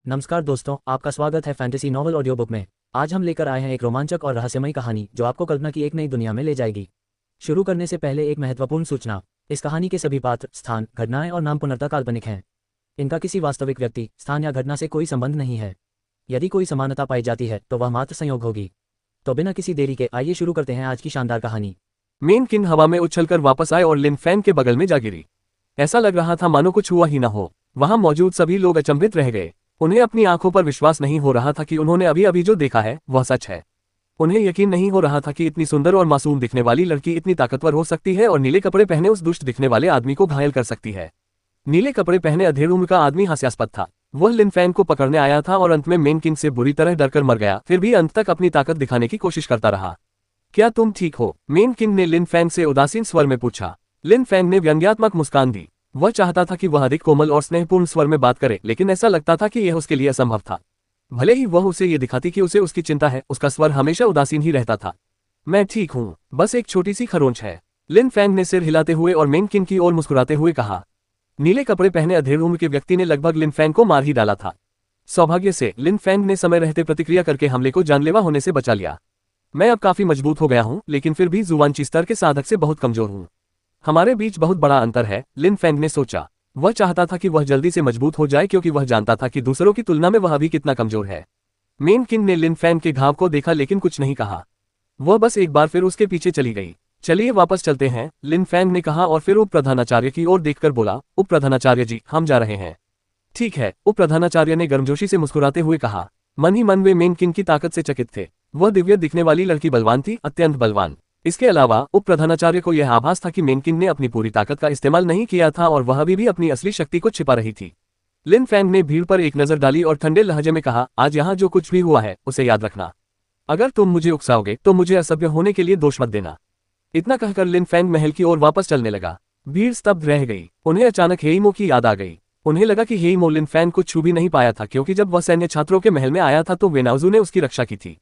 नमस्कार दोस्तों, आपका स्वागत है फैंटेसी नॉवल ऑडियो बुक में। आज हम लेकर आए हैं एक रोमांचक और रहस्यमयी कहानी जो आपको कल्पना की एक नई दुनिया में ले जाएगी। शुरू करने से पहले एक महत्वपूर्ण सूचना। इस कहानी के सभी पात्र, स्थान, घटनाएं और नाम पूर्णतः काल्पनिक हैं। इनका किसी वास्तविक व्यक्ति, स्थान या घटना से कोई संबंध नहीं है। यदि कोई समानता पाई जाती है तो वह मात्र संयोग होगी। तो बिना किसी देरी के आइए शुरू करते हैं आज की शानदार कहानी। मेन किंग हवा में उछलकर वापस आए और लिन फैन के बगल में जा गिरी। ऐसा लग रहा था मानो कुछ हुआ ही न हो। वहां मौजूद सभी लोग अचंभित रह गए। उन्हें अपनी आंखों पर विश्वास नहीं हो रहा था कि उन्होंने अभी अभी जो देखा है वह सच है। उन्हें यकीन नहीं हो रहा था कि इतनी सुंदर और मासूम दिखने वाली लड़की इतनी ताकतवर हो सकती है और नीले कपड़े पहने उस दुष्ट दिखने वाले आदमी को घायल कर सकती है। नीले कपड़े पहने अधेड़ उम्र का आदमी हास्यास्पद था। वह लिन फैन को पकड़ने आया था और अंत में मेन किंग से बुरी तरह डरकर मर गया, फिर भी अंत तक अपनी ताकत दिखाने की कोशिश करता रहा। क्या तुम ठीक हो? मेन किंग ने लिन फैन से उदासीन स्वर में पूछा। लिन फैन ने व्यंग्यात्मक मुस्कान दी। वह चाहता था कि वह अधिक कोमल और स्नेहपूर्ण स्वर में बात करे, लेकिन ऐसा लगता था कि यह उसके लिए असंभव था। भले ही वह उसे ये दिखाती कि उसे उसकी चिंता है, उसका स्वर हमेशा उदासीन ही रहता था। मैं ठीक हूँ, बस एक छोटी सी खरोंच है, लिन फैन ने सिर हिलाते हुए और मेन किंग की ओर मुस्कुराते हुए कहा। नीले कपड़े पहने अधेड़ उम्र के व्यक्ति ने लगभग लिन फैन को मार ही डाला था। सौभाग्य से लिन फैन ने समय रहते प्रतिक्रिया करके हमले को जानलेवा होने से बचा लिया। मैं अब काफी मजबूत हो गया हूँ, लेकिन फिर भी जुवांची स्तर के साधक से बहुत कमजोर हूँ। हमारे बीच बहुत बड़ा अंतर है, लिन फैंग ने सोचा। वह चाहता था कि वह जल्दी से मजबूत हो जाए क्योंकि वह जानता था कि दूसरों की तुलना में वह अभी कितना कमजोर है। मेन किंग ने लिन फैंग के घाव को देखा लेकिन कुछ नहीं कहा। वह बस एक बार फिर उसके पीछे चली गई। चलिए वापस चलते हैं, लिन फैंग ने कहा और फिर उप प्रधानाचार्य की ओर देखकर बोला, उप प्रधानाचार्य जी, हम जा रहे हैं। ठीक है, उप प्रधानाचार्य ने गर्मजोशी से मुस्कुराते हुए कहा। मन ही मन वे मेन किंग की ताकत से चकित थे। वह दिव्य दिखने वाली लड़की बलवान थी, अत्यंत बलवान। इसके अलावा उप प्रधानाचार्य को यह आभास था कि मेन किंग ने अपनी पूरी ताकत का इस्तेमाल नहीं किया था और वह अभी भी अपनी असली शक्ति को छिपा रही थी। लिन फैंग ने भीड़ पर एक नजर डाली और ठंडे लहजे में कहा, आज यहाँ जो कुछ भी हुआ है उसे याद रखना। अगर तुम मुझे उकसाओगे तो मुझे असभ्य होने के लिए दोष मत देना। इतना कहकर लिन फैंग महल की ओर वापस चलने लगा। भीड़ स्तब्ध रह गई। उन्हें अचानक हेइमो की याद आ गई। उन्हें लगा कि हेइमो लिन फैंग को छू भी नहीं पाया था क्योंकि जब वह सैन्य छात्रों के महल में आया था तो वेनाउजू ने उसकी रक्षा की थी।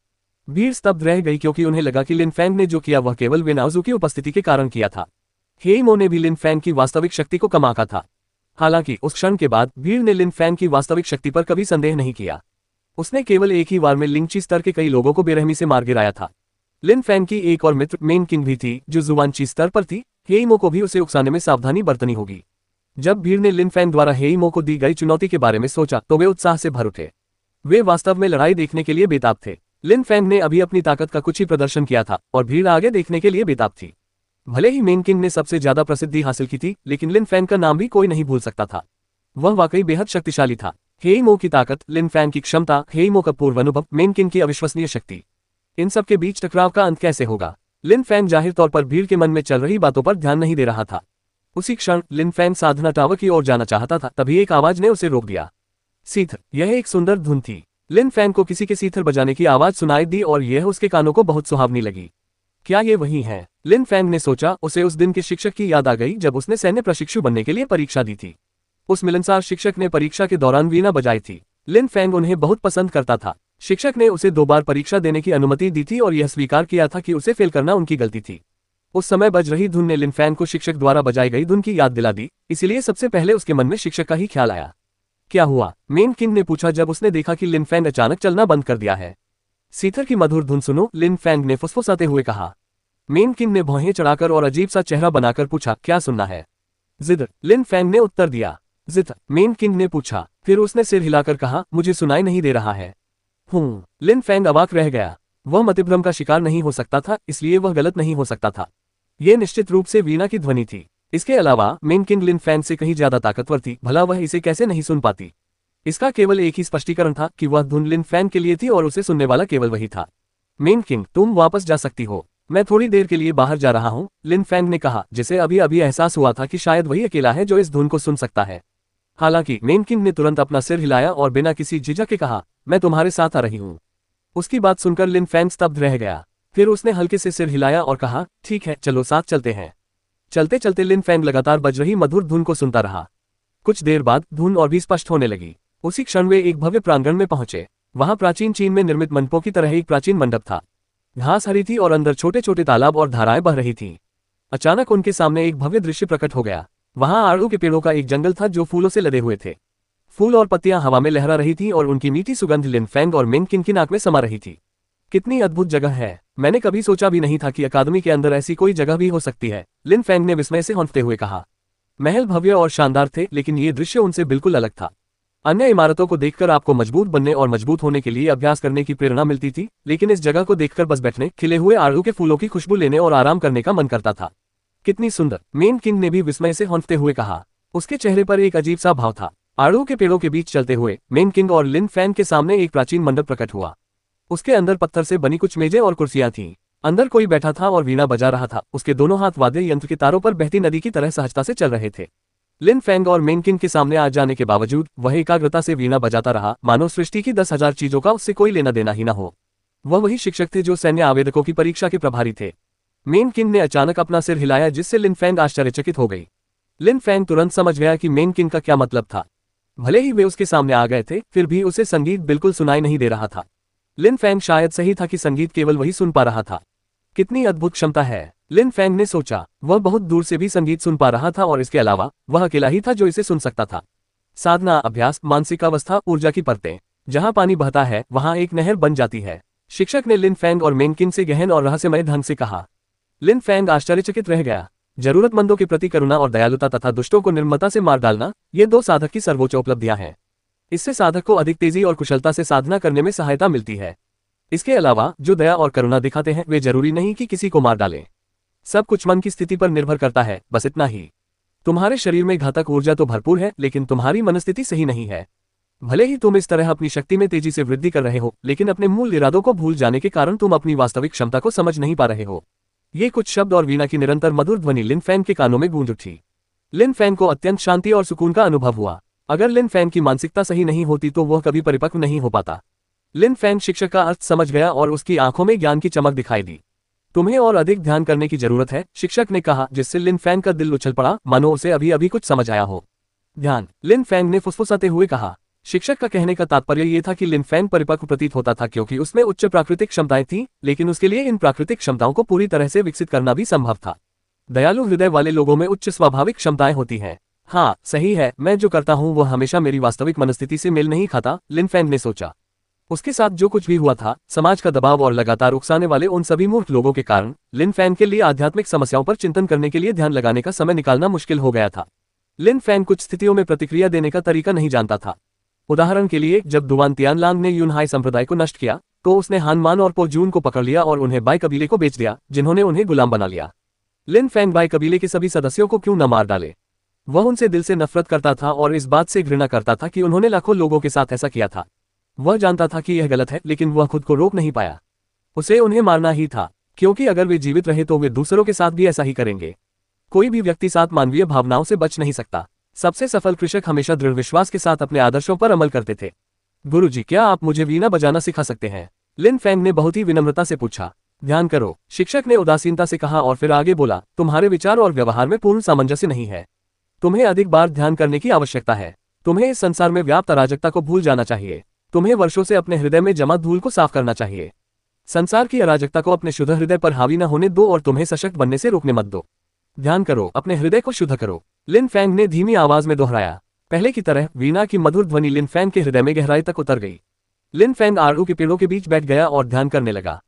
भीड़ स्तब्ध रह गई क्योंकि उन्हें लगा कि लिन फैंग ने जो किया वह केवल वेनाउजू की उपस्थिति के कारण किया था। हेइमो ने भी लिन फैंग की वास्तविक शक्ति को कम आंका था। हालांकि उस क्षण के बाद भीड़ ने लिन फैंग की वास्तविक शक्ति पर कभी संदेह नहीं किया। उसने केवल एक ही वार में लिंगची स्तर के कई लोगों को बेरहमी से मार गिराया था। लिन फैंग की एक और मित्र मेन किंग भी थी जो जुवांची स्तर पर थी। हेइमो को भी उसे उकसाने में सावधानी बरतनी होगी। जब भीड़ ने लिन फैंग द्वारा हेइमो को दी गई चुनौती के बारे में सोचा तो वे उत्साह से भर उठे। वे वास्तव में लड़ाई देखने के लिए बेताब थे। लिन फैंग ने अभी अपनी ताकत का कुछ ही प्रदर्शन किया था और भीड़ आगे देखने के लिए बेताब थी। भले ही मेन किंग ने सबसे ज्यादा प्रसिद्धि हासिल की थी, लेकिन लिन फैंग का नाम भी कोई नहीं भूल सकता था। वह वाकई बेहद शक्तिशाली था। हेइमो की ताकत, लिन फैंग की क्षमता, हेइमो का पूर्व अनुभव, मेन किंग की अविश्वसनीय शक्ति, इन सब के बीच टकराव का अंत कैसे होगा? लिन फैंग जाहिर तौर पर भीड़ के मन में चल रही बातों पर ध्यान नहीं दे रहा था। उसी क्षण लिन फैंग साधना टावर की ओर जाना चाहता था, तभी एक आवाज ने उसे रोक दिया। सीथर। यह एक सुंदर धुन थी। लिन फैंग को किसी के सीथर बजाने की आवाज सुनाई दी और यह उसके कानों को बहुत सुहावनी लगी। क्या ये वही है? लिन फैंग ने सोचा। उसे उस दिन के शिक्षक की याद आ गई जब उसने सैन्य प्रशिक्षु बनने के लिए परीक्षा दी थी। उस मिलनसार शिक्षक ने परीक्षा के दौरान वीणा बजाई थी। लिन फैंग उन्हें बहुत पसंद करता था। शिक्षक ने उसे 2 बार परीक्षा देने की अनुमति दी थी और यह स्वीकार किया था कि उसे फेल करना उनकी गलती थी। उस समय बज रही धुन ने लिन फैंग को शिक्षक द्वारा बजाई गई धुन की याद दिला दी, इसलिए सबसे पहले उसके मन में शिक्षक का ही ख्याल आया। क्या हुआ? मेन किंग ने पूछा जब उसने देखा कि लिन फैंग अचानक चलना बंद कर दिया है। सीथर की मधुर धुन सुनो, लिन फैंग ने फुसफुसाते हुए कहा। मेन किंग ने भौहें चढ़ाकर और अजीब सा चेहरा बनाकर पूछा, क्या सुनना है? जिद, लिन फैंग ने उत्तर दिया। जिद, मेन किंग ने पूछा। फिर उसने सिर हिलाकर कहा, मुझे सुनाई नहीं दे रहा है। लिन फैंग अवाक रह गया। वह मतिभ्रम का शिकार नहीं हो सकता था, इसलिए वह गलत नहीं हो सकता था। यह निश्चित रूप से वीणा की ध्वनि थी। इसके अलावा मेन किंग लिन फैंग से कहीं ज्यादा ताकतवर थी, भला वह इसे कैसे नहीं सुन पाती? इसका केवल एक ही स्पष्टीकरण था कि वह धुन लिन फैंग के लिए थी और उसे सुनने वाला केवल वही था। मेन किंग, तुम वापस जा सकती हो। मैं थोड़ी देर के लिए बाहर जा रहा हूँ, लिन फैंग ने कहा, जिसे अभी अभी एहसास हुआ था कि शायद वही अकेला है जो इस धुन को सुन सकता है। हालांकि मेन किंग ने तुरंत अपना सिर हिलाया और बिना किसी झिझक के कहा, मैं तुम्हारे साथ आ रही हूँ। उसकी बात सुनकर लिन फैंग स्तब्ध रह गया। फिर उसने हल्के से सिर हिलाया और कहा, ठीक है, चलो साथ चलते हैं। चलते चलते लिन फैंग लगातार बज रही मधुर धुन को सुनता रहा। कुछ देर बाद धुन और भी स्पष्ट होने लगी। उसी क्षण वे एक भव्य प्रांगण में पहुंचे। वहां प्राचीन चीन में निर्मित मंडपों की तरह एक प्राचीन मंडप था। घास हरी थी और अंदर छोटे छोटे तालाब और धाराएं बह रही थीं। अचानक उनके सामने एक भव्य दृश्य प्रकट हो गया। वहां आड़ू के पेड़ों का एक जंगल था जो फूलों से लदे हुए थे। फूल और पत्तियां हवा में लहरा रही थी और उनकी मीठी सुगंध लिन फैंग और मेन किन की नाक में समा रही थी। कितनी अद्भुत जगह है, मैंने कभी सोचा भी नहीं था कि अकादमी के अंदर ऐसी कोई जगह भी हो सकती है, लिन फैंग ने विस्मय से हौंकते हुए कहा। महल भव्य और शानदार थे, लेकिन ये दृश्य उनसे बिल्कुल अलग था। अन्य इमारतों को देखकर आपको मजबूत बनने और मजबूत होने के लिए अभ्यास करने की प्रेरणा मिलती थी, लेकिन इस जगह को देखकर बस बैठने, खिले हुए आड़ू के फूलों की खुशबू लेने और आराम करने का मन करता था। कितनी सुंदर, मेन किंग ने भी विस्मय से हौंकते हुए कहा। उसके चेहरे पर एक अजीब सा भाव था। आड़ू के पेड़ों के बीच चलते हुए मेन किंग और लिन फैंग के सामने एक प्राचीन मंडप प्रकट हुआ। उसके अंदर पत्थर से बनी कुछ मेजें और कुर्सियां थीं। अंदर कोई बैठा था और वीणा बजा रहा था। उसके दोनों हाथ वाद्य यंत्र के तारों पर बहती नदी की तरह सहजता से चल रहे थे। लिन फैंग और मेन किंग के सामने आ जाने के बावजूद वह एकाग्रता से वीणा बजाता रहा, मानो सृष्टि की 10,000 चीजों का उससे कोई लेना देना ही न हो। वह वही शिक्षक थे जो सैन्य आवेदकों की परीक्षा के प्रभारी थे। मेन किंग ने अचानक अपना सिर हिलाया, जिससे लिन फैंग आश्चर्यचकित हो गई। लिन फैंग तुरंत समझ गया कि मेन किंग का क्या मतलब था। भले ही वे उसके सामने आ गए थे, फिर भी उसे संगीत बिल्कुल सुनाई नहीं दे रहा था। लिन फैंग शायद सही था कि संगीत केवल वही सुन पा रहा था। कितनी अद्भुत क्षमता है, लिन फैंग ने सोचा। वह बहुत दूर से भी संगीत सुन पा रहा था और इसके अलावा वह अकेला ही था जो इसे सुन सकता था। साधना, अभ्यास, मानसिक अवस्था, ऊर्जा की परतें। जहां पानी बहता है वहां एक नहर बन जाती है, शिक्षक ने लिन फैंग और मेन किंग से गहन और रहस्यमय ढंग से कहा। लिन फैंग आश्चर्यचकित रह गया। जरूरतमंदों के प्रति करुणा और दयालुता तथा दुष्टों को निर्ममता से मार डालना, ये दो साधक की सर्वोच्च उपलब्धियां हैं। इससे साधक को अधिक तेजी और कुशलता से साधना करने में सहायता मिलती है। इसके अलावा जो दया और करुणा दिखाते हैं वे जरूरी नहीं कि किसी को मार डालें। सब कुछ मन की स्थिति पर निर्भर करता है, बस इतना ही। तुम्हारे शरीर में घातक ऊर्जा तो भरपूर है, लेकिन तुम्हारी मनस्थिति सही नहीं है। भले ही तुम इस तरह अपनी शक्ति में तेजी से वृद्धि कर रहे हो, लेकिन अपने मूल इरादों को भूल जाने के कारण तुम अपनी वास्तविक क्षमता को समझ नहीं पा रहे हो। ये कुछ शब्द और वीणा की निरंतर मधुर ध्वनि लिन फैंग के कानों में गूंज उठी। लिन फैंग को अत्यंत शांति और सुकून का अनुभव हुआ। अगर लिन फैंग की मानसिकता सही नहीं होती तो वह कभी परिपक्व नहीं हो पाता। लिन फैंग शिक्षक का अर्थ समझ गया और उसकी आंखों में ज्ञान की चमक दिखाई दी। तुम्हें और अधिक ध्यान करने की जरूरत है, शिक्षक ने कहा, जिससे लिन फैंग का दिल उछल पड़ा, मानो उसे अभी अभी कुछ समझ आया हो। ध्यान, लिन फैंग ने फुसफुसाते हुए कहा। शिक्षक का कहने का तात्पर्य यह था कि लिन फैंग परिपक्व प्रतीत होता था क्योंकि उसमें उच्च प्राकृतिक क्षमताएं थीं, लेकिन उसके लिए इन प्राकृतिक क्षमताओं को पूरी तरह से विकसित करना भी संभव था। दयालु हृदय वाले लोगों में उच्च स्वाभाविक क्षमताएं होती हैं। हाँ, सही है, मैं जो करता हूँ वह हमेशा मेरी वास्तविक मनस्थिति से मेल नहीं खाता, लिन फैंग ने सोचा। उसके साथ जो कुछ भी हुआ था, समाज का दबाव और लगातार उकसाने वाले उन सभी मूर्ख लोगों के कारण, लिन फैंग के लिए आध्यात्मिक समस्याओं पर चिंतन करने के लिए ध्यान लगाने का समय निकालना मुश्किल हो गया था। लिन फैंग कुछ स्थितियों में प्रतिक्रिया देने का तरीका नहीं जानता था। उदाहरण के लिए, जब दुआन तियानलांग ने यूनहाई संप्रदाय को नष्ट किया, तो उसने हानमान और पो जून को पकड़ लिया और उन्हें बाई कबीले को बेच दिया, जिन्होंने उन्हें गुलाम बना लिया। लिन फैंग बाई कबीले के सभी सदस्यों को क्यों न मार डाले। वह उनसे दिल से नफरत करता था और इस बात से घृणा करता था कि उन्होंने लाखों लोगों के साथ ऐसा किया था। वह जानता था कि यह गलत है, लेकिन वह खुद को रोक नहीं पाया। उसे उन्हें मारना ही था, क्योंकि अगर वे जीवित रहे तो वे दूसरों के साथ भी ऐसा ही करेंगे। कोई भी व्यक्ति साथ मानवीय भावनाओं से बच नहीं सकता। सबसे सफल कृषक हमेशा दृढ़ विश्वास के साथ अपने आदर्शों पर अमल करते थे। गुरुजी, क्या आप मुझे वीणा बजाना सिखा सकते हैं? लिन फैंग ने बहुत ही विनम्रता से पूछा। ध्यान करो, शिक्षक ने उदासीनता से कहा और फिर आगे बोला, तुम्हारे विचार और व्यवहार में पूर्ण सामंजस्य नहीं है। तुम्हें अधिक बार ध्यान करने की आवश्यकता है। तुम्हें इस संसार में व्याप्त अराजकता को भूल जाना चाहिए। तुम्हें वर्षों से अपने हृदय में जमा धूल को साफ करना चाहिए। संसार की अराजकता को अपने शुद्ध हृदय पर हावी न होने दो और तुम्हें सशक्त बनने से रोकने मत दो। ध्यान करो, अपने हृदय को शुद्ध करो, लिन फैंग ने धीमी आवाज में दोहराया। पहले की तरह वीणा की मधुर ध्वनि लिन फैंग के हृदय में गहराई तक उतर गई। लिन फैंग आड़ू के पेड़ों के बीच बैठ गया और ध्यान करने लगा।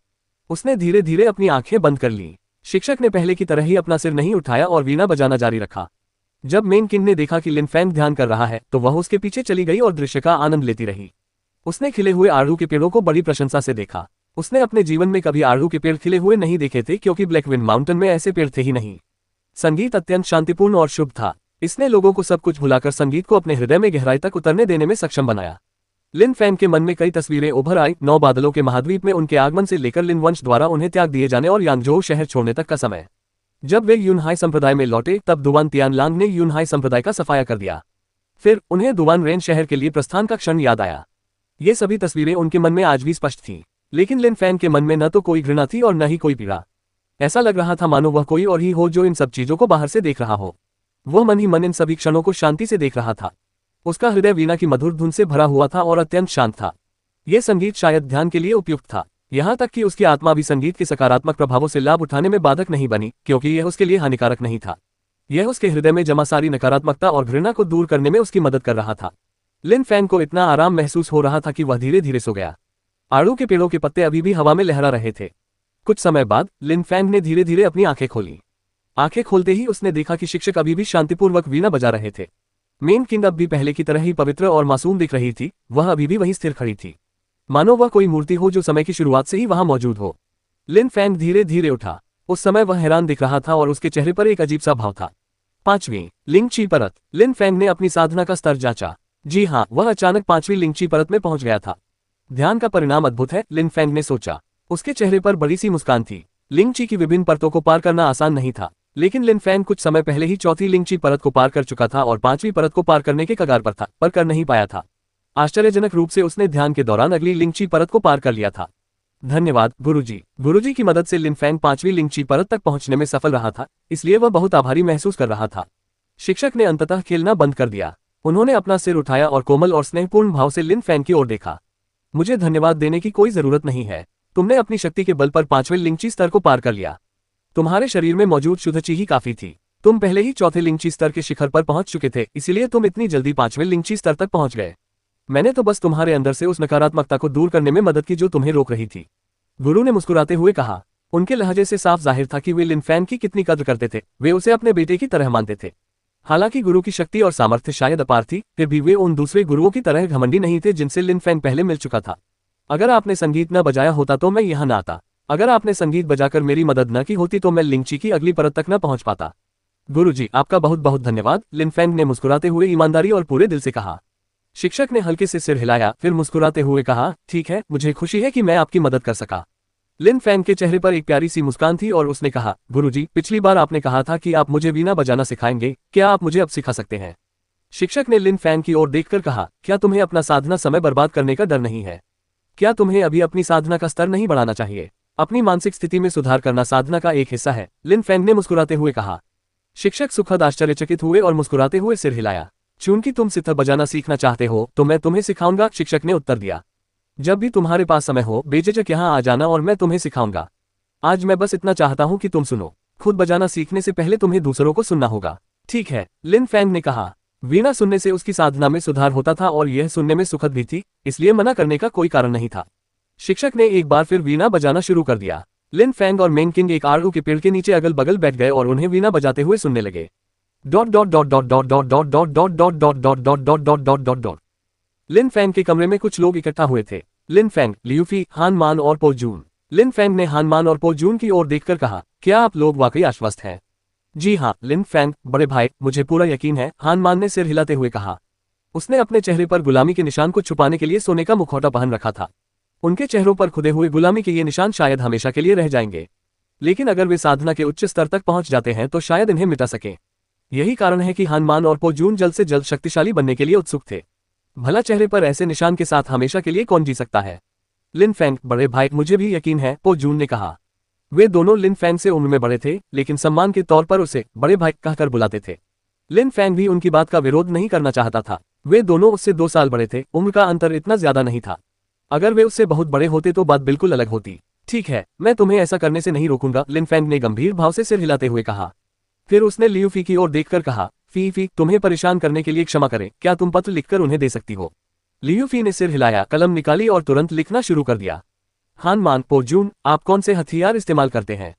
उसने धीरे धीरे अपनी आंखें बंद कर लीं। शिक्षक ने पहले की तरह ही अपना सिर नहीं उठाया और वीणा बजाना जारी रखा। जब मेन किंग ने देखा कि लिन फैंग ध्यान कर रहा है, तो वह उसके पीछे चली गई और दृश्य का आनंद लेती रही। उसने खिले हुए आड़ू के पेड़ों को बड़ी प्रशंसा से देखा। उसने अपने जीवन में कभी आड़ू के पेड़ खिले हुए नहीं देखे थे, क्योंकि ब्लैकविंड माउंटेन में ऐसे पेड़ थे ही नहीं। संगीत अत्यंत शांतिपूर्ण और शुभ था। इसने लोगों को सब कुछ भुलाकर संगीत को अपने हृदय में गहराई तक उतरने देने में सक्षम बनाया। लिन फैंग के मन में कई तस्वीरें उभर आई। 9 बादलों के महाद्वीप में उनके आगमन से लेकर लिन वंश द्वारा उन्हें त्याग दिए जाने और यांगझोउ शहर छोड़ने तक का समय। जब वे यूनहाई संप्रदाय में लौटे, तब दुआन तियानलांग ने यूनहाई संप्रदाय का सफाया कर दिया। फिर उन्हें दुआन रेन शहर के लिए प्रस्थान का क्षण याद आया। ये सभी तस्वीरें उनके मन में आज भी स्पष्ट थीं, लेकिन लिन फैंग के मन में न तो कोई घृणा थी और न ही कोई पीड़ा। ऐसा लग रहा था मानो वह कोई और ही हो जो इन सब चीजों को बाहर से देख रहा हो। वह मन ही मन इन सभी क्षणों को शांति से देख रहा था। उसका हृदय वीणा की मधुर धुन से भरा हुआ था और अत्यंत शांत था। यह संगीत शायद ध्यान के लिए उपयुक्त था। यहाँ तक कि उसकी आत्मा भी संगीत के सकारात्मक प्रभावों से लाभ उठाने में बाधक नहीं बनी, क्योंकि यह उसके लिए हानिकारक नहीं था। यह उसके हृदय में जमा सारी नकारात्मकता और घृणा को दूर करने में उसकी मदद कर रहा था। लिन फैंग को इतना आराम महसूस हो रहा था कि वह धीरे धीरे सो गया। आड़ू के पेड़ों के पत्ते अभी भी हवा में लहरा रहे थे। कुछ समय बाद लिन फैंग ने धीरे धीरे अपनी आंखें खोली। आंखें खोलते ही उसने देखा कि शिक्षक अभी भी शांतिपूर्वक वीणा बजा रहे थे। मेन किंग अब भी पहले की तरह ही पवित्र और मासूम दिख रही थी, वह अभी भी वहीं स्थिर खड़ी थी, मानो वह कोई मूर्ति हो जो समय की शुरुआत से ही वहां मौजूद हो। लिन फैंग धीरे धीरे उठा। उस समय वह हैरान दिख रहा था और उसके चेहरे पर एक अजीब सा भाव था। 5वीं लिंगची परत। लिन फैंग ने अपनी साधना का स्तर जांचा। जी हाँ, वह अचानक 5वीं लिंगची परत में पहुंच गया था। ध्यान का परिणाम अद्भुत है, लिन फैंग ने सोचा। उसके चेहरे पर बड़ी सी मुस्कान थी। लिंगची की विभिन्न परतों को पार करना आसान नहीं था, लेकिन लिन फैंग कुछ समय पहले ही 4थी लिंगची परत को पार कर चुका था और 5वीं परत को पार करने के कगार पर था, पर कर नहीं पाया था। आश्चर्यजनक रूप से उसने ध्यान के दौरान अगली लिंगची परत को पार कर लिया था। धन्यवाद गुरुजी। गुरुजी की मदद से लिन फैंग 5वीं लिंगची परत तक पहुंचने में सफल रहा था, इसलिए वह बहुत आभारी महसूस कर रहा था। शिक्षक ने अंततः खेलना बंद कर दिया। उन्होंने अपना सिर उठाया और कोमल और स्नेहपूर्ण भाव से लिन फैंग की ओर देखा। मुझे धन्यवाद देने की कोई जरूरत नहीं है, तुमने अपनी शक्ति के बल पर 5वें लिंगची स्तर को पार कर लिया। तुम्हारे शरीर में मौजूद शुद्ध ची ही काफी थी। तुम पहले ही 4थे लिंगची स्तर के शिखर पर पहुंच चुके थे, इसीलिए तुम इतनी जल्दी 5वें लिंगची स्तर तक पहुंच गए। मैंने तो बस तुम्हारे अंदर से उस नकारात्मकता को दूर करने में मदद की जो तुम्हें रोक रही थी, गुरु ने मुस्कुराते हुए कहा। उनके लहजे से साफ जाहिर था कि वे लिन फैंग की कितनी कद्र करते थे, वे उसे अपने बेटे की तरह मानते थे। हालांकि गुरु की शक्ति और सामर्थ्य शायद अपार थी, फिर भी वे उन दूसरे गुरुओं की तरह घमंडी नहीं थे जिनसे लिन फैंग पहले मिल चुका था। अगर आपने संगीत न बजाया होता तो मैं यहाँ न आता। अगर आपने संगीत बजाकर मेरी मदद न की होती तो मैं लिंगची की अगली परत तक न पहुंच पाता। गुरुजी, आपका बहुत बहुत धन्यवाद, लिन फैंग ने मुस्कुराते हुए ईमानदारी और पूरे दिल से कहा। शिक्षक ने हल्के से सिर हिलाया, फिर मुस्कुराते हुए कहा, ठीक है, मुझे खुशी है कि मैं आपकी मदद कर सका। लिन फैंग के चेहरे पर एक प्यारी सी मुस्कान थी और उसने कहा, गुरुजी, पिछली बार आपने कहा था कि आप मुझे वीणा बजाना सिखाएंगे, क्या आप मुझे अब सिखा सकते हैं? शिक्षक ने लिन फैंग की ओर देखकर कहा, क्या तुम्हें अपना साधना समय बर्बाद करने का डर नहीं है? क्या तुम्हें अभी अपनी साधना का स्तर नहीं बढ़ाना चाहिए? अपनी मानसिक स्थिति में सुधार करना साधना का एक हिस्सा है, लिन फैंग ने मुस्कुराते हुए कहा। शिक्षक सुखद आश्चर्यचकित हुए और मुस्कुराते हुए सिर हिलाया। चूंकि तुम सितार बजाना सीखना चाहते हो तो मैं तुम्हें सिखाऊंगा, शिक्षक ने उत्तर दिया। जब भी तुम्हारे पास समय हो बेझिझक यहाँ आ जाना और मैं तुम्हें सिखाऊंगा। आज मैं बस इतना चाहता हूँ कि तुम सुनो। खुद बजाना सीखने से पहले तुम्हें दूसरों को सुनना होगा। ठीक है, लिन फैंग ने कहा। वीणा सुनने से उसकी साधना में सुधार होता था और यह सुनने में सुखद भी थी, इसलिए मना करने का कोई कारण नहीं था। शिक्षक ने एक बार फिर वीणा बजाना शुरू कर दिया। लिन फैंग और मेन किंग एक आड़ू के पेड़ के नीचे अगल बगल बैठ गए और उन्हें वीणा बजाते हुए सुनने लगे। Dot dot dot dot dot dot dot dot dot dot dot dot dot dot dot dot dot dot. Lin Fang के कमरे में कुछ लोग इकट्ठा हुए थे। लिन फैंग, लियूफी, हान मान और पो जून। लिन फैंग ने हान मान और पो जून की ओर देखकर कहा, क्या आप लोग वाकई आश्वस्त हैं? जी हाँ लिन फैंग, बड़े भाई, मुझे पूरा यकीन है, हान मान ने सिर हिलाते हुए कहा। उसने अपने चेहरे पर गुलामी के निशान को छुपाने के लिए सोने का मुखौटा पहन रखा था। उनके चेहरों पर खुदे हुए गुलामी के ये निशान शायद हमेशा के लिए रह जाएंगे, लेकिन अगर वे साधना के उच्च स्तर तक पहुंच जाते हैं तो शायद इन्हें मिटा सकें। यही कारण है कि हान मान और पो जून जल्द से जल्द शक्तिशाली बनने के लिए उत्सुक थे। भला चेहरे पर ऐसे निशान के साथ हमेशा के लिए कौन जी सकता है? लिन फैंग, बड़े भाई, मुझे भी यकीन है, पो जून ने कहा। वे दोनों लिन फैंग से उम्र में बड़े थे, लेकिन सम्मान के तौर पर उसे बड़े भाई कहकर बुलाते थे। लिन फैंग भी उनकी बात का विरोध नहीं करना चाहता था। वे दोनों उससे 2 साल बड़े थे, उम्र का अंतर इतना ज्यादा नहीं था। अगर वे उससे बहुत बड़े होते तो बात बिल्कुल अलग होती। ठीक है, मैं तुम्हें ऐसा करने से नहीं रोकूंगा, लिन फैंग ने गंभीर भाव से सिर हिलाते हुए कहा। फिर उसने लियूफी की ओर देखकर कहा, फी, तुम्हें परेशान करने के लिए क्षमा करें, क्या तुम पत्र लिखकर उन्हें दे सकती हो? लियूफी ने सिर हिलाया, कलम निकाली और तुरंत लिखना शुरू कर दिया। हान मान, पो जून, आप कौन से हथियार इस्तेमाल करते हैं?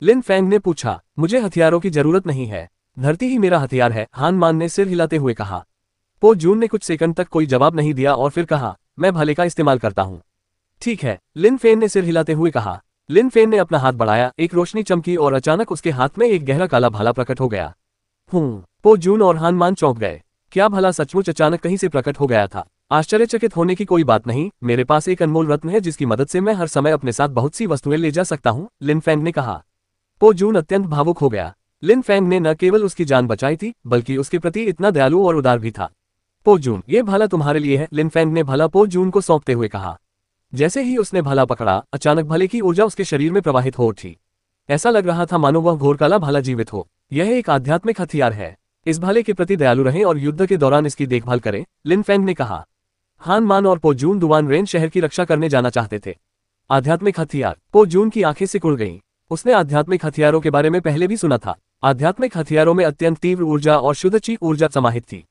लिन फैंग ने पूछा। मुझे हथियारों की जरूरत नहीं है, धरती ही मेरा हथियार है, हान मान ने सिर हिलाते हुए कहा। पो जून ने कुछ सेकंड तक कोई जवाब नहीं दिया और फिर कहा, मैं भाले का इस्तेमाल करता हूँ। ठीक है, लिन फैंग ने सिर हिलाते हुए कहा। लिन फैंग ने अपना हाथ बढ़ाया, एक रोशनी चमकी और अचानक उसके हाथ में एक गहरा काला भाला प्रकट हो गया। पो जून और हान मान चौंक गए। क्या भला सचमुच अचानक कहीं से प्रकट हो गया था? आश्चर्यचकित होने की कोई बात नहीं, मेरे पास एक अनमोल रत्न है जिसकी मदद से मैं हर समय अपने साथ बहुत सी वस्तुएं ले जा सकता हूँ, लिन फैंग ने कहा। पो जून अत्यंत भावुक हो गया। लिन फैंग ने न केवल उसकी जान बचाई थी, बल्कि उसके प्रति इतना दयालु और उदार भी था। पो जून, ये भाला तुम्हारे लिए है, लिन फैंग ने भाला पो जून को सौंपते हुए कहा। जैसे ही उसने भाला पकड़ा, अचानक भाले की ऊर्जा उसके शरीर में प्रवाहित हो उठी। ऐसा लग रहा था मानो वह घोर काला भाला जीवित हो। यह एक आध्यात्मिक हथियार है, इस भाले के प्रति दयालु रहें और युद्ध के दौरान इसकी देखभाल करें, लिन फैंग ने कहा। हान मान और पो जून दुवान रेन शहर की रक्षा करने जाना चाहते थे। आध्यात्मिक हथियार, पो जून की आंखें सिकुड़ गईं। उसने आध्यात्मिक हथियारों के बारे में पहले भी सुना था। आध्यात्मिक हथियारों में अत्यंत तीव्र ऊर्जा और शुद्ध ची ऊर्जा समाहित थी।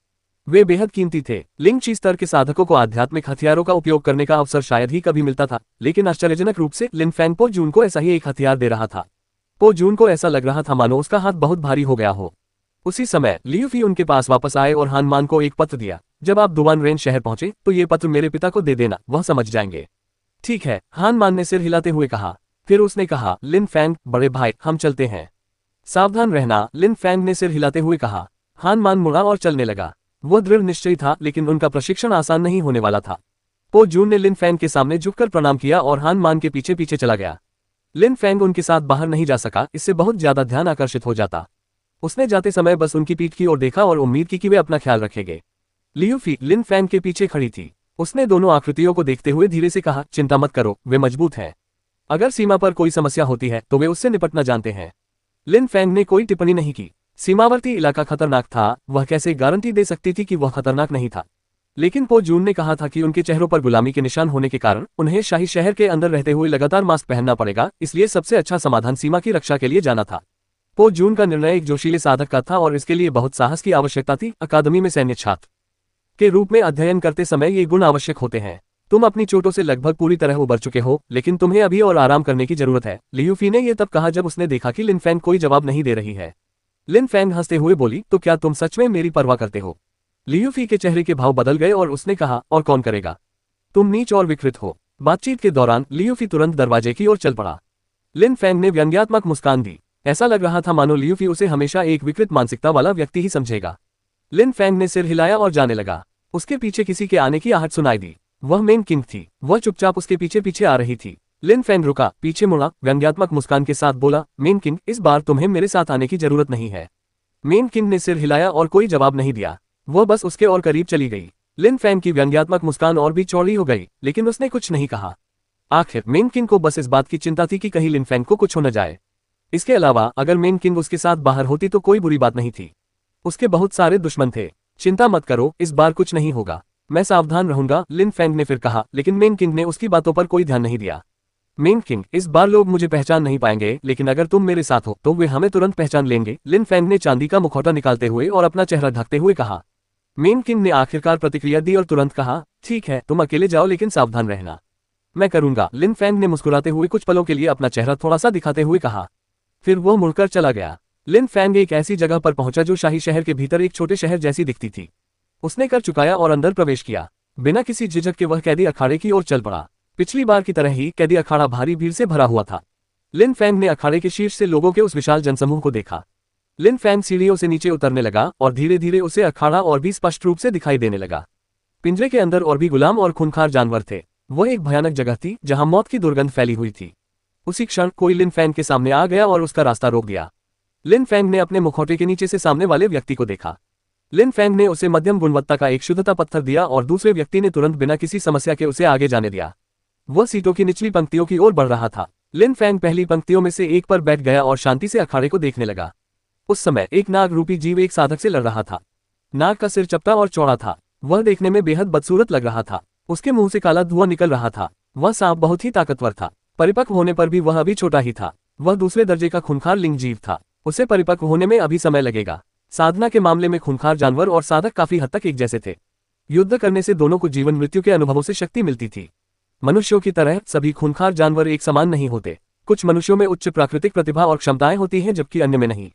वे बेहद कीमती थे। लिंग ची स्तर के साधकों को आध्यात्मिक हथियारों का उपयोग करने का अवसर शायद ही कभी मिलता था, लेकिन आश्चर्यजनक रूप से लिन फैंग पो जून को ऐसा ही एक हथियार दे रहा था। पो जून को ऐसा लग रहा था मानो उसका हाथ बहुत भारी हो गया हो। उसी समय लियू फी उनके पास वापस आए और हान मान को एक पत्र दिया। जब आप दुआन रेन शहर पहुंचे तो ये पत्र मेरे पिता को दे देना, वह समझ जाएंगे। ठीक है, हान मान ने सिर हिलाते हुए कहा। फिर उसने कहा, लिन फैंग, बड़े भाई, हम चलते हैं। सावधान रहना, लिन फैंग ने सिर हिलाते हुए कहा। हान मान मुड़ा और चलने लगा। वह दृढ़ निश्चयी था, लेकिन उनका प्रशिक्षण आसान नहीं होने वाला था। पो जून ने लिन फैंग के सामने झुककर प्रणाम किया और हान मान के पीछे पीछे चला गया। लिन फैंग उनके साथ बाहर नहीं जा सका, इससे बहुत ज्यादा ध्यान आकर्षित हो जाता। उसने जाते समय बस उनकी पीठ की ओर देखा और उम्मीद की कि वे अपना ख्याल रखेंगे। लियू फी लिन फैंग के पीछे खड़ी थी। उसने दोनों आकृतियों को देखते हुए धीरे से कहा, चिंता मत करो, वे मजबूत हैं। अगर सीमा पर कोई समस्या होती है तो वे उससे निपटना जानते हैं। लिन फैंग ने कोई टिप्पणी नहीं की। सीमावर्ती इलाका खतरनाक था, वह कैसे गारंटी दे सकती थी कि वह खतरनाक नहीं था। लेकिन पो जून ने कहा था कि उनके चेहरों पर गुलामी के निशान होने के कारण उन्हें शाही शहर के अंदर रहते हुए लगातार मास्क पहनना पड़ेगा, इसलिए सबसे अच्छा समाधान सीमा की रक्षा के लिए जाना था। पो जून का निर्णय एक जोशीले साधक का था और इसके लिए बहुत साहस की आवश्यकता थी। अकादमी में सैन्य छात्र के रूप में अध्ययन करते समय ये गुण आवश्यक होते हैं। तुम अपनी चोटों से लगभग पूरी तरह उबर चुके हो, लेकिन तुम्हें अभी और आराम करने की जरूरत है। लियू फी ने यह तब कहा जब उसने देखा कि लिन फैंग कोई जवाब नहीं दे रही है। लिन फैंग हंसते हुए बोली, तो क्या तुम सच में मेरी परवाह करते हो? लियू फी के चेहरे के भाव बदल गए और उसने कहा, और कौन करेगा? तुम नीच और विकृत हो। बातचीत के दौरान लियू फी तुरंत दरवाजे की ओर चल पड़ा। लिन फैंग ने व्यंग्यात्मक मुस्कान दी। ऐसा लग रहा था मानो लियू फी उसे हमेशा एक विकृत मानसिकता वाला व्यक्ति ही समझेगा। लिन फैंग ने सिर हिलाया और जाने लगा। उसके पीछे किसी के आने की आहट सुनाई दी। वह मेन किंग थी। वह चुपचाप उसके पीछे पीछे आ रही थी। लिन फैंग रुका, पीछे मुड़ा, व्यंग्यात्मक मुस्कान के साथ बोला, मेन किंग, इस बार तुम्हें मेरे साथ आने की जरूरत नहीं है। मेन किंग ने सिर हिलाया और कोई जवाब नहीं दिया। वह बस उसके और करीब चली गई। लिन फैंग की व्यंग्यात्मक मुस्कान और भी चौड़ी हो गई, लेकिन उसने कुछ नहीं कहा। आखिर मेन किंग को बस इस बात की चिंता थी कि कहीं लिन फैंग को कुछ हो न जाए। इसके अलावा अगर मेन किंग उसके साथ बाहर होती तो कोई बुरी बात नहीं थी। उसके बहुत सारे दुश्मन थे। चिंता मत करो, इस बार कुछ नहीं होगा, मैं सावधान रहूंगा, लिन फैंग ने फिर कहा, लेकिन मेन किंग ने उसकी बातों पर कोई ध्यान नहीं दिया। मेन किंग, इस बार लोग मुझे पहचान नहीं पाएंगे, लेकिन अगर तुम मेरे साथ हो तो वे हमें तुरंत पहचान लेंगे। लिन फैंग ने चांदी का मुखौटा निकालते हुए और अपना चेहरा ढकते हुए कहा। मेन किंग ने आखिरकार प्रतिक्रिया दी और तुरंत कहा, ठीक है, तुम अकेले जाओ, लेकिन सावधान रहना। मैं करूंगा। लिन फैंग ने मुस्कुराते हुए कुछ पलों के लिए अपना चेहरा थोड़ा सा दिखाते हुए कहा। फिर वो मुड़कर चला गया। लिन फैंग एक ऐसी जगह पर पहुंचा जो शाही शहर के भीतर एक छोटे शहर जैसी दिखती थी। उसने कर चुकाया और अंदर प्रवेश किया। बिना किसी झिझक के वह कैदी अखाड़े की ओर चल पड़ा। पिछली बार की तरह ही कैदी अखाड़ा भारी भीड़ से भरा हुआ था। लिन फैंग ने अखाड़े के शीर्ष से लोगों के उस विशाल जनसमूह को देखा। लिन फैंग सीढ़ियों से नीचे उतरने लगा और धीरे धीरे उसे अखाड़ा और भी स्पष्ट रूप से दिखाई देने लगा। पिंजरे के अंदर और भी गुलाम और खूंखार जानवर थे। वह एक भयानक जगह थी जहां मौत की दुर्गंध फैली हुई थी। उसी क्षण कोई लिन फैंग के सामने आ गया और उसका रास्ता रोक दिया। लिन फैंग ने अपने मुखौटे के नीचे से सामने वाले व्यक्ति को देखा। लिन फैंग ने उसे मध्यम गुणवत्ता का एक शुद्धता पत्थर दिया और दूसरे व्यक्ति ने तुरंत बिना किसी समस्या के उसे आगे जाने दिया। वह सीटों की निचली पंक्तियों की ओर बढ़ रहा था। लिन फैंग पहली पंक्तियों में से एक पर बैठ गया और शांति से अखाड़े को देखने लगा। उस समय एक नाग रूपी जीव एक साधक से लड़ रहा था। नाग का सिर चपटा और चौड़ा था। वह देखने में बेहद बदसूरत लग रहा था। उसके मुंह से काला धुआं निकल रहा था। वह सांप बहुत ही ताकतवर था। परिपक्व होने पर भी वह अभी छोटा ही था। वह दूसरे दर्जे का खूंखार लिंग जीव था। उसे परिपक्व होने में अभी समय लगेगा। साधना के मामले में खूंखार जानवर और साधक काफी हद तक एक जैसे थे। युद्ध करने से दोनों को जीवन मृत्यु के अनुभवों से शक्ति मिलती थी। मनुष्यों की तरह सभी खूंखार जानवर एक समान नहीं होते। कुछ मनुष्यों में उच्च प्राकृतिक प्रतिभा और क्षमताएं होती हैं, जबकि अन्य में नहीं।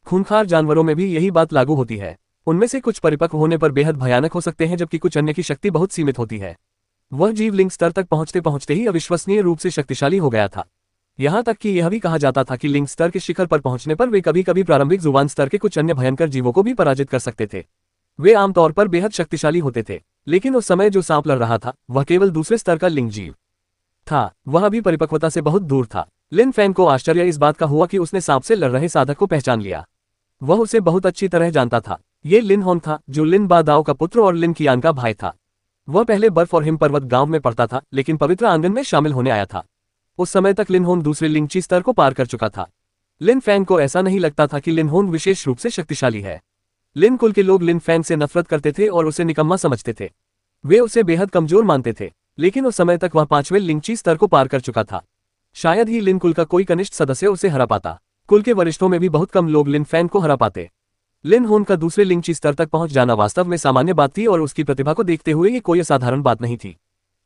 खूंखार जानवरों में भी यही बात लागू होती है। उनमें से कुछ परिपक्व होने पर बेहद भयानक हो सकते हैं, जबकि कुछ अन्य की शक्ति बहुत सीमित होती है। वह जीव लिंग स्तर तक पहुंचते पहुंचते ही अविश्वसनीय रूप से शक्तिशाली हो गया था। यहाँ तक कि यह भी कहा जाता था कि लिंग स्तर के शिखर पर पहुंचने पर वे कभी कभी प्रारंभिक जुबान स्तर के कुछ अन्य भयंकर जीवों को भी पराजित कर सकते थे। वे आमतौर पर बेहद शक्तिशाली होते थे, लेकिन उस समय जो सांप लड़ रहा था वह केवल दूसरे स्तर का लिंग जीव था। वह भी परिपक्वता से बहुत दूर था। लिन फैंग को आश्चर्य इस बात का हुआ कि उसने सांप से लड़ रहे साधक को पहचान लिया। वह उसे बहुत अच्छी तरह जानता था। ये लिन होन था, जो लिन बा दाओ का पुत्र और लिन कियान का भाई था। वह पहले बर्फ और हिम पर्वत गांव में पढ़ता था, लेकिन पवित्र आंगन में शामिल होने आया था। उस समय तक लिन होन दूसरे लिंगची स्तर को पार कर चुका था। लिन फैंग को ऐसा नहीं लगता था कि लिन होन विशेष रूप से शक्तिशाली है। लिन कुल के लोग लिन फैंग से नफरत करते थे और उसे निकम्मा समझते थे। वे उसे बेहद कमजोर मानते थे, लेकिन उस समय तक वह 5वें लिंगची स्तर को पार कर चुका था। शायद ही लिन कुल का कोई कनिष्ठ सदस्य उसे हरा पाता। कुल के वरिष्ठों में भी बहुत कम लोग लिन फैंग को हरा पाते। लिन होन का दूसरे लिंगची स्तर तक पहुंच जाना वास्तव में सामान्य बात थी और उसकी प्रतिभा को देखते हुए ये कोई असाधारण बात नहीं थी।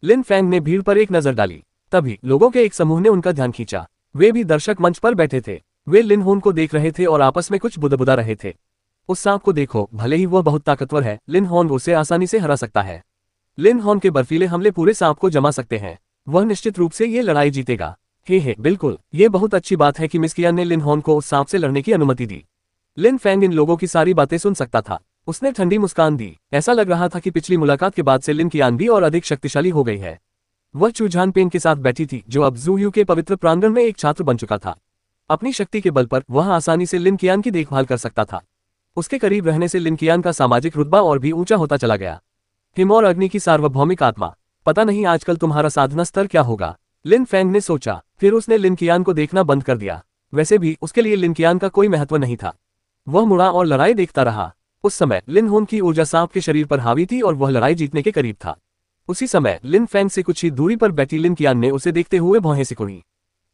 लिन फैंग ने भीड़ पर एक नजर डाली। तभी लोगों के एक समूह ने उनका ध्यान खींचा। वे भी दर्शक मंच पर बैठे थे। वे लिन होन को देख रहे थे और आपस में कुछ बुदबुदा रहे थे। उस सांप को देखो, भले ही वह बहुत ताकतवर है, लिन होन उसे आसानी से हरा सकता है। लिन होन के बर्फीले हमले पूरे सांप को जमा सकते हैं। वह निश्चित रूप से ये लड़ाई जीतेगा। हे बिल्कुल, ये बहुत अच्छी बात है कि मिस कियान ने लिन होन को उस सांप से लड़ने की अनुमति दी। लिन फैंग इन लोगों की सारी बातें सुन सकता था। उसने ठंडी मुस्कान दी। ऐसा लग रहा था कि पिछली मुलाकात के बाद से लिन कियान भी और अधिक शक्तिशाली हो गई है। वह चूझान पेन के साथ बैठी थी, जो अब ज़ू के पवित्र प्रांगण में एक छात्र बन चुका था। अपनी शक्ति के बल पर वह आसानी से लिन कियान की देखभाल कर सकता था। उसके करीब रहने से लिन कियान का सामाजिक रुतबा और भी ऊंचा होता चला गया। हिम और अग्नि की सार्वभौमिक आत्मा, पता नहीं आजकल तुम्हारा साधना स्तर क्या होगा, लिन फैंग ने सोचा। फिर उसने लिन कियान को देखना बंद कर दिया। वैसे भी उसके लिए लिन कियान का कोई महत्व नहीं था। वह मुड़ा और लड़ाई देखता रहा। उस समय लिन होन की ऊर्जा सांप के शरीर पर हावी थी और वह लड़ाई जीतने के करीब था। उसी समय लिन फैंग से कुछ ही दूरी पर बैठी लिन कियान ने उसे देखते हुए भौहें सिकुड़ी।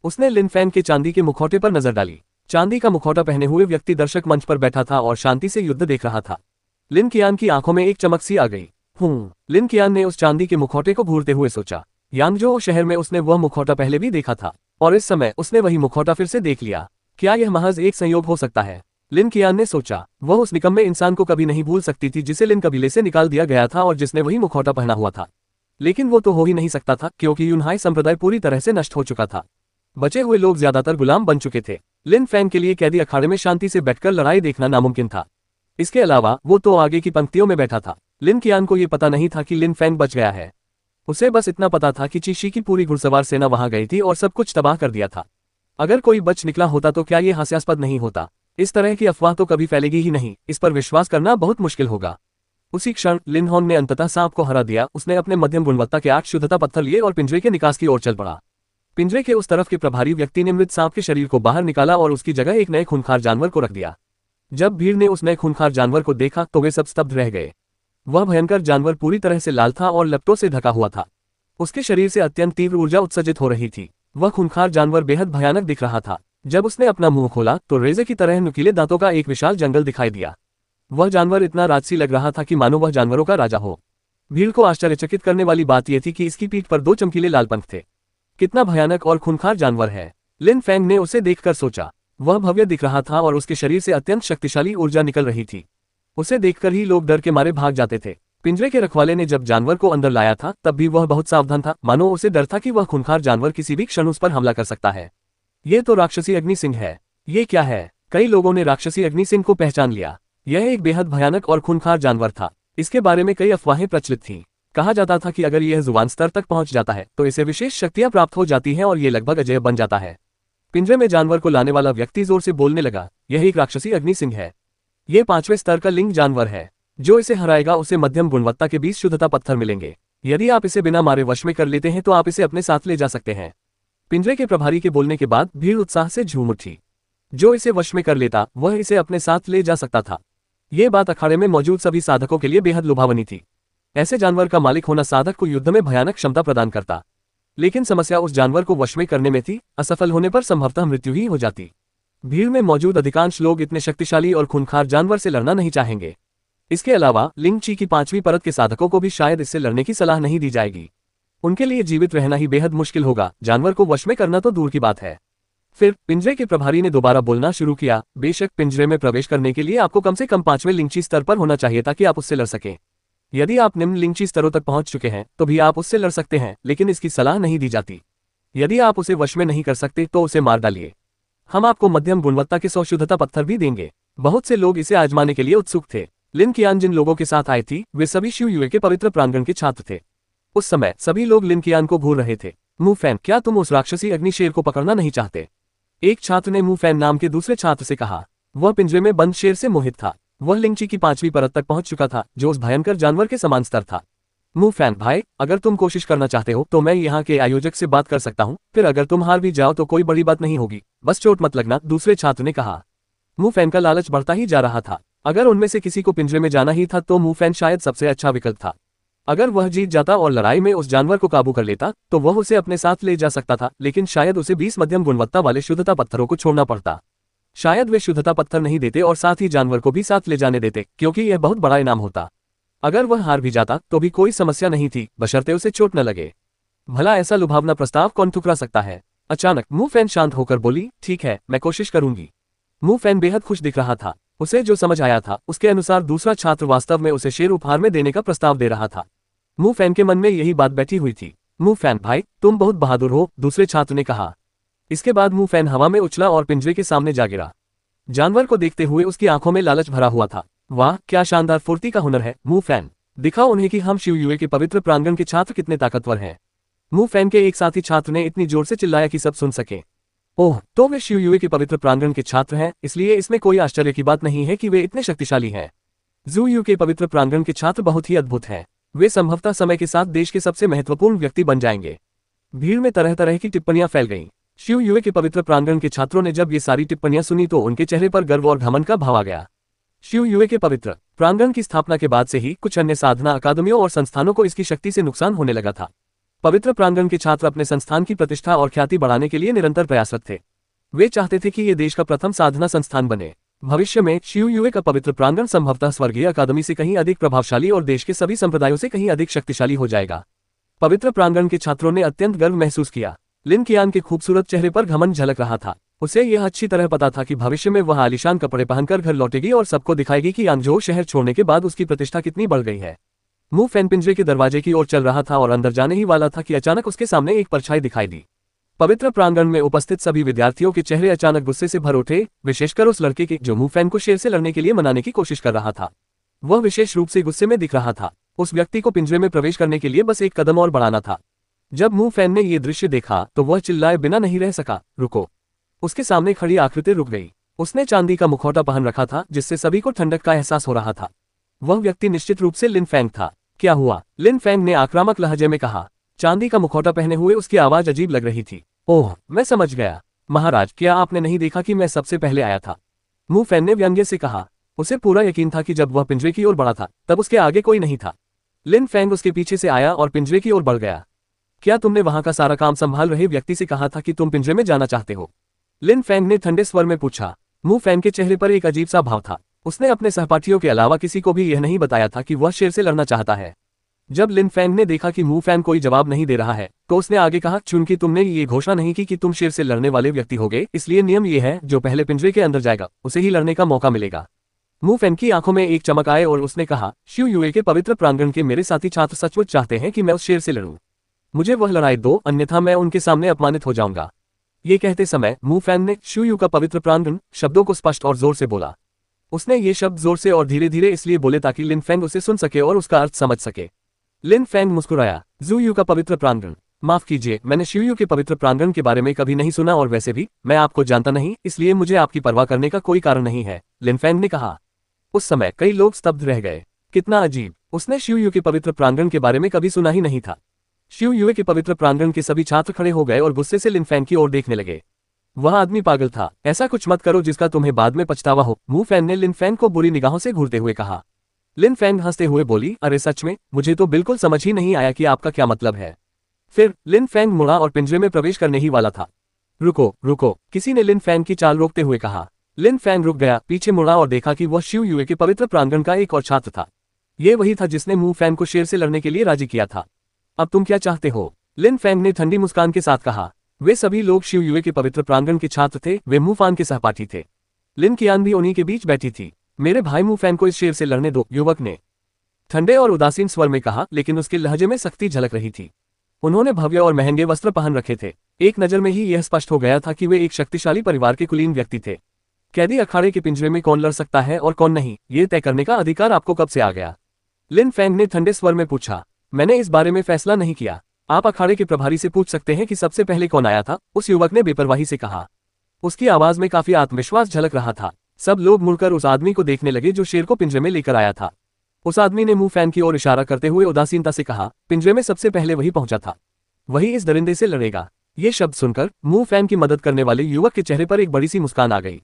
उसने लिन फैंग के चांदी के मुखौटे पर नजर डाली। चांदी का मुखौटा पहने हुए व्यक्ति दर्शक मंच पर बैठा था और शांति से युद्ध देख रहा था। लिन कियान की आंखों में एक चमक सी आ गई। लिन कियान ने उस चांदी के मुखौटे को घूरते हुए सोचा। यांगजो शहर में उसने वह मुखौटा पहले भी देखा था और इस समय उसने वही मुखौटा फिर से देख लिया। क्या यह महज एक संयोग हो सकता है? लिन कियान ने सोचा। वह उस निकम्मे इंसान को कभी नहीं भूल सकती थी जिसे लिन कबीले से निकाल दिया गया था और जिसने वही मुखौटा पहना हुआ था। लेकिन वो तो हो ही नहीं सकता था, क्योंकि यूनहाई संप्रदाय पूरी तरह से नष्ट हो चुका था। बचे हुए लोग ज्यादातर गुलाम बन चुके थे। लिन फैंग के लिए कैदी अखाड़े में शांति से बैठकर लड़ाई देखना नामुमकिन था। इसके अलावा वो तो आगे की पंक्तियों में बैठा था। लिन कियान को ये पता नहीं था कि लिन फैंग बच गया है। उसे बस इतना पता था कि चीशी की पूरी घुड़सवार सेना वहां गई थी और सब कुछ तबाह कर दिया था। अगर कोई बच निकला होता तो क्या ये हास्यास्पद नहीं होता? इस तरह की अफवाह तो कभी फैलेगी ही नहीं। इस पर विश्वास करना बहुत मुश्किल होगा। उसी क्षण लिन होन ने अंततः सांप को हरा दिया। उसने अपने मध्यम गुणवत्ता के 8 शुद्धता पत्थर लिए और पिंजरे के निकास की ओर चल पड़ा। पिंजरे के उस तरफ के प्रभारी व्यक्ति ने मृत सांप के शरीर को बाहर निकाला और उसकी जगह एक नए खूंखार जानवर को रख दिया। जब भीड़ ने उस नए खूंखार जानवर को देखा तो वे सब स्तब्ध रह गए। वह भयंकर जानवर पूरी तरह से लाल था और लपटों से ढका हुआ था। उसके शरीर से अत्यंत तीव्र ऊर्जा उत्सर्जित हो रही थी। वह खूंखार जानवर बेहद भयानक दिख रहा था। जब उसने अपना मुंह खोला तो रेजे की तरह नुकीले दांतों का एक विशाल जंगल दिखाई दिया। वह जानवर इतना राजसी लग रहा था कि मानो वह जानवरों का राजा हो। भीड़ को आश्चर्यचकित करने वाली बात यह थी कि इसकी पीठ पर 2 चमकीले लाल पंख थे। कितना भयानक और खूंखार जानवर है, लिन फैंग ने उसे देखकर सोचा। वह भव्य दिख रहा था और उसके शरीर से अत्यंत शक्तिशाली ऊर्जा निकल रही थी। उसे देखकर ही लोग डर के मारे भाग जाते थे। पिंजरे के रखवाले ने जब जानवर को अंदर लाया था तब भी वह बहुत सावधान था, मानो उसे डर था कि वह खूंखार जानवर किसी भी क्षण उस पर हमला कर सकता है। ये तो राक्षसी अग्नि सिंह है। ये क्या है? कई लोगों ने राक्षसी अग्नि सिंह को पहचान लिया। यह एक बेहद भयानक और खूंखार जानवर था। इसके बारे में कई अफवाहें प्रचलित थीं। कहा जाता था कि अगर यह जुबान स्तर तक पहुंच जाता है तो इसे विशेष शक्तियां प्राप्त हो जाती हैं और ये लगभग अजेय बन जाता है। पिंजरे में जानवर को लाने वाला व्यक्ति जोर से बोलने लगा, यह एक राक्षसी अग्नि सिंह है। ये 5वें स्तर का लिंग जानवर है। जो इसे हराएगा उसे मध्यम गुणवत्ता के 20 शुद्धता पत्थर मिलेंगे। यदि आप इसे बिना मारे वश में कर लेते हैं तो आप इसे अपने साथ ले जा सकते हैं। पिंजरे के प्रभारी के बोलने के बाद भीड़ उत्साह से झूम उठी। जो इसे वश में कर लेता वह इसे अपने साथ ले जा सकता था। ये बात अखाड़े में मौजूद सभी साधकों के लिए बेहद लुभावनी थी। ऐसे जानवर का मालिक होना साधक को युद्ध में भयानक क्षमता प्रदान करता। लेकिन समस्या उस जानवर को वश में करने में थी। असफल होने पर संभवतः मृत्यु ही हो जाती। भीड़ में मौजूद अधिकांश लोग इतने शक्तिशाली और खूंखार जानवर से लड़ना नहीं चाहेंगे। इसके अलावा लिंग ची की 5वीं परत के साधकों को भी शायद इससे लड़ने की सलाह नहीं दी जाएगी। उनके लिए जीवित रहना ही बेहद मुश्किल होगा, जानवर को वश में करना तो दूर की बात है। फिर पिंजरे के प्रभारी ने दोबारा बोलना शुरू किया, बेशक पिंजरे में प्रवेश करने के लिए आपको कम से कम 5वें लिंगची स्तर पर होना चाहिए ताकि आप उससे लड़ सकें। यदि आप निम्न लिंगची स्तरों तक पहुंच चुके हैं तो भी आप उससे लड़ सकते हैं, लेकिन इसकी सलाह नहीं दी जाती। यदि आप उसे वश में नहीं कर सकते तो उसे मार डालिए। हम आपको मध्यम गुणवत्ता के 100 शुद्धता पत्थर भी देंगे। बहुत से लोग इसे आजमाने के लिए उत्सुक थे। लिन कियान जिन लोगों के साथ आई थी वे सभी शिव के पवित्र प्रांगण के छात्र थे। उस समय सभी लोग लिन कियान को घूर रहे थे। मू फैन, क्या तुम उस राक्षसी अग्नि शेर को पकड़ना नहीं चाहते? एक छात्र ने मू फैन नाम के दूसरे छात्र से कहा। वह पिंजरे में बंद शेर से मोहित था। वह लिंगची की 5वीं परत तक पहुंच चुका था, जो उस भयंकर जानवर के समान स्तर था। मू फैन भाई, अगर तुम कोशिश करना चाहते हो तो मैं यहाँ के आयोजक से बात कर सकता हूँ। फिर अगर तुम हार भी जाओ तो कोई बड़ी बात नहीं होगी, बस चोट मत लगना, दूसरे छात्र ने कहा। मू फैन का लालच बढ़ता ही जा रहा था। अगर उनमें से किसी को पिंजरे में जाना ही था तो मू फैन शायद सबसे अच्छा विकल्प था। अगर वह जीत जाता और लड़ाई में उस जानवर को काबू कर लेता तो वह उसे अपने साथ ले जा सकता था, लेकिन शायद उसे 20 मध्यम गुणवत्ता वाले शुद्धता पत्थरों को छोड़ना पड़ता। शायद वे शुद्धता पत्थर नहीं देते और साथ ही जानवर को भी साथ ले जाने देते, क्योंकि यह बहुत बड़ा इनाम होता। अगर वह हार भी जाता तो भी कोई समस्या नहीं थी, बशर्ते उसे चोट न लगे। भला ऐसा लुभावना प्रस्ताव कौन ठुकरा सकता है? अचानक मू फैन शांत होकर बोली, ठीक है, मैं कोशिश करूंगी। मू फैन बेहद खुश दिख रहा था। उसे जो समझ आया था उसके अनुसार दूसरा छात्र वास्तव में उसे शेर उपहार में देने का प्रस्ताव दे रहा था। मू फैन के मन में यही बात बैठी हुई थी। मू फैन भाई, तुम बहुत बहादुर हो, दूसरे छात्र ने कहा। इसके बाद मू फैन हवा में उछला और पिंजरे के सामने जा गिरा। जानवर को देखते हुए उसकी आंखों में लालच भरा हुआ था। वाह, क्या शानदार फुर्ती का हुनर है मू फैन। दिखाओ उन्हें कि हम शिव युए के पवित्र प्रांगण के छात्र कितने ताकतवर हैं। मू फैन के एक साथी छात्र ने इतनी जोर से चिल्लाया कि सब सुन सके। ओह, तो वे शिव युए के पवित्र प्रांगण के छात्र हैं, इसलिए इसमें कोई आश्चर्य की बात नहीं है कि वे इतने शक्तिशाली हैं। जू यू के पवित्र प्रांगण के छात्र बहुत ही अद्भुत हैं। वे संभवतः समय के साथ देश के सबसे महत्वपूर्ण व्यक्ति बन जाएंगे। भीड़ में तरह तरह की टिप्पणियां फैल गईं। शिव युए के पवित्र प्रांगण के छात्रों ने जब ये सारी टिप्पणियां सुनी तो उनके चेहरे पर गर्व और घमंड का भाव आ गया। शिव युए के पवित्र प्रांगण की स्थापना के बाद से ही कुछ अन्य साधना अकादमियों और संस्थानों को इसकी शक्ति से नुकसान होने लगा था। पवित्र प्रांगण के छात्र अपने संस्थान की प्रतिष्ठा और ख्याति बढ़ाने के लिए निरंतर प्रयासरत थे। वे चाहते थे कि ये देश का प्रथम साधना संस्थान बने। भविष्य में शिव युए का पवित्र प्रांगण संभवतः स्वर्गीय अकादमी से कहीं अधिक प्रभावशाली और देश के सभी संप्रदायों से कहीं अधिक शक्तिशाली हो जाएगा। पवित्र प्रांगण के छात्रों ने अत्यंत गर्व महसूस किया। लिन कियान के खूबसूरत चेहरे पर घमंड झलक रहा था। उसे यह अच्छी तरह पता था कि भविष्य में वह आलीशान कपड़े पहनकर घर लौटेगी और सबको दिखाएगी कि यांगझोउ शहर छोड़ने के बाद उसकी प्रतिष्ठा कितनी बढ़ गई है। मू फैन पिंजरे के दरवाजे की ओर चल रहा था और अंदर जाने ही वाला था कि अचानक उसके सामने एक परछाई दिखाई दी। पवित्र प्रांगण में उपस्थित सभी विद्यार्थियों के चेहरे अचानक गुस्से से भर उठे, विशेषकर उस लड़के के जो मू फैन को शेर से लड़ने के लिए मनाने की कोशिश कर रहा था। वह विशेष रूप से गुस्से में दिख रहा था। उस व्यक्ति को पिंजरे में प्रवेश करने के लिए बस एक कदम और बढ़ाना था। जब मू फैन ने यह दृश्य देखा तो वह चिल्लाए बिना नहीं रह सका, रुको। उसके सामने खड़ी आकृति रुक गई। उसने चांदी का मुखौटा पहन रखा था जिससे सभी को ठंडक का एहसास हो रहा था। वह व्यक्ति निश्चित रूप से लिन फैंग था। क्या हुआ? लिन फैंग ने आक्रामक लहजे में कहा। चांदी का मुखौटा पहने हुए उसकी आवाज अजीब लग रही थी। ओह, मैं समझ गया। महाराज, क्या आपने नहीं देखा कि मैं सबसे पहले आया था? मू फैन ने व्यंग्य से कहा। उसे पूरा यकीन था कि जब वह पिंजरे की ओर बढ़ा था तब उसके आगे कोई नहीं था। लिन फैंग उसके पीछे से आया और पिंजरे की ओर बढ़ गया। क्या तुमने वहां का सारा काम संभाल रहे व्यक्ति से कहा था कि तुम पिंजरे में जाना चाहते हो? लिन फैंग ने ठंडे स्वर में पूछा। मू फैन के चेहरे पर एक अजीब सा भाव था। उसने अपने सहपाठियों के अलावा किसी को भी यह नहीं बताया था कि वह शेर से लड़ना चाहता है। जब लिन फैंग ने देखा कि मू फैन कोई जवाब नहीं दे रहा है तो उसने आगे कहा, चूंकि तुमने ये घोषणा नहीं की कि तुम शेर से लड़ने वाले व्यक्ति होगे, इसलिए नियम ये है, जो पहले पिंजरे के अंदर जाएगा उसे ही लड़ने का मौका मिलेगा। मू फैन की आंखों में एक चमक आए और उसने कहा, शिव युए के पवित्र प्रांगण के मेरे साथी छात्र सचमुच चाहते हैं कि मैं उस शेर से लड़ूं। मुझे वह लड़ाई दो, अन्यथा मैं उनके सामने अपमानित हो जाऊंगा। ये कहते समय मू फैन ने शिव यू का पवित्र प्रांगण शब्दों को स्पष्ट और जोर से बोला। उसने ये शब्द जोर से और धीरे धीरे इसलिए बोले ताकि लिन फैंग उसे सुन सके और उसका अर्थ समझ सके। लिन फैंग मुस्कुराया। जू यू का पवित्र प्रांगण? माफ कीजिए, मैंने शिव यू के पवित्र प्रांगण के बारे में कभी नहीं सुना और वैसे भी मैं आपको जानता नहीं, इसलिए मुझे आपकी परवाह करने का कोई कारण नहीं है, लिन फैंग ने कहा। उस समय कई लोग स्तब्ध रह गए। कितना अजीब, उसने शिव यू के पवित्र प्रांगण के बारे में कभी सुना ही नहीं था। शिव युए के पवित्र प्रांगण के सभी छात्र खड़े हो गए और गुस्से से लिन फैंग की ओर देखने लगे। वह आदमी पागल था। ऐसा कुछ मत करो जिसका तुम्हें बाद में पछतावा हो, मू फैन ने लिन फैंग को बुरी निगाहों से घूरते हुए कहा। लिन फैंग हंसते हुए बोली, अरे सच में, मुझे तो बिल्कुल समझ ही नहीं आया कि आपका क्या मतलब है। फिर लिन फैंग मुड़ा और पिंजरे में प्रवेश करने ही वाला था। रुको रुको, किसी ने लिन फैंग की चाल रोकते हुए कहा। लिन फैंग रुक गया, पीछे मुड़ा और देखा कि वह शिव युए के पवित्र प्रांगण का एक और छात्र था। ये वही था जिसने मू फैंग को शेर से लड़ने के लिए राजी किया था। अब तुम क्या चाहते हो? लिन फैंग ने ठंडी मुस्कान के साथ कहा। वे सभी लोग शिव युए के पवित्र प्रांगण के छात्र थे, वे मू फान के सहपाठी थे। लिन कियान भी उन्हीं के बीच बैठी थी। मेरे भाई मू फैंग को इस शेर से लड़ने दो, युवक ने ठंडे और उदासीन स्वर में कहा, लेकिन उसके लहजे में सख्ती झलक रही थी। उन्होंने भव्य और महंगे वस्त्र पहन रखे थे। एक नजर में ही यह स्पष्ट हो गया था कि वे एक शक्तिशाली परिवार के कुलीन व्यक्ति थे। कैदी अखाड़े के पिंजरे में कौन लड़ सकता है और कौन नहीं, ये तय करने का अधिकार आपको कब से आ गया? लिन फैंग ने ठंडे स्वर में पूछा। मैंने इस बारे में फैसला नहीं किया। आप अखाड़े के प्रभारी से पूछ सकते हैं कि सबसे पहले कौन आया था, उस युवक ने बेपरवाही से कहा। उसकी आवाज में काफी आत्मविश्वास झलक रहा था। सब लोग मुड़कर उस आदमी को देखने लगे जो शेर को पिंजरे में लेकर आया था। उस आदमी ने मू फैन की ओर इशारा करते हुए उदासीनता से कहा, पिंजरे में सबसे पहले वही पहुंचा था, वही इस दरिंदे से लड़ेगा। ये शब्द सुनकर मू फैन की मदद करने वाले युवक के चेहरे पर एक बड़ी सी मुस्कान आ गई।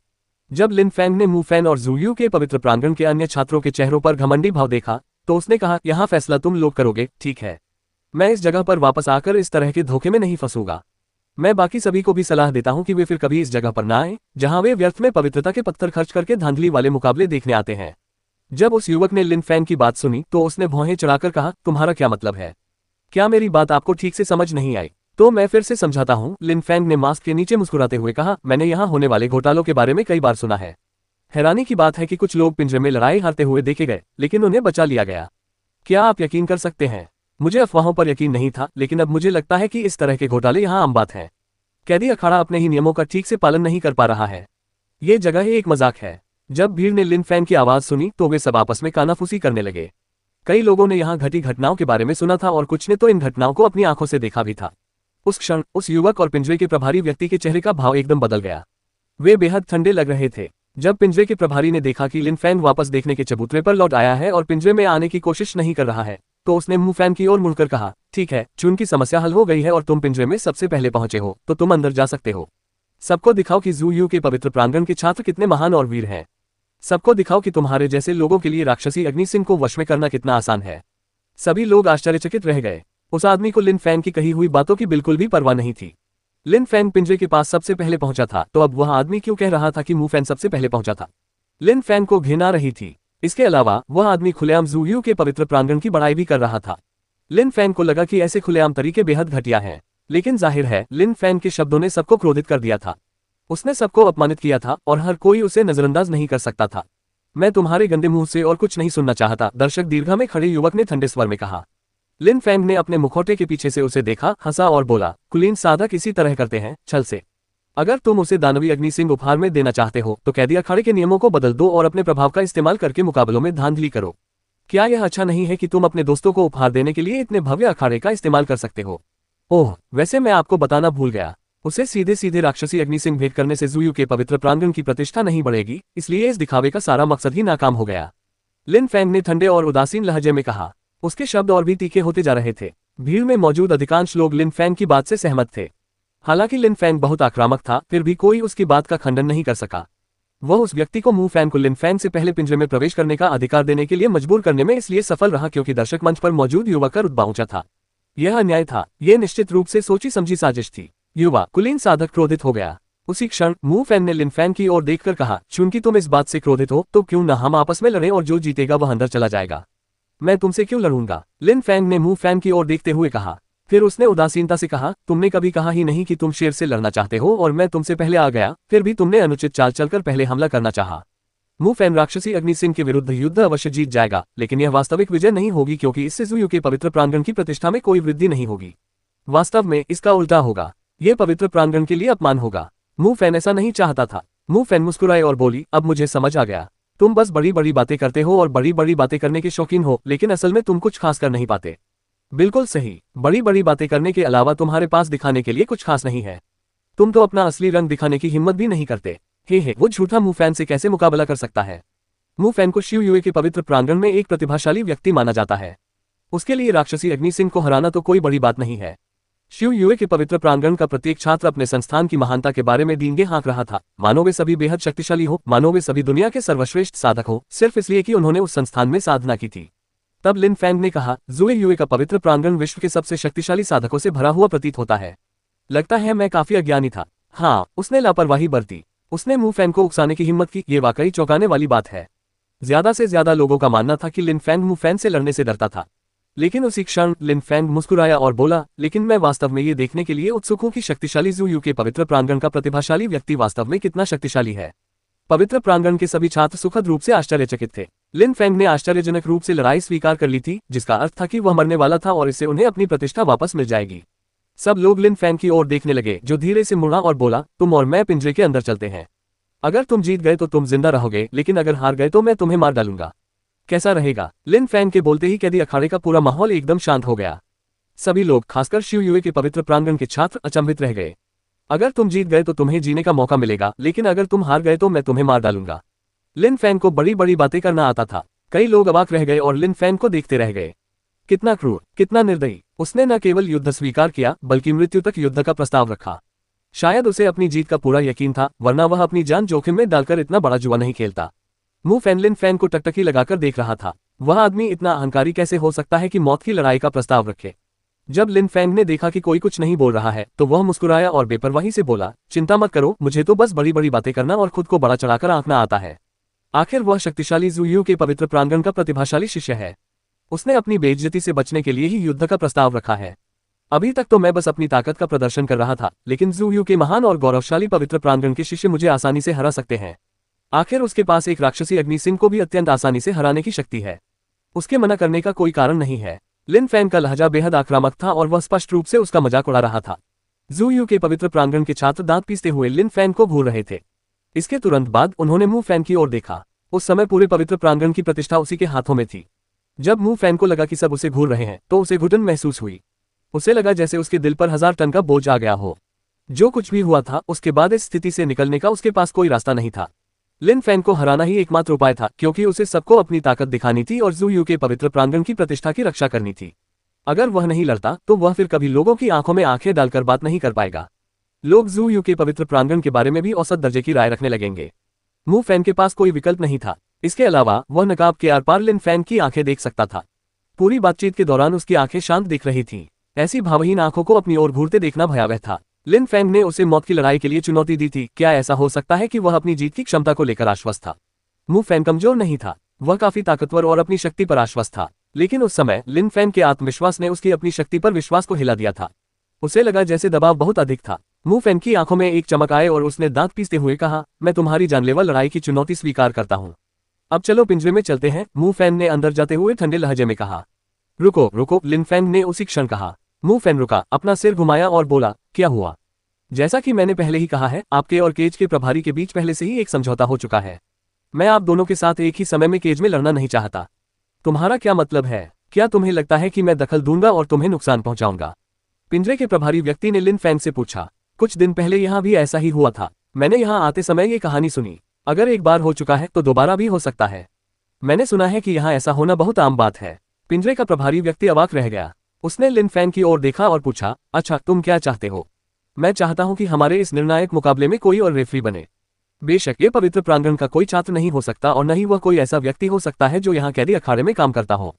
जब लिन फैंग ने मू फैन और जू यू के पवित्र प्रांगण के अन्य छात्रों के चेहरों पर घमंडी भाव देखा तो उसने कहा, यहाँ फैसला तुम लोग करोगे, ठीक है। मैं इस जगह पर वापस आकर इस तरह के धोखे में नहीं फंसूंगा। मैं बाकी सभी को भी सलाह देता हूं कि वे फिर कभी इस जगह पर ना आए जहां वे व्यर्थ में पवित्रता के पत्थर खर्च करके धांधली वाले मुकाबले देखने आते हैं। जब उस युवक ने लिन फैंग की बात सुनी तो उसने भौहें चढ़ाकर कहा, तुम्हारा क्या मतलब है? क्या मेरी बात आपको ठीक से समझ नहीं आई? तो मैं फिर से समझाता हूं, लिन फैंग ने मास्क के नीचे मुस्कुराते हुए कहा, मैंने यहाँ होने वाले घोटालों के बारे में कई बार सुना है। हैरानी की बात है कि कुछ लोग पिंजरे में लड़ाई हारते हुए देखे गए, लेकिन उन्हें बचा लिया गया। क्या आप यकीन कर सकते हैं? मुझे अफवाहों पर यकीन नहीं था, लेकिन अब मुझे लगता है कि इस तरह के घोटाले यहाँ आम बात है। कैदी अखाड़ा अपने ही नियमों का ठीक से पालन नहीं कर पा रहा है। ये जगह ही एक मजाक है। जब भीड़ ने लिन फैंग की आवाज सुनी तो वे सब आपस में कानाफूसी करने लगे। कई लोगों ने यहाँ घटी घटनाओं के बारे में सुना था और कुछ ने तो इन घटनाओं को अपनी आंखों से देखा भी था। उस क्षण उस युवक और पिंजरे के प्रभारी व्यक्ति के चेहरे का भाव एकदम बदल गया। वे बेहद ठंडे लग रहे थे। जब पिंजरे के प्रभारी ने देखा कि लिन फैंग वापस देखने के चबूतरे पर लौट आया है और पिंजरे में आने की कोशिश नहीं कर रहा है, तो उसने मू फैंग की ओर मुड़कर कहा, ठीक है, चुन की समस्या हल हो गई है और तुम पिंजरे में सबसे पहले पहुंचे हो, तो तुम अंदर जा सकते हो। सबको दिखाओ कि जू यू के पवित्र प्रांगण के छात्र कितने महान और वीर हैं। सबको दिखाओ कि तुम्हारे जैसे लोगों के लिए राक्षसी अग्नि सिंह को वश में करना कितना आसान है। सभी लोग आश्चर्यचकित रह गए। उस आदमी को लिन फैंग की कही हुई बातों की बिल्कुल भी परवाह नहीं थी। लिन फैंग पिंजरे के पास सबसे पहले पहुंचा था, तो अब वह आदमी क्यों कह रहा था कि मू फैंग सबसे पहले पहुंचा था? लिन फैंग को घिन आ रही थी। इसके अलावा वह आदमी खुलेआम जू यू के पवित्र प्रांगण की बड़ाई भी कर रहा था। लिन फैंग को लगा कि ऐसे खुलेआम तरीके बेहद घटिया हैं, लेकिन जाहिर है लिन फैंग के शब्दों ने सबको क्रोधित कर दिया था। उसने सबको अपमानित किया था और हर कोई उसे नजरअंदाज नहीं कर सकता था। मैं तुम्हारे गंदे मुंह से और कुछ नहीं सुनना चाहता, दर्शक दीर्घा में खड़े युवक ने ठंडे स्वर में कहा। लिन फैंग ने अपने मुखौटे के पीछे से उसे देखा, हंसा और बोला, कुलीन साधक इसी तरह करते हैं, छल से। अगर तुम उसे दानवी अग्नि सिंह उपहार में देना चाहते हो तो कैदी अखाड़े के नियमों को बदल दो और अपने प्रभाव का इस्तेमाल करके मुकाबलों में धांधली करो। क्या यह अच्छा नहीं है कि तुम अपने दोस्तों को उपहार देने के लिए इतने भव्य अखाड़े का इस्तेमाल कर सकते हो? ओह, वैसे मैं आपको बताना भूल गया, उसे सीधे सीधे राक्षसी अग्नि सिंह भेंट करने से जूयू के पवित्र प्रांगण की प्रतिष्ठा नहीं बढ़ेगी, इसलिए इस दिखावे का सारा मकसद ही नाकाम हो गया। लिन फैंग ने ठंडे और उदासीन लहजे में कहा। उसके शब्द और भी तीखे होते जा रहे थे। भीड़ में मौजूद अधिकांश लोग लिन फैंग की बात से सहमत थे। हालांकि लिन फैंग बहुत आक्रामक था, फिर भी कोई उसकी बात का खंडन नहीं कर सका। वह उस व्यक्ति को मू फैंग को लिन फैंग से पहले पिंजरे में प्रवेश करने का अधिकार देने के लिए मजबूर करने में इसलिए सफल रहा क्योंकि दर्शक मंच पर मौजूद युवक का रुतबा ऊंचा था। यह अन्याय था, यह निश्चित रूप से सोची समझी साजिश थी। युवा कुलीन साधक क्रोधित हो गया। उसी क्षण मू फैंग ने लिन फैंग की ओर देखकर कहा, चूंकि तुम इस बात से क्रोधित हो तो क्यों न हम आपस में लड़ें और जो जीतेगा वह अंदर चला जाएगा। मैं तुमसे क्यों लड़ूंगा? लिन फैंग ने मू फैंग की ओर देखते हुए कहा। फिर उसने उदासीनता से कहा, तुमने कभी कहा ही नहीं कि तुम शेर से लड़ना चाहते हो और मैं तुमसे पहले आ गया, फिर भी तुमने अनुचित चाल चलकर पहले हमला करना चाहा। मू फैंग राक्षसी अग्नि सिंह के विरुद्ध युद्ध अवश्य जीत जाएगा, लेकिन यह वास्तविक विजय नहीं होगी क्योंकि इससे जूयू के पवित्र प्रांगण की प्रतिष्ठा में कोई वृद्धि नहीं होगी। वास्तव में इसका उल्टा होगा, यह पवित्र प्रांगण के लिए अपमान होगा। मू फैंग ऐसा नहीं चाहता था। मू फैंग मुस्कुराए और बोली, अब मुझे समझ आ गया, तुम बस बड़ी बड़ी बातें करते हो और बड़ी बड़ी बातें करने के शौकीन हो, लेकिन असल में तुम कुछ खास कर नहीं पाते। बिल्कुल सही, बड़ी बड़ी बातें करने के अलावा तुम्हारे पास दिखाने के लिए कुछ खास नहीं है। तुम तो अपना असली रंग दिखाने की हिम्मत भी नहीं करते। हे वो झूठा मू फैंग से कैसे मुकाबला कर सकता है? मू फैंग को शिव युए के पवित्र प्रांगण में एक प्रतिभाशाली व्यक्ति माना जाता है। उसके लिए राक्षसी अग्नि सिंह को हराना तो कोई बड़ी बात नहीं है। शिव युए के पवित्र प्रांगण का प्रत्येक छात्र अपने संस्थान की महानता के बारे में डींगे हाँक रहा था। मानो वे सभी बेहद शक्तिशाली हो, मानो वे सभी दुनिया के सर्वश्रेष्ठ साधक हो, सिर्फ इसलिए कि उन्होंने उस संस्थान में साधना की थी। तब लिन फैंग ने कहा, जूए युए का पवित्र प्रांगण विश्व के सबसे शक्तिशाली साधकों से भरा हुआ प्रतीत होता है। लगता है मैं काफी अज्ञानी था। हाँ, उसने लापरवाही बरती। उसने मू फैंग को उकसाने की हिम्मत की, ये वाकई चौंकाने वाली बात है। ज्यादा से ज्यादा लोगों का मानना था कि लिन फैंग मू फैंग से लड़ने से डरता था। लेकिन उसी क्षण लिन फैंग मुस्कुराया और बोला, लेकिन मैं वास्तव में ये देखने के लिए उत्सुक हूं कि शक्तिशाली जूयू के पवित्र प्रांगण का प्रतिभाशाली व्यक्ति वास्तव में कितना शक्तिशाली है। पवित्र प्रांगण के सभी छात्र सुखद रूप से आश्चर्यचकित थे। लिन फैंग ने आश्चर्यजनक रूप से लड़ाई स्वीकार कर ली थी, जिसका अर्थ था कि वह मरने वाला था और इससे उन्हें अपनी प्रतिष्ठा वापस मिल जाएगी। सब लोग लिन फैंग की ओर देखने लगे, जो धीरे से मुड़ा और बोला, तुम और मैं पिंजरे के अंदर चलते हैं। अगर तुम जीत गए तो तुम जिंदा रहोगे, लेकिन अगर हार गए तो मैं तुम्हें मार डालूंगा। कैसा रहेगा? लिन फैंग के बोलते ही कैदी अखाड़े का पूरा माहौल एकदम शांत हो गया। सभी लोग, खासकर शिव युए के पवित्र प्रांगण के छात्र, अचंभित रह गए। अगर तुम जीत गए तो तुम्हें जीने का मौका मिलेगा, लेकिन अगर तुम हार गए तो मैं तुम्हें मार डालूंगा। लिन फैंग को बड़ी बड़ी बातें करना आता था। कई लोग अवाक रह गए और लिन फैंग को देखते रह गए। कितना क्रूर, कितना निर्दयी। उसने न केवल युद्ध स्वीकार किया बल्कि मृत्यु तक युद्ध का प्रस्ताव रखा। शायद उसे अपनी जीत का पूरा यकीन था, वरना वह अपनी जान जोखिम में डालकर इतना बड़ा जुआ नहीं खेलता। मू फैंग लिन फैंग को टकटकी लगाकर देख रहा था। वह आदमी इतना अहंकारी कैसे हो सकता है कि मौत की लड़ाई का प्रस्ताव रखे? जब लिन फैंग ने देखा कि कोई कुछ नहीं बोल रहा है तो वह मुस्कुराया और बेपरवाही से बोला, चिंता मत करो, मुझे तो बस बड़ी बड़ी बातें करना और खुद को बड़ा चढ़ाकर आंकना आता है। आखिर वह शक्तिशाली ज़ुयू के पवित्र प्रांगण का प्रतिभाशाली शिष्य है। उसने अपनी बेइज्जती से बचने के लिए ही युद्ध का प्रस्ताव रखा है। अभी तक तो मैं बस अपनी ताकत का प्रदर्शन कर रहा था, लेकिन ज़ुयू के महान और गौरवशाली पवित्र प्रांगण के शिष्य मुझे आसानी से हरा सकते हैं। आखिर उसके पास एक राक्षसी अग्नि सिंह को भी अत्यंत आसानी से हराने की शक्ति है। उसके मना करने का कोई कारण नहीं है। लिन फैंग का लहजा बेहद आक्रामक था और वह स्पष्ट रूप से उसका मजाक उड़ा रहा था। ज़ुयू के पवित्र प्रांगण के छात्र दांत पीसते हुए लिन फैंग को घूर रहे थे। इसके तुरंत बाद उन्होंने मू फैंग की ओर देखा। उस समय पूरे पवित्र प्रांगण की प्रतिष्ठा उसी के हाथों में थी। जब मू फैंग को लगा कि सब उसे घूर रहे हैं तो उसे घुटन महसूस हुई। उसे लगा जैसे उसके दिल पर 1000 टन का बोझ आ गया हो। जो कुछ भी हुआ था उसके बाद इस स्थिति से निकलने का उसके पास कोई रास्ता नहीं था। लिन फैंग को हराना ही एकमात्र उपाय था, क्योंकि उसे सबको अपनी ताकत दिखानी थी और ज़ुयू के पवित्र प्रांगण की प्रतिष्ठा की रक्षा करनी थी। अगर वह नहीं लड़ता तो वह फिर कभी लोगों की आंखों में आंखें डालकर बात नहीं कर पाएगा। लोग ज़ुयू के पवित्र प्रांगण के बारे में भी औसत दर्जे की राय रखने लगेंगे। मू फैंग के पास कोई विकल्प नहीं था। इसके अलावा वह नकाब के आर पार लिन फैंग की आंखें देख सकता था। पूरी बातचीत के दौरान उसकी आंखें शांत दिख रही थीं। ऐसी भावहीन आंखों को अपनी ओर घूरते देखना भयावह था। लिन फैंग ने उसे मौत की लड़ाई के लिए चुनौती दी थी। क्या ऐसा हो सकता है कि वह अपनी जीत की क्षमता को लेकर आश्वस्त था? मू फैंग कमजोर नहीं था, वह काफी ताकतवर और अपनी शक्ति पर आश्वस्त था। लेकिन उस समय लिन फैंग के आत्मविश्वास ने उसकी अपनी शक्ति पर विश्वास को हिला दिया था। उसे लगा जैसे दबाव बहुत अधिक था। मू फैंग की आंखों में एक चमक आए और उसने दांत पीसते हुए कहा, मैं तुम्हारी जानलेवा लड़ाई की चुनौती स्वीकार करता हूँ। अब चलो पिंजरे में चलते हैं, मू फैंग ने अंदर जाते हुए ठंडे लहजे में कहा। रुको रुको, लिन फैंग ने उसी क्षण कहा। मू फैंग रुका, अपना सिर घुमाया और बोला, क्या हुआ? जैसा कि मैंने पहले ही कहा है, आपके और केज के प्रभारी के बीच पहले से ही एक समझौता हो चुका है। मैं आप दोनों के साथ एक ही समय में केज में लड़ना नहीं चाहता। तुम्हारा क्या मतलब है? क्या तुम्हें लगता है कि मैं दखल दूंगा और तुम्हें नुकसान पहुंचाऊंगा? पिंजरे के प्रभारी व्यक्ति ने लिन फैंग से पूछा। कुछ दिन पहले यहाँ भी ऐसा ही हुआ था। मैंने यहाँ आते समय ये कहानी सुनी। अगर एक बार हो चुका है तो दोबारा भी हो सकता है। मैंने सुना है कि यहाँ ऐसा होना बहुत आम बात है। पिंजरे का प्रभारी व्यक्ति अवाक रह गया। उसने लिन फैंग की ओर देखा और पूछा, अच्छा तुम क्या चाहते हो? मैं चाहता हूं कि हमारे इस निर्णायक मुकाबले में कोई और रेफरी बने। बेशक ये पवित्र प्रांगण का कोई छात्र नहीं हो सकता और न ही वह कोई ऐसा व्यक्ति हो सकता है जो यहाँ कैदी अखाड़े में काम करता हो।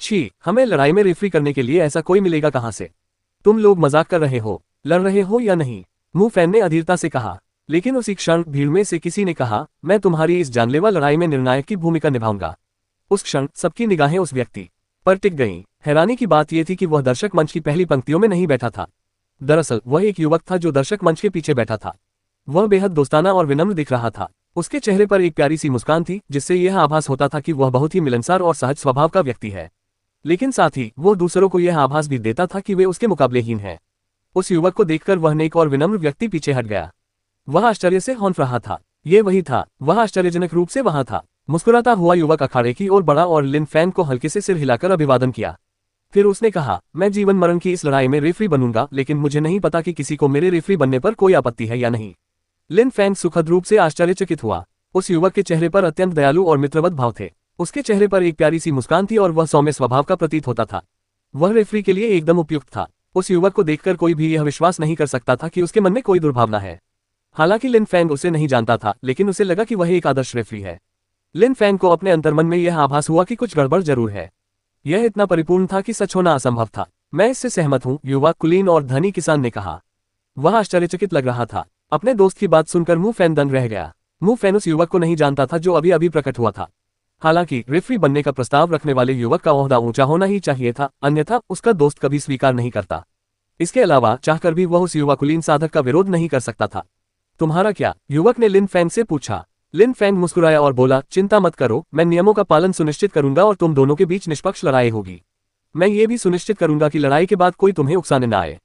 छी, हमें लड़ाई में रेफरी करने के लिए ऐसा कोई मिलेगा कहाँ से? तुम लोग मजाक कर रहे हो, लड़ रहे हो या नहीं? मू फैंग ने अधीरता से कहा। लेकिन उसी क्षण भीड़ में से किसी ने कहा, मैं तुम्हारी इस जानलेवा लड़ाई में निर्णायक की भूमिका निभाऊंगा। उस क्षण सबकी निगाहें उस व्यक्ति पर टिक गईं। हैरानी की बात यह थी कि वह दर्शक मंच की पहली पंक्तियों में नहीं बैठा था। दरअसल वह एक युवक था जो दर्शक मंच के पीछे बैठा था। वह बेहद दोस्ताना और विनम्र दिख रहा था। उसके चेहरे पर एक प्यारी सी मुस्कान थी, जिससे यह आभास होता था कि वह बहुत ही मिलनसार और सहज स्वभाव का व्यक्ति है। लेकिन साथ ही वो दूसरों को यह आभास भी देता था कि वे उसके मुकाबलेहीन हैं। उस युवक को देखकर वह नेक और विनम्र व्यक्ति पीछे हट गया। वह आश्चर्य से हौंफ रहा था। ये वही था, वह आश्चर्यजनक रूप से वहां था। मुस्कुराता हुआ युवक अखाड़े की ओर बढ़ा और लिन फैंग को हल्के से सिर हिलाकर अभिवादन किया। फिर उसने कहा, मैं जीवन मरण की इस लड़ाई में रेफरी बनूंगा, लेकिन मुझे नहीं पता कि किसी को मेरे रेफरी बनने पर कोई आपत्ति है या नहीं। लिन फैंग सुखद रूप से आश्चर्यचकित हुआ। उस युवक के चेहरे पर अत्यंत दयालु और मित्रवत भाव थे। उसके चेहरे पर एक प्यारी सी मुस्कान थी और वह सौम्य स्वभाव का प्रतीत होता था। वह रेफरी के लिए एकदम उपयुक्त था। उस युवक को देखकर कोई भी यह विश्वास नहीं कर सकता था कि उसके मन में कोई दुर्भावना है। हालांकि लिन फैंग उसे नहीं जानता था, लेकिन उसे लगा कि वह एक आदर्श रेफरी है। लिन फैंग को अपने अंतर्मन में यह आभास हुआ कि कुछ गड़बड़ जरूर है। यह इतना परिपूर्ण था कि सच होना असंभव था। मैं इससे सहमत हूँ, युवा कुलीन और धनी किसान ने कहा। वह आश्चर्यचकित लग रहा था। अपने दोस्त की बात सुनकर मू फैंग दंग रह गया। मू फैंग उस युवक को नहीं जानता था जो अभी अभी प्रकट हुआ था। हालांकि रेफरी बनने का प्रस्ताव रखने वाले युवक का ओहदा ऊंचा होना ही चाहिए था, अन्यथा उसका दोस्त कभी स्वीकार नहीं करता। इसके अलावा चाहकर भी वह उस युवा कुलीन साधक का विरोध नहीं कर सकता था। तुम्हारा क्या? युवक ने लिन फैंग से पूछा। लिन फैंग मुस्कुराया और बोला, चिंता मत करो, मैं नियमों का पालन सुनिश्चित करूंगा और तुम दोनों के बीच निष्पक्ष लड़ाई होगी। मैं ये भी सुनिश्चित करूंगा कि लड़ाई के बाद कोई तुम्हें उकसाने न आए।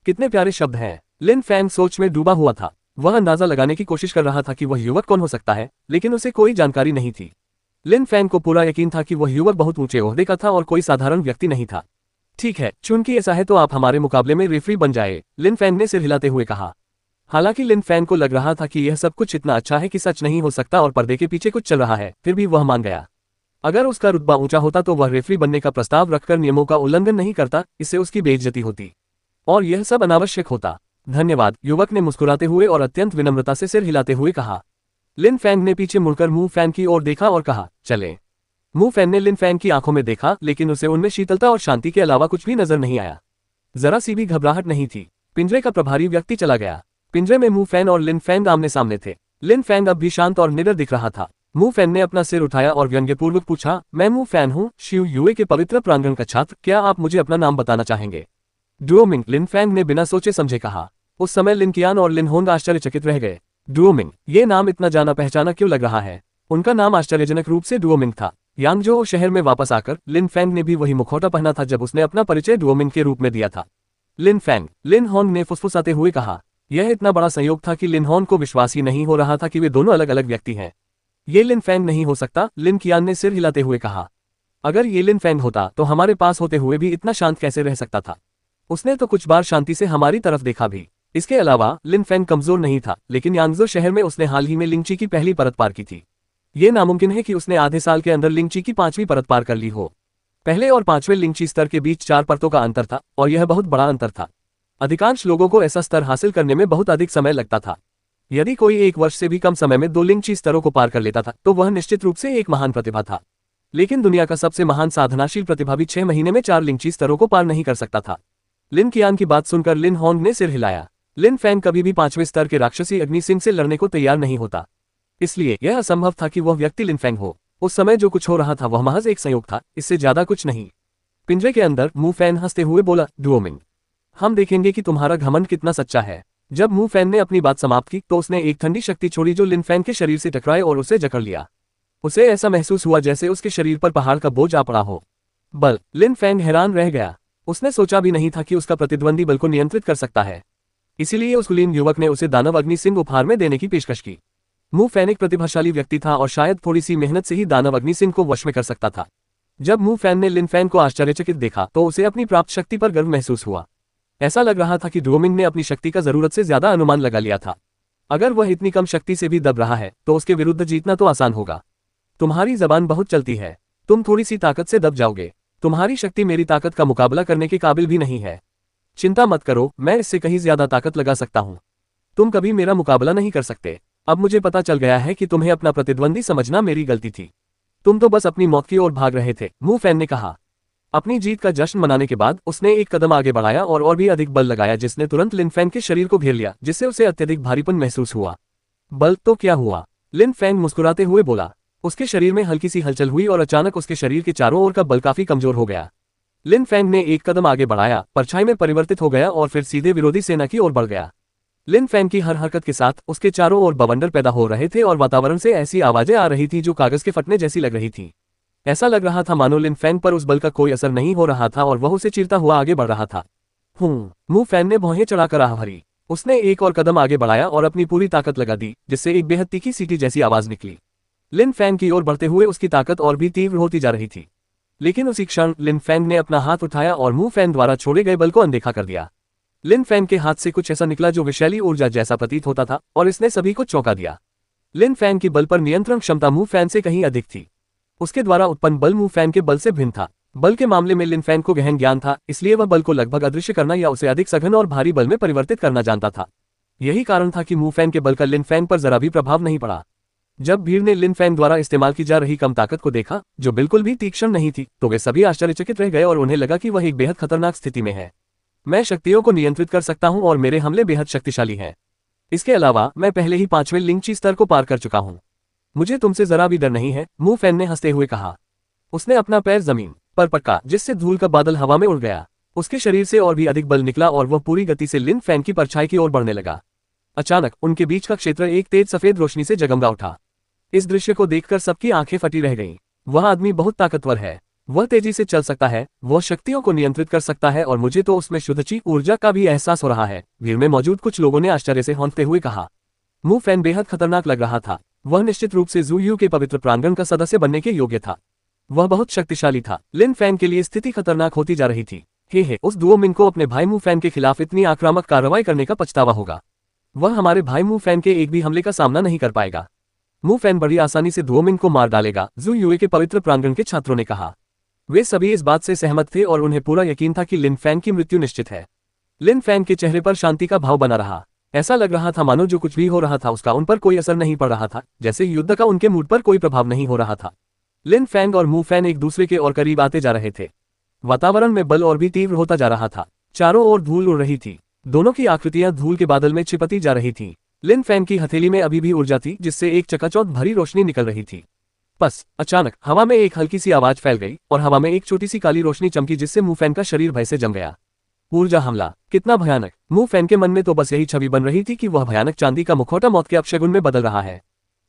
कितने प्यारे शब्द हैं। लिन फैंग सोच में डूबा हुआ था। वह अंदाजा लगाने की कोशिश कर रहा था कि वह युवक कौन हो सकता है, लेकिन उसे कोई जानकारी नहीं थी। लिन फैंग को पूरा यकीन था कि वह युवक बहुत ऊंचे ओहदे का था और कोई साधारण व्यक्ति नहीं था। ठीक है, चूंकि ऐसा है तो आप हमारे मुकाबले में रेफरी बन जाए, लिन फैंग ने सिर हिलाते हुए कहा। हालांकि लिन फैंग को लग रहा था कि यह सब कुछ इतना अच्छा है कि सच नहीं हो सकता और पर्दे के पीछे कुछ चल रहा है, फिर भी वह मान गया। अगर उसका रुतबा ऊंचा होता तो वह रेफरी बनने का प्रस्ताव रखकर नियमों का उल्लंघन नहीं करता, इससे उसकी बेइज्जती होती और यह सब अनावश्यक होता। धन्यवाद, युवक ने मुस्कुराते हुए और अत्यंत विनम्रता से सिर हिलाते हुए कहा। लिन फैंग ने पीछे मुड़कर मू फैंग की ओर देखा और कहा, चले। मू फैंग ने लिन फैंग की आंखों में देखा, लेकिन उसे उनमें शीतलता और शांति के अलावा कुछ भी नजर नहीं आया। जरा सी भी घबराहट नहीं थी। पिंजरे का प्रभारी व्यक्ति चला गया। पिंजरे में मू फैन और लिन फैंग आमने सामने थे। लिन फैंग अब भी शांत और निडर दिख रहा था। मू फैन ने अपना सिर उठाया और व्यंग्यपूर्वक पूछा, मैं मू फैन हूँ, शिव युए के पवित्र प्रांगण का छात्र, क्या आप मुझे अपना नाम बताना चाहेंगे? डुओमिंग, लिन फैंग ने बिना सोचे समझे कहा। उस समय लिन कियान और लिन होंग आश्चर्यचकित रह गए। डुओमिंग, ये नाम इतना जाना पहचाना क्यों लग रहा है? उनका नाम आश्चर्यजनक रूप से डुओमिंग था। यांगजो शहर में वापस आकर लिन फैंग ने भी वही मुखौटा पहना था जब उसने अपना परिचय डुओमिंग के रूप में दिया था। लिन फैंग, लिन होंग ने फुसफुसाते हुए कहा। यह इतना बड़ा संयोग था कि लिन होंग को विश्वास ही नहीं हो रहा था कि वे दोनों अलग अलग व्यक्ति हैं। ये लिन फैंग नहीं हो सकता, लिन कियान ने सिर हिलाते हुए कहा। अगर ये लिन फैंग होता तो हमारे पास होते हुए भी इतना शांत कैसे रह सकता था? उसने तो कुछ बार शांति से हमारी तरफ देखा भी। इसके अलावा लिन फैंग कमजोर नहीं था, लेकिन यांगजो शहर में उसने हाल ही में लिंगची की पहली परत पार की थी। ये नामुमकिन है कि उसने आधे साल के अंदर लिंगची की 5वीं परत पार कर ली हो। पहले और 5वें लिंगची स्तर के बीच 4 परतों का अंतर था और यह बहुत बड़ा अंतर था। अधिकांश लोगों को ऐसा स्तर हासिल करने में बहुत अधिक समय लगता था। यदि कोई 1 वर्ष से भी कम समय में 2 लिंगची स्तरों को पार कर लेता था तो वह निश्चित रूप से एक महान प्रतिभा था। लेकिन दुनिया का सबसे महान साधनाशील प्रतिभा भी 6 महीने में 4 लिंगची स्तरों को पार नहीं कर सकता था। लिन कियान की बात सुनकर लिन होंग ने सिर हिलाया। लिन फैंग कभी भी 5वें स्तर के राक्षसी अग्नि सिंह से लड़ने को तैयार नहीं होता, इसलिए यह असंभव था कि वह व्यक्ति लिन फैंग हो। उस समय जो कुछ हो रहा था वह महज एक संयोग था, इससे ज्यादा कुछ नहीं। पिंजरे के अंदर मू फैन हंसते हुए बोला, डुओमिंग, हम देखेंगे कि तुम्हारा घमंड कितना सच्चा है। जब मू फैन ने अपनी बात समाप्त की तो उसने एक ठंडी शक्ति छोड़ी जो लिन फैंग के शरीर से टकराए और उसे जकड़ लिया। उसे ऐसा महसूस हुआ जैसे उसके शरीर पर पहाड़ का बोझ आ पड़ा हो। बल, लिन फैंग हैरान रह गया। उसने सोचा भी नहीं था कि उसका प्रतिद्वंदी बल को नियंत्रित कर सकता है। इसीलिए उस कुलीन युवक ने उसे दानव अग्नि सिंह उपहार में देने की पेशकश की। मू फैन एक प्रतिभाशाली व्यक्ति था और शायद थोड़ी सी मेहनत से ही दानव अग्नि सिंह को वश में कर सकता था। जब मू फैन ने लिन फैन को आश्चर्यचकित देखा तो उसे अपनी प्राप्त शक्ति पर गर्व महसूस हुआ। ऐसा लग रहा था कि डुओमिंग ने अपनी शक्ति का जरूरत से ज्यादा अनुमान लगा लिया था। अगर वह इतनी कम शक्ति से भी दब रहा है तो उसके विरुद्ध जीतना तो आसान होगा। तुम्हारी जबान बहुत चलती है, तुम थोड़ी सी ताकत से दब जाओगे। तुम्हारी शक्ति मेरी ताकत का मुकाबला करने के काबिल भी नहीं है। चिंता मत करो, मैं इससे कहीं ज्यादा ताकत लगा सकता हूँ। तुम कभी मेरा मुकाबला नहीं कर सकते। अब मुझे पता चल गया है कि तुम्हें अपना प्रतिद्वंदी समझना मेरी गलती थी। तुम तो बस अपनी मौत की ओर भाग रहे थे, मू फैन ने कहा। अपनी जीत का जश्न मनाने के बाद उसने एक कदम आगे बढ़ाया और भी अधिक बल लगाया, जिसने तुरंत लिन फैंग के शरीर को घेर लिया, जिससे उसे अत्यधिक भारीपन महसूस हुआ। बल तो क्या हुआ? लिन फैंग मुस्कुराते हुए बोला। उसके शरीर में हल्की सी हलचल हुई और अचानक उसके शरीर के चारों ओर का बल काफी कमजोर हो गया। लिन फैंग ने एक कदम आगे बढ़ाया, परछाई में परिवर्तित हो गया और फिर सीधे विरोधी सेना की ओर बढ़ गया। लिन फैंग की हर हरकत के साथ उसके चारों ओर बवंडर पैदा हो रहे थे और वातावरण से ऐसी आवाजें आ रही थी जो कागज के फटने जैसी लग रही थी। ऐसा लग रहा था मानो लिन फैंग पर उस बल का कोई असर नहीं हो रहा था और वह उसे चीरता हुआ आगे बढ़ रहा था। मू फैन ने भौहें चढ़ाकर आह भरी। उसने एक और कदम आगे बढ़ाया और अपनी पूरी ताकत लगा दी, जिससे एक बेहद तीखी सीटी जैसी आवाज निकली। लिन फैंग की ओर बढ़ते हुए उसकी ताकत और भी तीव्र होती जा रही थी। लेकिन उसी क्षण लिन फैंग ने अपना हाथ उठाया और मू फैन द्वारा छोड़े गए बल को अनदेखा कर दिया। लिन फैंग के हाथ से कुछ ऐसा निकला जो विषैली ऊर्जा जैसा प्रतीत होता था और इसने सभी को चौंका दिया। लिन फैंग की बल पर नियंत्रण क्षमता मू फैन से कहीं अधिक थी। उसके द्वारा उत्पन्न बल मू फैन के बल से भिन्न था। बल के मामले में लिन फैंग को गहन ज्ञान था, इसलिए वह बल को लगभग अदृश्य करना या उसे अधिक सघन और भारी बल में परिवर्तित करना जानता था। यही कारण था कि मू फैन के बल का लिन फैंग पर जरा भी प्रभाव नहीं पड़ा। जब भीड़ ने लिन फैंग द्वारा इस्तेमाल की जा रही कम ताकत को देखा, जो बिल्कुल भी तीक्ष्ण नहीं थी, तो वे सभी आश्चर्यचकित रह गए और उन्हें लगा कि वह एक बेहद खतरनाक स्थिति में है। मैं शक्तियों को नियंत्रित कर सकता हूं और मेरे हमले बेहद शक्तिशाली हैं। इसके अलावा मैं पहले ही 5वें लिंगची स्तर को पार कर चुका हूं। मुझे तुमसे जरा भी डर नहीं है, मू फैन ने हंसते हुए कहा। उसने अपना पैर जमीन पर पटका, जिससे धूल का बादल हवा में उड़ गया। उसके शरीर से और भी अधिक बल निकला और वह पूरी गति से लिन फैंग की परछाई की ओर बढ़ने लगा। अचानक उनके बीच का क्षेत्र एक तेज सफेद रोशनी से जगमगा उठा। इस दृश्य को देखकर सबकी आंखें फटी रह गईं। वह आदमी बहुत ताकतवर है, वह तेजी से चल सकता है, वह शक्तियों को नियंत्रित कर सकता है और मुझे तो उसमें शुद्धची ऊर्जा का भी एहसास हो रहा है। भीड़ में मौजूद कुछ लोगों ने आश्चर्य से हौंकते हुए कहा। मू फैन बेहद खतरनाक लग रहा था। वह निश्चित रूप से ज़ू यू के पवित्र प्रांगण का सदस्य बनने के योग्य था। वह बहुत शक्तिशाली था। लिन फैंग के लिए स्थिति खतरनाक होती जा रही थी। हे उस डुओमिंग को अपने भाई मू फैन के खिलाफ इतनी आक्रामक कार्रवाई करने का पछतावा होगा। वह हमारे भाई मू फैन के एक भी हमले का सामना नहीं कर पाएगा। मू फैन बड़ी आसानी से डुओमिंग को मार डालेगा, ज़ू यूए के पवित्र प्रांगण के छात्रों ने कहा। वे सभी इस बात से सहमत थे और उन्हें पूरा यकीन था कि लिन फैंग की मृत्यु निश्चित है। लिन फैंग के चेहरे पर शांति का भाव बना रहा। ऐसा लग रहा था मानो जो कुछ भी हो रहा था उसका उन पर कोई असर नहीं पड़ रहा था, जैसे युद्ध का उनके मूड पर कोई प्रभाव नहीं हो रहा था। लिन फैंग और मू फैन एक दूसरे के और करीब आते जा रहे थे। वातावरण में बल और भी तीव्र होता जा रहा था। चारों ओर धूल उड़ रही थी। दोनों की आकृतियां धूल के बादल में चिपती जा रही थीं। लिन फैंग की हथेली में अभी भी ऊर्जा थी, जिससे एक चकाचौंध भरी रोशनी निकल रही थी। बस अचानक हवा में एक हल्की सी आवाज फैल गई और हवा में एक छोटी सी काली रोशनी चमकी, जिससे मू फैन का शरीर भय से जम गया। ऊर्जा हमला, कितना भयानक। मू फैन के मन में तो बस यही छवि बन रही थी कि वह भयानक चांदी का मुखौटा मौत के अपशगुन में बदल रहा है।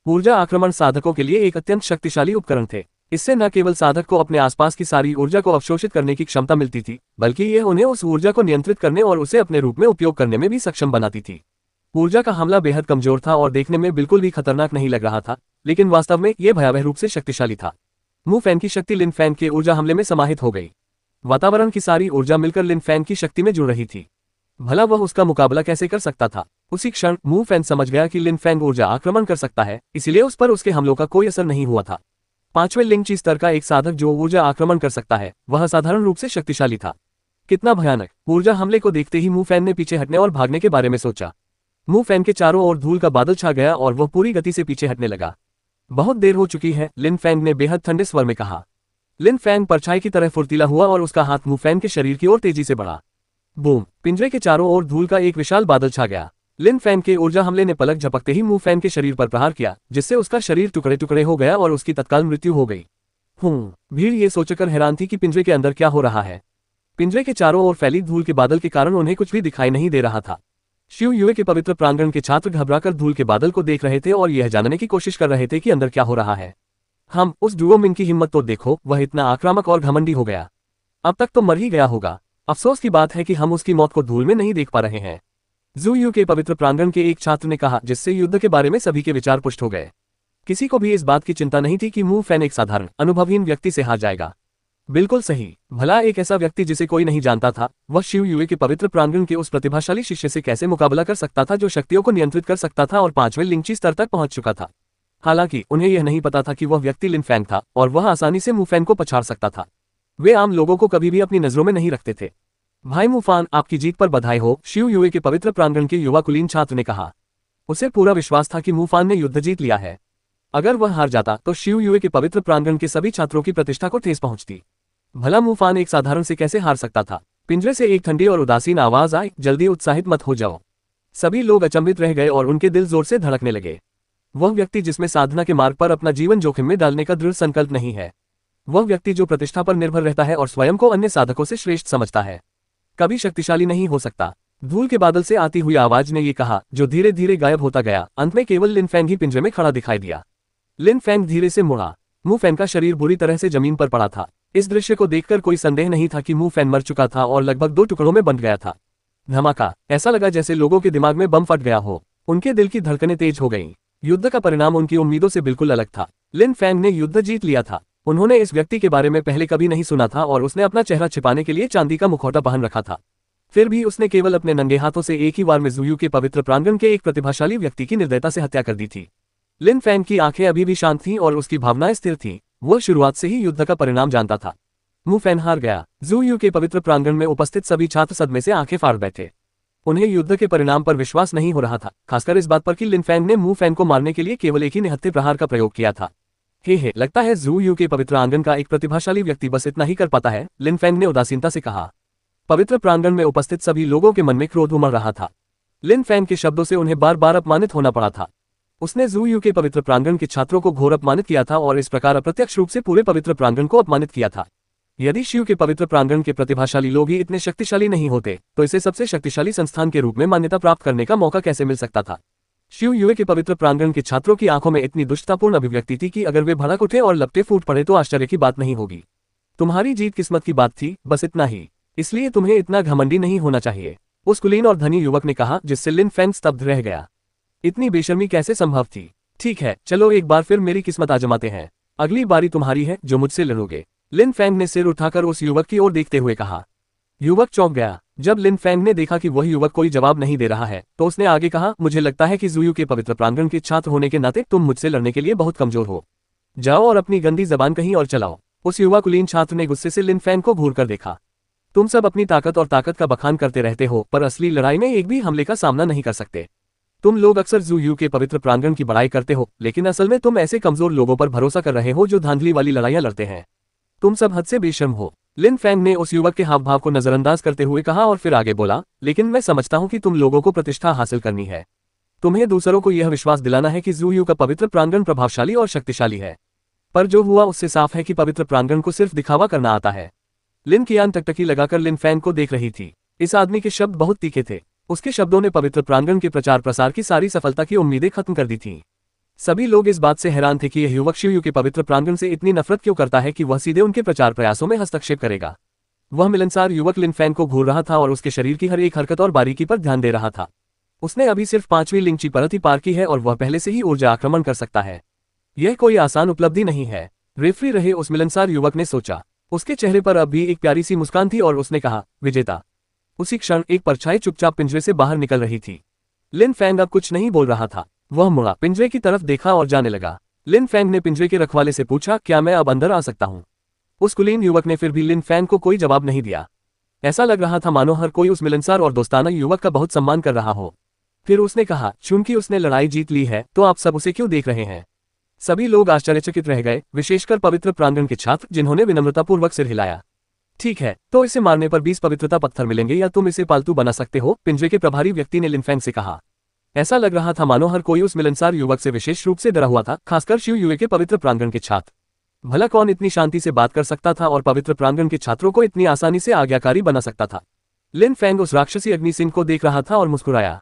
ऊर्जा आक्रमण साधकों के लिए एक अत्यंत शक्तिशाली उपकरण थे। इससे न केवल साधक को अपने आसपास की सारी ऊर्जा को अवशोषित करने की क्षमता मिलती थी, बल्कि यह उन्हें उस ऊर्जा को नियंत्रित करने और उसे अपने रूप में उपयोग करने में भी सक्षम बनाती थी। ऊर्जा का हमला बेहद कमजोर था और देखने में बिल्कुल भी खतरनाक नहीं लग रहा था, लेकिन वास्तव में यह भयावह रूप से शक्तिशाली था। मू फैन की शक्ति लिन फैन के ऊर्जा हमले में समाहित हो गई। वातावरण की सारी ऊर्जा मिलकर लिन फैन की शक्ति में जुड़ रही थी। भला वह उसका मुकाबला कैसे कर सकता था। उसी क्षण मू फैन समझ गया कि लिन फैंग ऊर्जा आक्रमण कर सकता है, इसलिए उस पर उसके हमलों का कोई असर नहीं हुआ था। पांचवें लिंगची स्तर का एक साधक जो ऊर्जा आक्रमण कर सकता है, वह साधारण रूप से शक्तिशाली था। कितना भयानक। ऊर्जा हमले को देखते ही मू फैन ने पीछे हटने और भागने के बारे में सोचा। मू फैन के चारों ओर धूल का बादल छा गया और वह पूरी गति से पीछे हटने लगा। बहुत देर हो चुकी है, लिन फैंग ने बेहद ठंडे स्वर में कहा। लिन फैंग परछाई की तरह फुर्तीला हुआ और उसका हाथ मू फैन के शरीर की ओर तेजी से बढ़ा। बूम! पिंजरे के चारों ओर धूल का एक विशाल बादल छा गया। लिन फैन के ऊर्जा हमले ने पलक झपकते ही मू फैन के शरीर पर प्रहार किया, जिससे उसका शरीर टुकड़े टुकड़े हो गया और उसकी तत्काल मृत्यु हो गई। भीड़ ये सोचकर हैरान थी कि पिंजरे के अंदर क्या हो रहा है। पिंजरे के चारों ओर फैली धूल के बादल के कारण उन्हें कुछ भी दिखाई नहीं दे रहा था। शिव युए के पवित्र प्रांगण के छात्र घबराकर धूल के बादल को देख रहे थे और यह जानने की कोशिश कर रहे थे कि अंदर क्या हो रहा है। उस डुओ मिन की हिम्मत तो देखो, वह इतना आक्रामक और घमंडी हो गया। अब तक तो मर ही गया होगा। अफसोस की बात है कि हम उसकी मौत को धूल में नहीं देख पा रहे हैं, जू यू के पवित्र प्रांगण के एक छात्र ने कहा, जिससे युद्ध के बारे में सभी के विचार पुष्ट हो गए। किसी को भी इस बात की चिंता नहीं थी कि मू फैन एक साधारण अनुभवहीन व्यक्ति से हार जाएगा। बिल्कुल सही। भला एक ऐसा व्यक्ति जिसे कोई नहीं जानता था, वह शिव युए के पवित्र प्रांगण के उस प्रतिभाशाली शिष्य से कैसे मुकाबला कर सकता था जो शक्तियों को नियंत्रित कर सकता था और 5वें लिंगची स्तर तक पहुंच चुका था। हालांकि उन्हें यह नहीं पता था कि वह व्यक्ति लिन फैंग था और वह आसानी से मू फैन को पछाड़ सकता था। वे आम लोगों को कभी भी अपनी नजरों में नहीं रखते थे। भाई मूफान, आपकी जीत पर बधाई हो, शिव युए के पवित्र प्रांगण के युवा कुलीन छात्र ने कहा। उसे पूरा विश्वास था कि मूफान ने युद्ध जीत लिया है। अगर वह हार जाता तो शिव युए के पवित्र प्रांगण के सभी छात्रों की प्रतिष्ठा को ठेस पहुंचती। भला मूफान एक साधारण से कैसे हार सकता था। पिंजरे से एक ठंडी और उदासीन आवाज आई, जल्दी उत्साहित मत हो जाओ। सभी लोग अचंभित रह गए और उनके दिल जोर से धड़कने लगे। वह व्यक्ति जिसमें साधना के मार्ग पर अपना जीवन जोखिम में डालने का दृढ़ संकल्प नहीं है, वह व्यक्ति जो प्रतिष्ठा पर निर्भर रहता है और स्वयं को अन्य साधकों से श्रेष्ठ समझता है, कभी शक्तिशाली नहीं हो सकता। धूल के बादल से आती हुई आवाज ने ये कहा, जो धीरे धीरे गायब होता गया। अंत में केवल लिन फैंग ही पिंजरे में खड़ा दिखाई दिया। लिन फैंग धीरे से मुड़ा। मू फैन का शरीर बुरी तरह से जमीन पर पड़ा था। इस दृश्य को देखकर कोई संदेह नहीं था कि मू फैन मर चुका था और लगभग 2 टुकड़ों में बंट गया था। धमाका! ऐसा लगा जैसे लोगों के दिमाग में बम फट गया हो। उनके दिल की धड़कनें तेज हो गईं। युद्ध का परिणाम उनकी उम्मीदों से बिल्कुल अलग था। लिन फैंग ने युद्ध जीत लिया था। उन्होंने इस व्यक्ति के बारे में पहले कभी नहीं सुना था और उसने अपना चेहरा छिपाने के लिए चांदी का मुखौटा पहन रखा था। फिर भी उसने केवल अपने नंगे हाथों से एक ही बार में जू यू के पवित्र प्रांगण के एक प्रतिभाशाली व्यक्ति की निर्दयता से हत्या कर दी थी। लिन फैंग की आंखें अभी भी शांत थीं और उसकी भावनाएं स्थिर थीं। वह शुरुआत से ही युद्ध का परिणाम जानता था। मू फैन हार गया। जू यू के पवित्र प्रांगण में उपस्थित सभी छात्र सदमे से आंखें फाड़ बैठे। उन्हें युद्ध के परिणाम पर विश्वास नहीं हो रहा था, खासकर इस बात पर कि लिन फैंग ने मू फैन को मारने के लिए केवल एक ही निहत्थे प्रहार का प्रयोग किया था। लगता है जू यू के पवित्र आंगन का एक प्रतिभाशाली व्यक्ति बस इतना ही कर पाता है, लिन फैंग ने उदासीनता से कहा। पवित्र प्रांगण में उपस्थित सभी लोगों के मन में क्रोध उमड़ रहा था। लिन फैंग के शब्दों से उन्हें बार बार अपमानित होना पड़ा था। उसने जू यू के पवित्र प्रांगण के छात्रों को घोर अपमानित किया था और इस प्रकार अप्रत्यक्ष रूप से पूरे पवित्र प्रांगण को अपमानित किया था। यदि शिव के पवित्र प्रांगण के प्रतिभाशाली लोग ही इतने शक्तिशाली नहीं होते, तो इसे सबसे शक्तिशाली संस्थान के रूप में मान्यता प्राप्त करने का मौका कैसे मिल सकता था। शिव युए के पवित्र प्रांगण के छात्रों की आंखों में इतनी दुष्टतापूर्ण अभिव्यक्ति थी कि अगर वे भड़क उठे और लपटे फूट पड़े तो आश्चर्य की बात नहीं होगी। तुम्हारी जीत किस्मत की बात थी, बस इतना ही, इसलिए तुम्हें इतना घमंडी नहीं होना चाहिए, उस कुलीन और धनी युवक ने कहा, जिससे लिन फैंग स्तब्ध रह गया। इतनी बेशर्मी कैसे संभव थी। ठीक है, चलो एक बार फिर मेरी किस्मत आजमाते हैं। अगली बारी तुम्हारी है जो मुझसे लड़ोगे। लिन फैंग ने सिर उठाकर उस युवक की ओर देखते हुए कहा। युवक चौंक गया। जब लिन फैंग ने देखा कि वह युवक कोई जवाब नहीं दे रहा है, तो उसने आगे कहा, मुझे लगता है कि जू यू के पवित्र प्रांगण के छात्र होने के नाते तुम मुझसे लड़ने के लिए बहुत कमजोर हो। जाओ और अपनी गंदी जबान कहीं और चलाओ। उस युवा कुलीन छात्र ने गुस्से से लिन फैंग को घूर कर देखा। तुम सब अपनी ताकत और ताकत का बखान करते रहते हो, पर असली लड़ाई में एक भी हमले का सामना नहीं कर सकते। तुम लोग अक्सर जू यू के पवित्र प्रांगण की बड़ाई करते हो, लेकिन असल में तुम ऐसे कमजोर लोगों पर भरोसा कर रहे हो जो धांधली वाली लड़ाइयां लड़ते हैं। तुम सब हद से बेशर्म हो। लिन फैंग ने उस युवक के हाव भाव को नजरअंदाज करते हुए कहा और फिर आगे बोला, लेकिन मैं समझता हूं कि तुम लोगों को प्रतिष्ठा हासिल करनी है। तुम्हें दूसरों को यह विश्वास दिलाना है कि ज़ू यू का पवित्र प्रांगण प्रभावशाली और शक्तिशाली है। पर जो हुआ उससे साफ है कि पवित्र प्रांगण को सिर्फ दिखावा करना आता है। लिन कियान टकटकी लगाकर लिन फैंग को देख रही थी। इस आदमी के शब्द बहुत तीखे थे। उसके शब्दों ने पवित्र प्रांगण के प्रचार प्रसार की सारी सफलता की उम्मीदें खत्म कर दी थीं। सभी लोग इस बात से हैरान थे कि यह युवक शिवयू के पवित्र प्रांगण से इतनी नफरत क्यों करता है कि वह सीधे उनके प्रचार प्रयासों में हस्तक्षेप करेगा। वह मिलनसार युवक लिन फैंग को घूर रहा था और उसके शरीर की हर एक हरकत और बारीकी पर ध्यान दे रहा था। उसने अभी सिर्फ 5वीं लिंची परत ही पार की है और वह पहले से ही ऊर्जा आक्रमण कर सकता है। यह कोई आसान उपलब्धि नहीं है, रेफरी रहे उस मिलनसार युवक ने सोचा। उसके चेहरे पर अब भी एक प्यारी सी मुस्कान थी और उसने कहा, विजेता। उसी क्षण एक परछाई चुपचाप पिंजरे से बाहर निकल रही थी। लिन फैंग अब कुछ नहीं बोल रहा था। वह मुड़ा, पिंजरे की तरफ देखा और जाने लगा। लिन फैंग ने पिंजरे के रखवाले से पूछा, क्या मैं अब अंदर आ सकता हूं? उस कुलीन युवक ने फिर भी लिन फैंग को कोई जवाब नहीं दिया। ऐसा लग रहा था मानो हर कोई उस मिलनसार और दोस्ताना युवक का बहुत सम्मान कर रहा हो। फिर उसने कहा, चूंकि उसने लड़ाई जीत ली है तो आप सब उसे क्यों देख रहे हैं? सभी लोग आश्चर्यचकित रह गए, विशेषकर पवित्र प्रांगण के छात्र जिन्होंने विनम्रतापूर्वक सिर हिलाया। ठीक है, तो इसे मारने पर 20 पवित्रता पत्थर मिलेंगे या तुम इसे पालतू बना सकते हो, पिंजरे के प्रभारी व्यक्ति ने लिन फैंग से कहा। ऐसा लग रहा था मानो हर कोई उस मिलनसार युवक से विशेष रूप से डरा हुआ था, खासकर शिव युए के पवित्र प्रांगण के छात्र। भला कौन इतनी शांति से बात कर सकता था और पवित्र प्रांगण के छात्रों को इतनी आसानी से आज्ञाकारी बना सकता था? लिन फैंग उस राक्षसी अग्नि सिंह को देख रहा था और मुस्कुराया।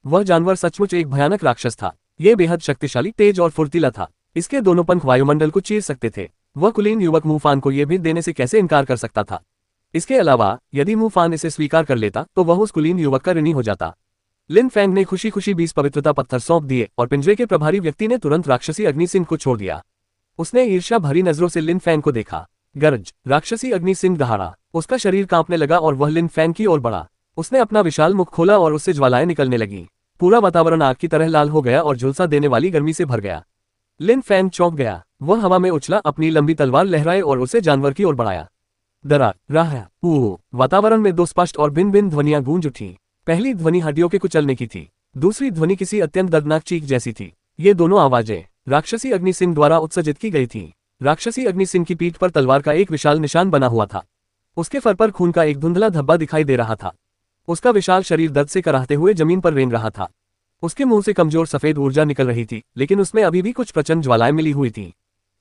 वह जानवर सचमुच एक भयानक राक्षस था। यह बेहद शक्तिशाली, तेज और फुर्तीला था। इसके दोनों पंख वायुमंडल को चीर सकते थे। वह कुलीन युवक मुफान को यह भेद देने से कैसे इनकार कर सकता था? इसके अलावा यदि मुफान इसे स्वीकार कर लेता तो वह उस कुलीन युवक का ऋणी हो जाता। लिन फैंग ने खुशी खुशी 20 पवित्रता पत्थर सौंप दिए और पिंजरे के प्रभारी व्यक्ति ने तुरंत राक्षसी अग्नि सिंह को छोड़ दिया। उसने ईर्ष्या भरी नजरों से लिन फैंग को देखा। गरज! राक्षसी अग्नि सिंह दहाड़ा। उसका शरीर कांपने लगा और वह लिन फैंग की ओर बढ़ा। उसने अपना विशाल मुख खोला और उससे ज्वालाएं निकलने लगीं। पूरा वातावरण आग की तरह लाल हो गया और झुलसा देने वाली गर्मी से भर गया। लिन फैंग चौंक गया। वह हवा में उछला, अपनी लंबी तलवार लहराए और उसे जानवर की ओर बढ़ाया। दरा रहा वातावरण में दो स्पष्ट और भिन्न भिन्न ध्वनियां गूंज उठीं। पहली ध्वनि हड्डियों के कुचलने की थी, दूसरी ध्वनि किसी अत्यंत दर्दनाक चीख जैसी थी। ये दोनों आवाजें राक्षसी अग्नि सिंह द्वारा उत्सर्जित की गई थीं। राक्षसी अग्नि सिंह की पीठ पर तलवार का एक विशाल निशान बना हुआ था। उसके फर पर खून का एक धुंधला धब्बा दिखाई दे रहा था। उसका विशाल शरीर दर्द से कराहते हुए जमीन पर रेंग रहा था। उसके मुंह से कमजोर सफेद ऊर्जा निकल रही थी, लेकिन उसमें अभी भी कुछ प्रचंड ज्वालाएं मिली हुई थीं।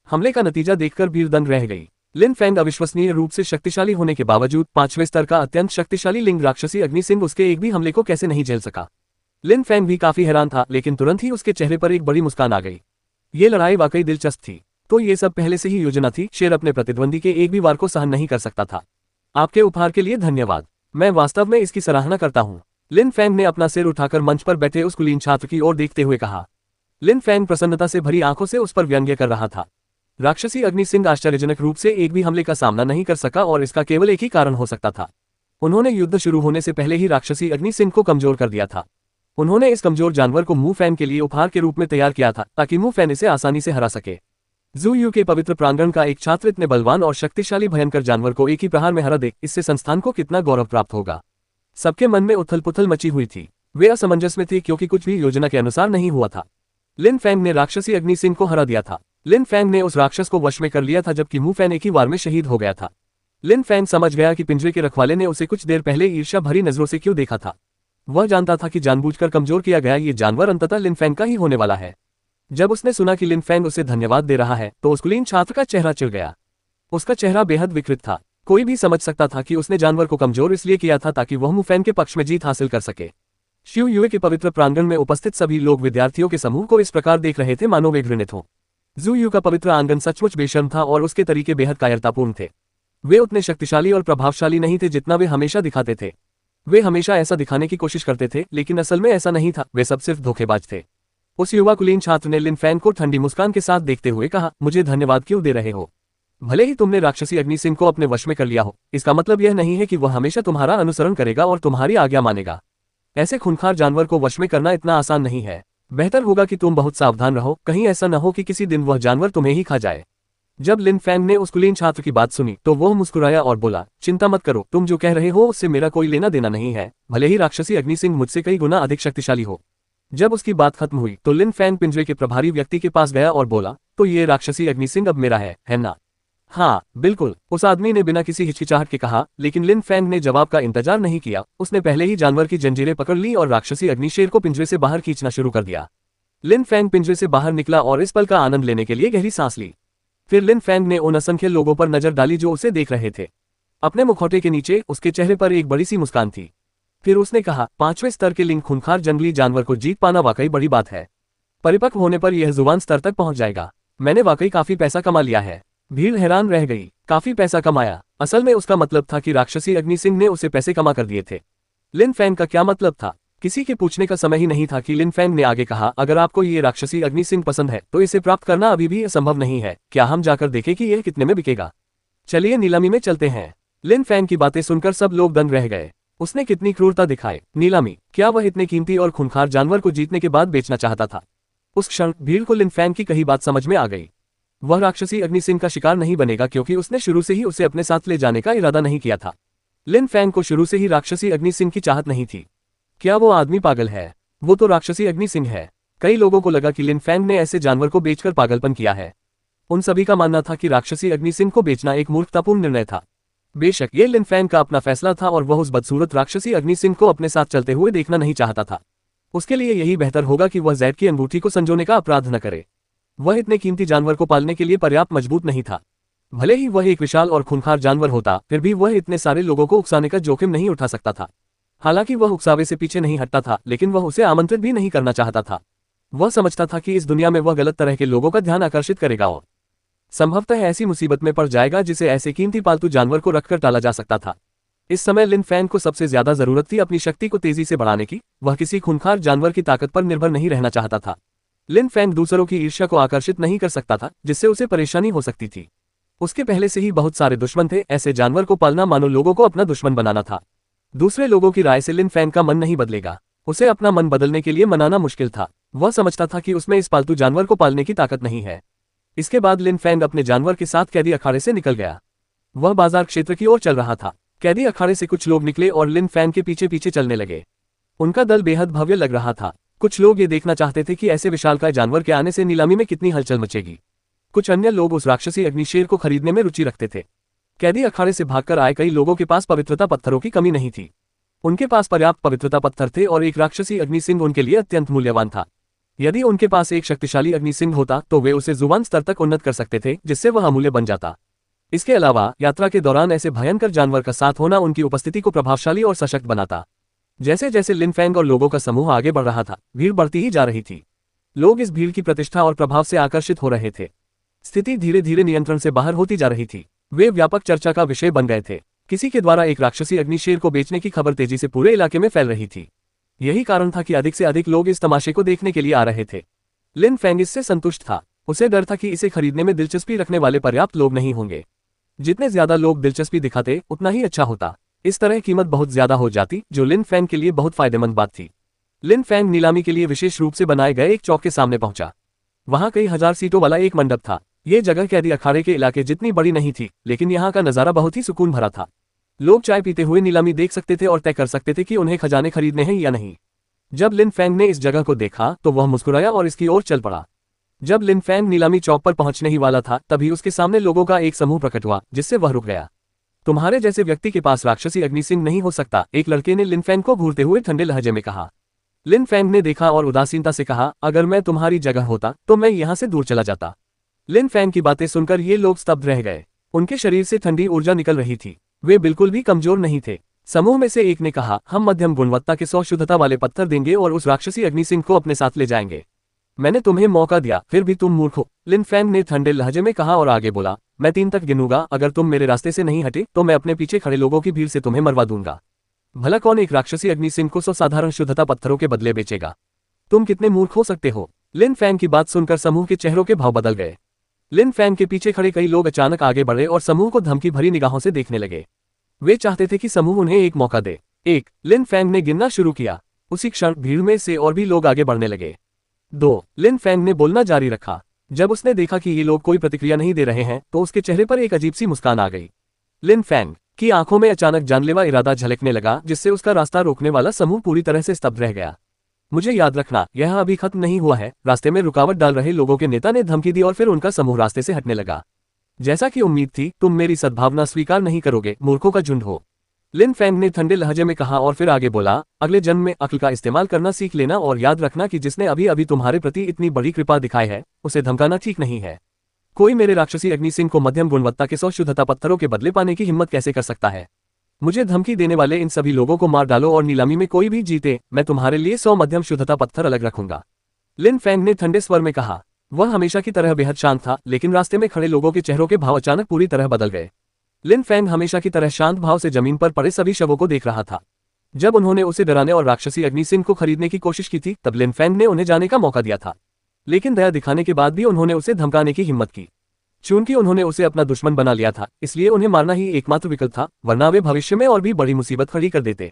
हमले का नतीजा देखकर भीड़ दंग रह गई। लिन फैंग अविश्वसनीय रूप से शक्तिशाली होने के बावजूद 5वें स्तर का अत्यंत शक्तिशाली लिंग राक्षसी अग्नि सिंह उसके एक भी हमले को कैसे नहीं झेल सका। लिन फैंग भी काफी हैरान था, लेकिन तुरंत ही उसके चेहरे पर एक बड़ी मुस्कान आ गई। ये लड़ाई वाकई दिलचस्प थी। तो ये सब पहले से ही योजना थी। शेर अपने प्रतिद्वंदी के एक भी वार को सहन नहीं कर सकता था। आपके उपहार के लिए धन्यवाद। मैं वास्तव में इसकी सराहना करता हूँ। लिन फैंग ने अपना सिर उठाकर मंच पर बैठे उस कुलीन छात्र की ओर देखते हुए कहा। लिन फैंग प्रसन्नता से भरी आंखों से उस पर व्यंग्य कर रहा था। राक्षसी अग्नि सिंह आश्चर्यजनक रूप से एक भी हमले का सामना नहीं कर सका और इसका केवल एक ही कारण हो सकता था। उन्होंने युद्ध शुरू होने से पहले ही राक्षसी अग्नि सिंह को कमजोर कर दिया था। उन्होंने इस कमजोर जानवर को मू फैन के लिए उपहार के रूप में तैयार किया था, ताकि मू फैन इसे आसानी से हरा सके। ज़ू यू के पवित्र प्रांगण का एक छात्र इतने बलवान और शक्तिशाली भयंकर जानवर को एक ही प्रहार में हरा दे, इससे संस्थान को कितना गौरव प्राप्त होगा। सबके मन में उथल पुथल मची हुई थी। वे असमंजस में थे क्योंकि कुछ भी योजना के अनुसार नहीं हुआ था। लिन फैंग ने राक्षसी अग्नि सिंह को हरा दिया था। लिन फैंग ने उस राक्षस को वश में कर लिया था, जबकि मू फैन एक ही वार में शहीद हो गया था। लिन फैंग समझ गया कि पिंजरे के रखवाले ने उसे कुछ देर पहले ईर्ष्या भरी नजरों से क्यों देखा था। वह जानता था कि जानबूझकर कमजोर किया गया ये जानवर अंततः लिन फैंग का ही होने वाला है। जब उसने सुना कि लिन फैंग उसे धन्यवाद दे रहा है तो उस कुलीन छात्र का चेहरा चिढ़ गया। उसका चेहरा बेहद विकृत था। कोई भी समझ सकता था कि उसने जानवर को कमजोर इसलिए किया था ताकि वह मू फैंग के पक्ष में जीत हासिल कर सके। शिव युए के पवित्र प्रांगण में उपस्थित सभी लोग विद्यार्थियों के समूह को इस प्रकार देख रहे थे मानो वे घृणित हों। ज़ू यू का पवित्र आंगन सचमुच बेशर्म था और उसके तरीके बेहद कायरतापूर्ण थे। वे उतने शक्तिशाली और प्रभावशाली नहीं थे जितना वे हमेशा दिखाते थे। वे हमेशा ऐसा दिखाने की कोशिश करते थे, लेकिन असल में ऐसा नहीं था। वे सब सिर्फ धोखेबाज थे। उस युवा कुलीन छात्र ने लिन फैंग को ठंडी मुस्कान के साथ देखते हुए कहा, मुझे धन्यवाद क्यों दे रहे हो? भले ही तुमने राक्षसी अग्नि सिंह को अपने वश में कर लिया हो, इसका मतलब यह नहीं है कि वह हमेशा तुम्हारा अनुसरण करेगा और तुम्हारी आज्ञा मानेगा। ऐसे खूंखार जानवर को वश में करना इतना आसान नहीं है। बेहतर होगा कि तुम बहुत सावधान रहो, कहीं ऐसा न हो कि किसी दिन वह जानवर तुम्हें ही खा जाए। जब लिन फैंग ने उस कुलीन छात्र की बात सुनी तो वह मुस्कुराया और बोला, चिंता मत करो, तुम जो कह रहे हो उससे मेरा कोई लेना देना नहीं है, भले ही राक्षसी अग्नि सिंह मुझसे कई गुना अधिक शक्तिशाली हो। जब उसकी बात खत्म हुई तो लिन फैंग पिंजरे के प्रभारी व्यक्ति के पास गया और बोला, तो ये राक्षसी अग्नि सिंह अब मेरा है ना? हाँ बिल्कुल, उस आदमी ने बिना किसी हिचकिचाहट के कहा, लेकिन लिन फैंग ने जवाब का इंतजार नहीं किया। उसने पहले ही जानवर की जंजीरें पकड़ ली और राक्षसी अग्निशेर को पिंजरे से बाहर खींचना शुरू कर दिया। लिन फैंग पिंजरे से बाहर निकला और इस पल का आनंद लेने के लिए गहरी सांस ली। फिर लिन फैंग ने उन असंख्य लोगों पर नजर डाली जो उसे देख रहे थे। अपने मुखौटे के नीचे उसके चेहरे पर एक बड़ी सी मुस्कान थी। फिर उसने कहा, 5वें स्तर के लिंग खूंखार जंगली जानवर को जीत पाना वाकई बड़ी बात है। परिपक्व होने पर यह जुबान स्तर तक पहुंच जाएगा। मैंने वाकई काफी पैसा कमा लिया है। भीड़ हैरान रह गई। काफी पैसा कमाया? असल में उसका मतलब था कि राक्षसी अग्नि सिंह ने उसे पैसे कमा कर दिए थे। लिन फैंग का क्या मतलब था? किसी के पूछने का समय ही नहीं था कि लिन फैंग ने आगे कहा, अगर आपको ये राक्षसी अग्नि सिंह पसंद है तो इसे प्राप्त करना अभी भी संभव नहीं है। क्या हम जाकर देखें कि यह कितने में बिकेगा? चलिए नीलामी में चलते हैं। लिन फैंग की बातें सुनकर सब लोग दंग रह गए। उसने कितनी क्रूरता दिखाई। नीलामी? क्या वह इतने कीमती और खूंखार जानवर को जीतने के बाद बेचना चाहता था? उस क्षण भीड़ को लिन फैंग की कही बात समझ में आ गई। वह राक्षसी अग्नि सिंह का शिकार नहीं बनेगा क्योंकि उसने शुरू से ही उसे अपने साथ ले जाने का इरादा नहीं किया था। लिन फैंग को शुरू से ही राक्षसी अग्नि सिंह की चाहत नहीं थी। क्या वो आदमी पागल है? वो तो राक्षसी अग्नि सिंह है। कई लोगों को लगा कि लिन फैंग ने ऐसे जानवर को बेचकर पागलपन किया है। उन सभी का मानना था कि राक्षसी अग्नि सिंह को बेचना एक मूर्खतापूर्ण निर्णय था। बेशक ये लिन फैंग का अपना फैसला था और वह उस बदसूरत राक्षसी अग्नि सिंह को अपने साथ चलते हुए देखना नहीं चाहता था। उसके लिए यही बेहतर होगा कि वह जैद की अंगूठी को संजोने का अपराध न करे। वह इतने कीमती जानवर को पालने के लिए पर्याप्त मजबूत नहीं था। भले ही वह एक विशाल और खूंखार जानवर होता, फिर भी वह इतने सारे लोगों को उकसाने का जोखिम नहीं उठा सकता था। हालांकि वह उकसावे से पीछे नहीं हटता था, लेकिन वह उसे आमंत्रित भी नहीं करना चाहता था। वह समझता था कि इस दुनिया में वह गलत तरह के लोगों का ध्यान आकर्षित करेगा और संभवतः ऐसी मुसीबत में पड़ जाएगा जिसे ऐसे कीमती पालतू जानवर को रखकर टाला जा सकता था। इस समय लिन फैंग को सबसे ज्यादा जरूरत थी अपनी शक्ति को तेजी से बढ़ाने की। वह किसी खूंखार जानवर की ताकत पर निर्भर नहीं रहना चाहता था। लिन फैंग दूसरों की ईर्ष्या को आकर्षित नहीं कर सकता था, जिससे उसे परेशानी हो सकती थी। उसके पहले से ही बहुत सारे दुश्मन थे। ऐसे जानवर को पालना मानो लोगों को अपना दुश्मन बनाना था। दूसरे लोगों की राय से लिन फैंग का मन नहीं बदलेगा। उसे अपना मन बदलने के लिए मनाना मुश्किल था। वह समझता था कि उसमें इस पालतू जानवर को पालने की ताकत नहीं है। इसके बाद लिन फैंग अपने जानवर के साथ कैदी अखाड़े से निकल गया। वह बाजार क्षेत्र की ओर चल रहा था। कैदी अखाड़े से कुछ लोग निकले और लिन फैंग के पीछे पीछे चलने लगे। उनका दल बेहद भव्य लग रहा था। कुछ लोग ये देखना चाहते थे कि ऐसे विशालकाय जानवर के आने से नीलामी में कितनी हलचल मचेगी। कुछ अन्य लोग उस राक्षसी अग्निशेर को खरीदने में रुचि रखते थे। कैदी अखाड़े से भागकर आए कई लोगों के पास पवित्रता पत्थरों की कमी नहीं थी। उनके पास पर्याप्त पवित्रता पत्थर थे और एक राक्षसी अग्नि सिंह उनके लिए अत्यंत मूल्यवान था। यदि उनके पास एक शक्तिशाली अग्नि सिंह होता तो वे उसे जुबान स्तर तक उन्नत कर सकते थे, जिससे वह अमूल्य बन जाता। इसके अलावा यात्रा के दौरान ऐसे भयंकर जानवर का साथ होना उनकी उपस्थिति को प्रभावशाली और सशक्त बनाता। जैसे जैसे लिन फैंग और लोगों का समूह आगे बढ़ रहा था, भीड़ बढ़ती ही जा रही थी। लोग इस भीड़ की प्रतिष्ठा और प्रभाव से आकर्षित हो रहे थे। स्थिति धीरे धीरे नियंत्रण से बाहर होती जा रही थी। वे व्यापक चर्चा का विषय बन गए थे। किसी के द्वारा एक राक्षसी अग्निशेर को बेचने की खबर तेजी से पूरे इलाके में फैल रही थी। यही कारण था कि अधिक से अधिक लोग इस तमाशे को देखने के लिए आ रहे थे। लिन फैंग इससे संतुष्ट था। उसे डर था कि इसे खरीदने में दिलचस्पी रखने वाले पर्याप्त लोग नहीं होंगे। जितने ज्यादा लोग दिलचस्पी दिखाते उतना ही अच्छा होता। इस तरह कीमत बहुत ज्यादा हो जाती, जो लिन फैंग के लिए बहुत फायदेमंद बात थी। लिन फैंग नीलामी के लिए विशेष रूप से बनाए गए एक चौक के सामने पहुंचा। वहां कई हजार सीटों वाला एक मंडप था। ये जगह कैदी अखाड़े के इलाके जितनी बड़ी नहीं थी, लेकिन यहाँ का नजारा बहुत ही सुकून भरा था। लोग चाय पीते हुए नीलामी देख सकते थे और तय कर सकते थे कि उन्हें खजाने खरीदने हैं या नहीं। जब लिन फैंग ने इस जगह को देखा तो वह मुस्कुराया और इसकी ओर चल पड़ा। जब लिन फैंग नीलामी चौक पर पहुंचने ही वाला था, तभी उसके सामने लोगों का एक समूह प्रकट हुआ, जिससे वह रुक गया। तुम्हारे जैसे व्यक्ति के पास राक्षसी अग्नि सिंह नहीं हो सकता, एक लड़के ने लिन फैंग को घूरते हुए ठंडे लहजे में कहा। लिन फैंग ने देखा और उदासीनता से कहा, अगर मैं तुम्हारी जगह होता तो मैं यहाँ से दूर चला जाता। लिन फैंग की बातें सुनकर ये लोग स्तब्ध रह गए। उनके शरीर से ठंडी ऊर्जा निकल रही थी। वे बिल्कुल भी कमजोर नहीं थे। समूह में से एक ने कहा, हम मध्यम गुणवत्ता के 100 शुद्धता वाले पत्थर देंगे और उस राक्षसी अग्नि सिंह को अपने साथ ले जाएंगे। मैंने तुम्हें मौका दिया, फिर भी तुम मूर्ख हो, लिन फैंग ने ठंडे लहजे में कहा और आगे बोला, मैं 3 तक गिनूंगा, अगर तुम मेरे रास्ते से नहीं हटे तो मैं अपने पीछे खड़े लोगों की भीड़ से तुम्हें मरवा दूंगा। भला कौन एक राक्षसी अग्नि सिंह को 100 साधारण शुद्धता पत्थरों के बदले बेचेगा? तुम कितने मूर्ख हो सकते हो? लिन फैंग की बात सुनकर समूह के चेहरों के भाव बदल गए। लिन फैंग के पीछे खड़े कई लोग अचानक आगे बढ़े और समूह को धमकी भरी निगाहों से देखने लगे। वे चाहते थे कि समूह उन्हें एक मौका दे। 1, लिन फैंग ने गिनना शुरू किया। उसी क्षण भीड़ में से और भी लोग आगे बढ़ने लगे। 2, लिन फैंग ने बोलना जारी रखा। जब उसने देखा कि ये लोग कोई प्रतिक्रिया नहीं दे रहे हैं तो उसके चेहरे पर एक अजीब सी मुस्कान आ गई। लिन फैंग की आंखों में अचानक जानलेवा इरादा झलकने लगा, जिससे उसका रास्ता रोकने वाला समूह पूरी तरह से स्तब्ध रह गया। मुझे याद रखना, यह अभी खत्म नहीं हुआ है। रास्ते में रुकावट डाल रहे लोगों के नेता ने धमकी दी और फिर उनका समूह रास्ते से हटने लगा। जैसा कि उम्मीद थी, तुम मेरी सद्भावना स्वीकार नहीं करोगे, मूर्खों का झुंड हो। लिन फैंग ने ठंडे लहजे में कहा और फिर आगे बोला, अगले जन्म में अक्ल का इस्तेमाल करना सीख लेना और याद रखना कि जिसने अभी अभी तुम्हारे प्रति इतनी बड़ी कृपा दिखाई है, उसे धमकाना ठीक नहीं है। कोई मेरे राक्षसी अग्नि सिंह को मध्यम गुणवत्ता के 100 शुद्धता पत्थरों के बदले पाने की हिम्मत कैसे कर सकता है? मुझे धमकी देने वाले इन सभी लोगों को मार डालो और नीलामी में कोई भी जीते, मैं तुम्हारे लिए 100 मध्यम शुद्धता पत्थर अलग रखूंगा। लिन फैंग ने ठंडे स्वर में कहा। वह हमेशा की तरह बेहद शांत था, लेकिन रास्ते में खड़े लोगों के चेहरों के भाव अचानक पूरी तरह बदल गए। लिन फैंग हमेशा की तरह शांत भाव से जमीन पर पड़े सभी शवों को देख रहा था। जब उन्होंने उसे डराने और राक्षसी अग्नि सिंह को खरीदने की कोशिश की थी, तब लिन फैंग ने उन्हें जाने का मौका दिया था, लेकिन दया दिखाने के बाद भी उन्होंने उसे धमकाने की हिम्मत की। चूंकि उन्होंने उसे अपना दुश्मन बना लिया था, इसलिए उन्हें मारना ही एकमात्र विकल्प था, वरना वे भविष्य में और भी बड़ी मुसीबत खड़ी कर देते।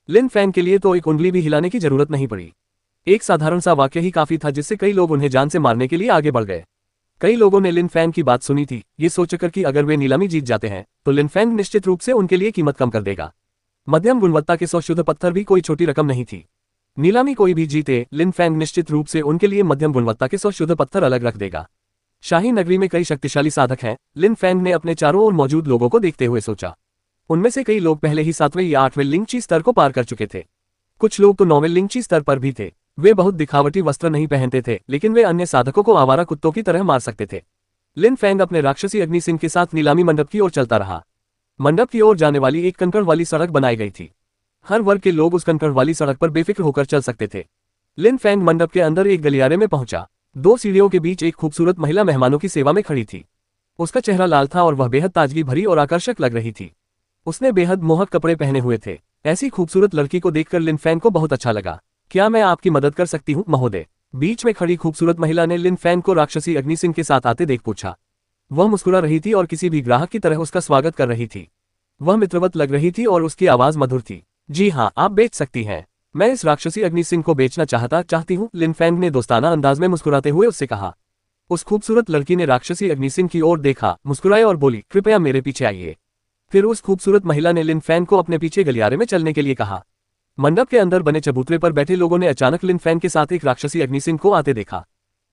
लिन फैंग के लिए तो एक उंगली भी हिलाने की जरूरत नहीं पड़ी। एक साधारण सा वाक्य ही काफी था, जिससे कई लोग उन्हें जान से मारने के लिए आगे बढ़ गए। कई लोगों ने लिन फैंग की बात सुनी थी, ये सोचकर कि अगर वे नीलामी जीत जाते हैं तो लिन फैंग निश्चित रूप से उनके लिए कीमत कम कर देगा। मध्यम गुणवत्ता के 100 शुद्ध पत्थर भी कोई छोटी रकम नहीं थी। नीलामी कोई भी जीते, लिन फैंग निश्चित रूप से उनके लिए मध्यम गुणवत्ता के 100 शुद्ध पत्थर अलग रख देगा। शाही नगरी में कई शक्तिशाली साधक हैं, लिन फैंग ने अपने चारों ओर मौजूद लोगों को देखते हुए सोचा। उनमें से कई लोग पहले ही 7वें या 8वें लिंगची स्तर को पार कर चुके थे। कुछ लोग तो 9वें लिंगची स्तर पर भी थे। वे बहुत दिखावटी वस्त्र नहीं पहनते थे, लेकिन वे अन्य साधकों को आवारा कुत्तों की तरह मार सकते थे। लिन फैंग अपने राक्षसी अग्नि सिंह के साथ नीलामी मंडप की ओर चलता रहा। मंडप की ओर जाने वाली एक कंकड़ वाली सड़क बनाई गई थी। हर वर्ग के लोग उस कंकड़ वाली सड़क पर बेफिक्र होकर चल सकते थे। लिन फैंग मंडप के अंदर एक गलियारे में पहुंचा। 2 सीढ़ियों के बीच एक खूबसूरत महिला मेहमानों की सेवा में खड़ी थी। उसका चेहरा लाल था और वह बेहद ताजगी भरी और आकर्षक लग रही थी। उसने बेहद मोहक कपड़े पहने हुए थे। ऐसी खूबसूरत लड़की को देखकर लिन फैंग को बहुत अच्छा लगा। क्या मैं आपकी मदद कर सकती हूँ, महोदय? बीच में खड़ी खूबसूरत महिला ने लिन फैंग को राक्षसी अग्नि सिंह के साथ आते देख पूछा। वह मुस्कुरा रही थी और किसी भी ग्राहक की तरह उसका स्वागत कर रही थी। वह मित्रवत लग रही थी और उसकी आवाज मधुर थी। जी हाँ, आप बेच सकती हैं। मैं इस राक्षसी अग्नि सिंह को बेचना चाहती हूँ, लिन फैंग ने दोस्ताना अंदाज में मुस्कुराते हुए उससे कहा। उस खूबसूरत लड़की ने राक्षसी अग्नि सिंह की ओर देखा, मुस्कुराए और बोली, कृपया मेरे पीछे आइए। फिर उस खूबसूरत महिला ने लिन फैंग को अपने पीछे गलियारे में चलने के लिए कहा। मंडप के अंदर बने चबूतरे पर बैठे लोगों ने अचानक लिन फैंग के साथ एक राक्षसी अग्नि सिंह को आते देखा।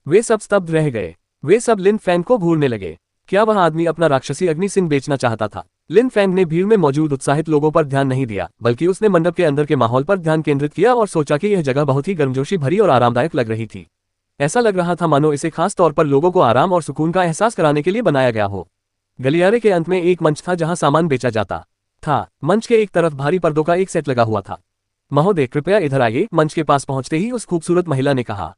वे सब स्तब्ध रह गए। वे सब लिन फैंग को घूरने लगे। क्या वह आदमी अपना राक्षसी अग्नि सिंह बेचना चाहता था? लिन फैंग ने भीड़ में मौजूद उत्साहित लोगों पर ध्यान नहीं दिया, बल्कि उसने मंडप के अंदर के माहौल पर ध्यान केंद्रित किया और सोचा कि यह जगह बहुत ही गर्मजोशी भरी और आरामदायक लग रही थी। ऐसा लग रहा था मानो इसे खास तौर पर लोगों को आराम और सुकून का एहसास कराने के लिए बनाया गया हो। गलियारे के अंत में एक मंच था जहां सामान बेचा जाता था। मंच के एक तरफ भारी पर्दों का एक सेट लगा हुआ था। महोदय, कृपया इधर आइए, मंच के पास पहुंचते ही उस खूबसूरत महिला ने कहा।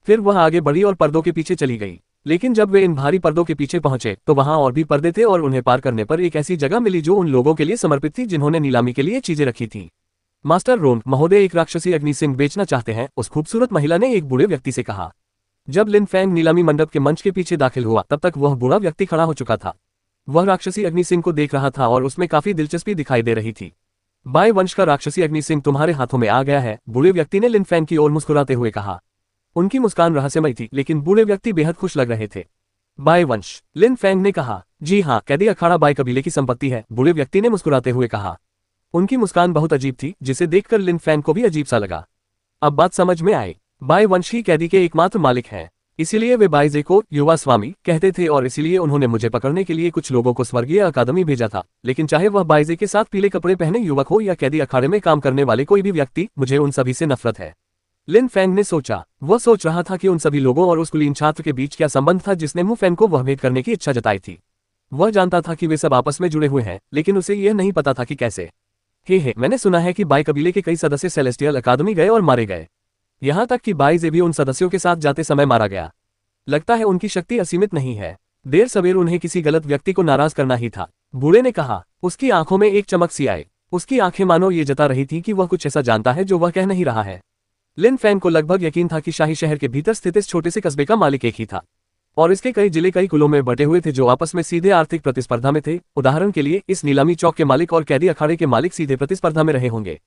फिर वह आगे बढ़ी और पर्दों के पीछे चली गई। लेकिन जब वे इन भारी पर्दों के पीछे पहुंचे तो वहां और भी पर्दे थे और उन्हें पार करने पर एक ऐसी जगह मिली जो उन लोगों के लिए समर्पित थी जिन्होंने नीलामी के लिए चीजें रखी थी। मास्टर रोन, महोदय एक राक्षसी अग्नि सिंह बेचना चाहते हैं, उस खूबसूरत महिला ने एक बूढ़े व्यक्ति से कहा। जब लिन फैंग नीलामी मंडप के मंच के पीछे दाखिल हुआ, तब तक वह बूढ़ा व्यक्ति खड़ा हो चुका था। वह राक्षसी अग्नि सिंह को देख रहा था और उसमें काफी दिलचस्पी दिखाई दे रही थी। बाय वंश का राक्षसी अग्नि सिंह तुम्हारे हाथों में आ गया है, बूढ़े व्यक्ति ने लिन फैंग की ओर मुस्कुराते हुए कहा। उनकी मुस्कान रहस्यमय थी, लेकिन बूढ़े व्यक्ति बेहद खुश लग रहे थे। बाय वंश, लिन फैंग ने कहा। जी हाँ, कैदी अखाड़ा बाय कबीले की संपत्ति है, बूढ़े व्यक्ति ने मुस्कुराते हुए कहा। उनकी मुस्कान बहुत अजीब थी, जिसे देखकर लिन फैंग को भी अजीब सा लगा। अब बात समझ में आई। बाय वंश ही कैदी के एकमात्र मालिक हैं, इसीलिए वे बायजे को युवा स्वामी कहते थे और इसीलिए उन्होंने मुझे पकड़ने के लिए कुछ लोगों को स्वर्गीय अकादमी भेजा था। लेकिन चाहे वह बायजे के साथ पीले कपड़े पहने युवक हो या कैदी अखाड़े में काम करने वाले कोई भी व्यक्ति, मुझे उन सभी से नफरत है। लिन फैंग ने सोचा। वह सोच रहा था कि उन सभी लोगों और उस कुलीन छात्र के बीच क्या संबंध था जिसने मु फैंग को वह भेंट करने की इच्छा जताई थी। वह जानता था कि वे सब आपस में जुड़े हुए हैं, लेकिन उसे यह नहीं पता था कि कैसे। मैंने सुना है कि बाय कबीले के कई सदस्य सेलेस्टियल अकादमी गए और मारे गए। यहाँ तक कि बायजे भी उन सदस्यों के साथ जाते समय मारा गया। लगता है उनकी शक्ति असीमित नहीं है। देर सवेर उन्हें किसी गलत व्यक्ति को नाराज करना ही था, बूढ़े ने कहा। उसकी आंखों में एक चमक सी आई। उसकी आंखें मानो ये जता रही थी कि वह कुछ ऐसा जानता है जो वह कह नहीं रहा है। लिन फैंग को लगभग यकीन था कि शाही शहर के भीतर स्थित इस छोटे से कस्बे का मालिक एक ही था और इसके कई जिले कई कुलों में बटे हुए थे जो आपस में सीधे आर्थिक प्रतिस्पर्धा में थे। उदाहरण के लिए इस नीलामी चौक के मालिक और कैदी अखाड़े के मालिक सीधे प्रतिस्पर्धा में रहे होंगे।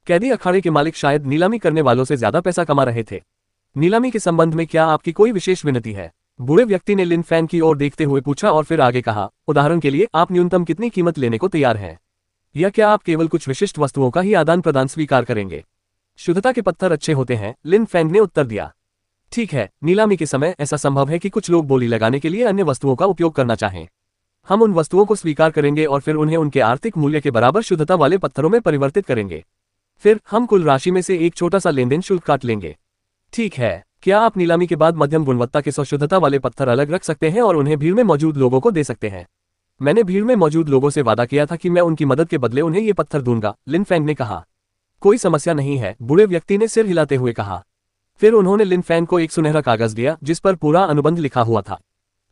कैदी अखाड़े के मालिक शायद नीलामी करने वालों से ज्यादा पैसा कमा रहे थे। नीलामी के संबंध में क्या आपकी कोई विशेष विनती है? बूढ़े व्यक्ति ने लिन फैंग की ओर देखते हुए पूछा और फिर आगे कहा। उदाहरण के लिए आप न्यूनतम कितनी कीमत लेने को तैयार हैं? या क्या आप केवल कुछ विशिष्ट वस्तुओं का ही आदान प्रदान स्वीकार करेंगे? शुद्धता के पत्थर अच्छे होते हैं, लिन फैंग ने उत्तर दिया। ठीक है, नीलामी के समय ऐसा संभव है कि कुछ लोग बोली लगाने के लिए अन्य वस्तुओं का उपयोग करना चाहें। हम उन वस्तुओं को स्वीकार करेंगे और फिर उन्हें उनके आर्थिक मूल्य के बराबर शुद्धता वाले पत्थरों में परिवर्तित करेंगे। फिर हम कुल राशि में से एक छोटा सा लेनदेन शुल्क काट लेंगे। ठीक है, क्या आप नीलामी के बाद मध्यम गुणवत्ता के शुद्धता वाले पत्थर अलग रख सकते हैं और उन्हें भीड़ में मौजूद लोगों को दे सकते हैं? मैंने भीड़ में मौजूद लोगों से वादा किया था कि मैं उनकी मदद के बदले उन्हें ये पत्थर दूंगा, लिन फैंग ने कहा। कोई समस्या नहीं है, बूढ़े व्यक्ति ने सिर हिलाते हुए कहा। फिर उन्होंने लिन फैंग को एक सुनहरा कागज दिया जिस पर पूरा अनुबंध लिखा हुआ था।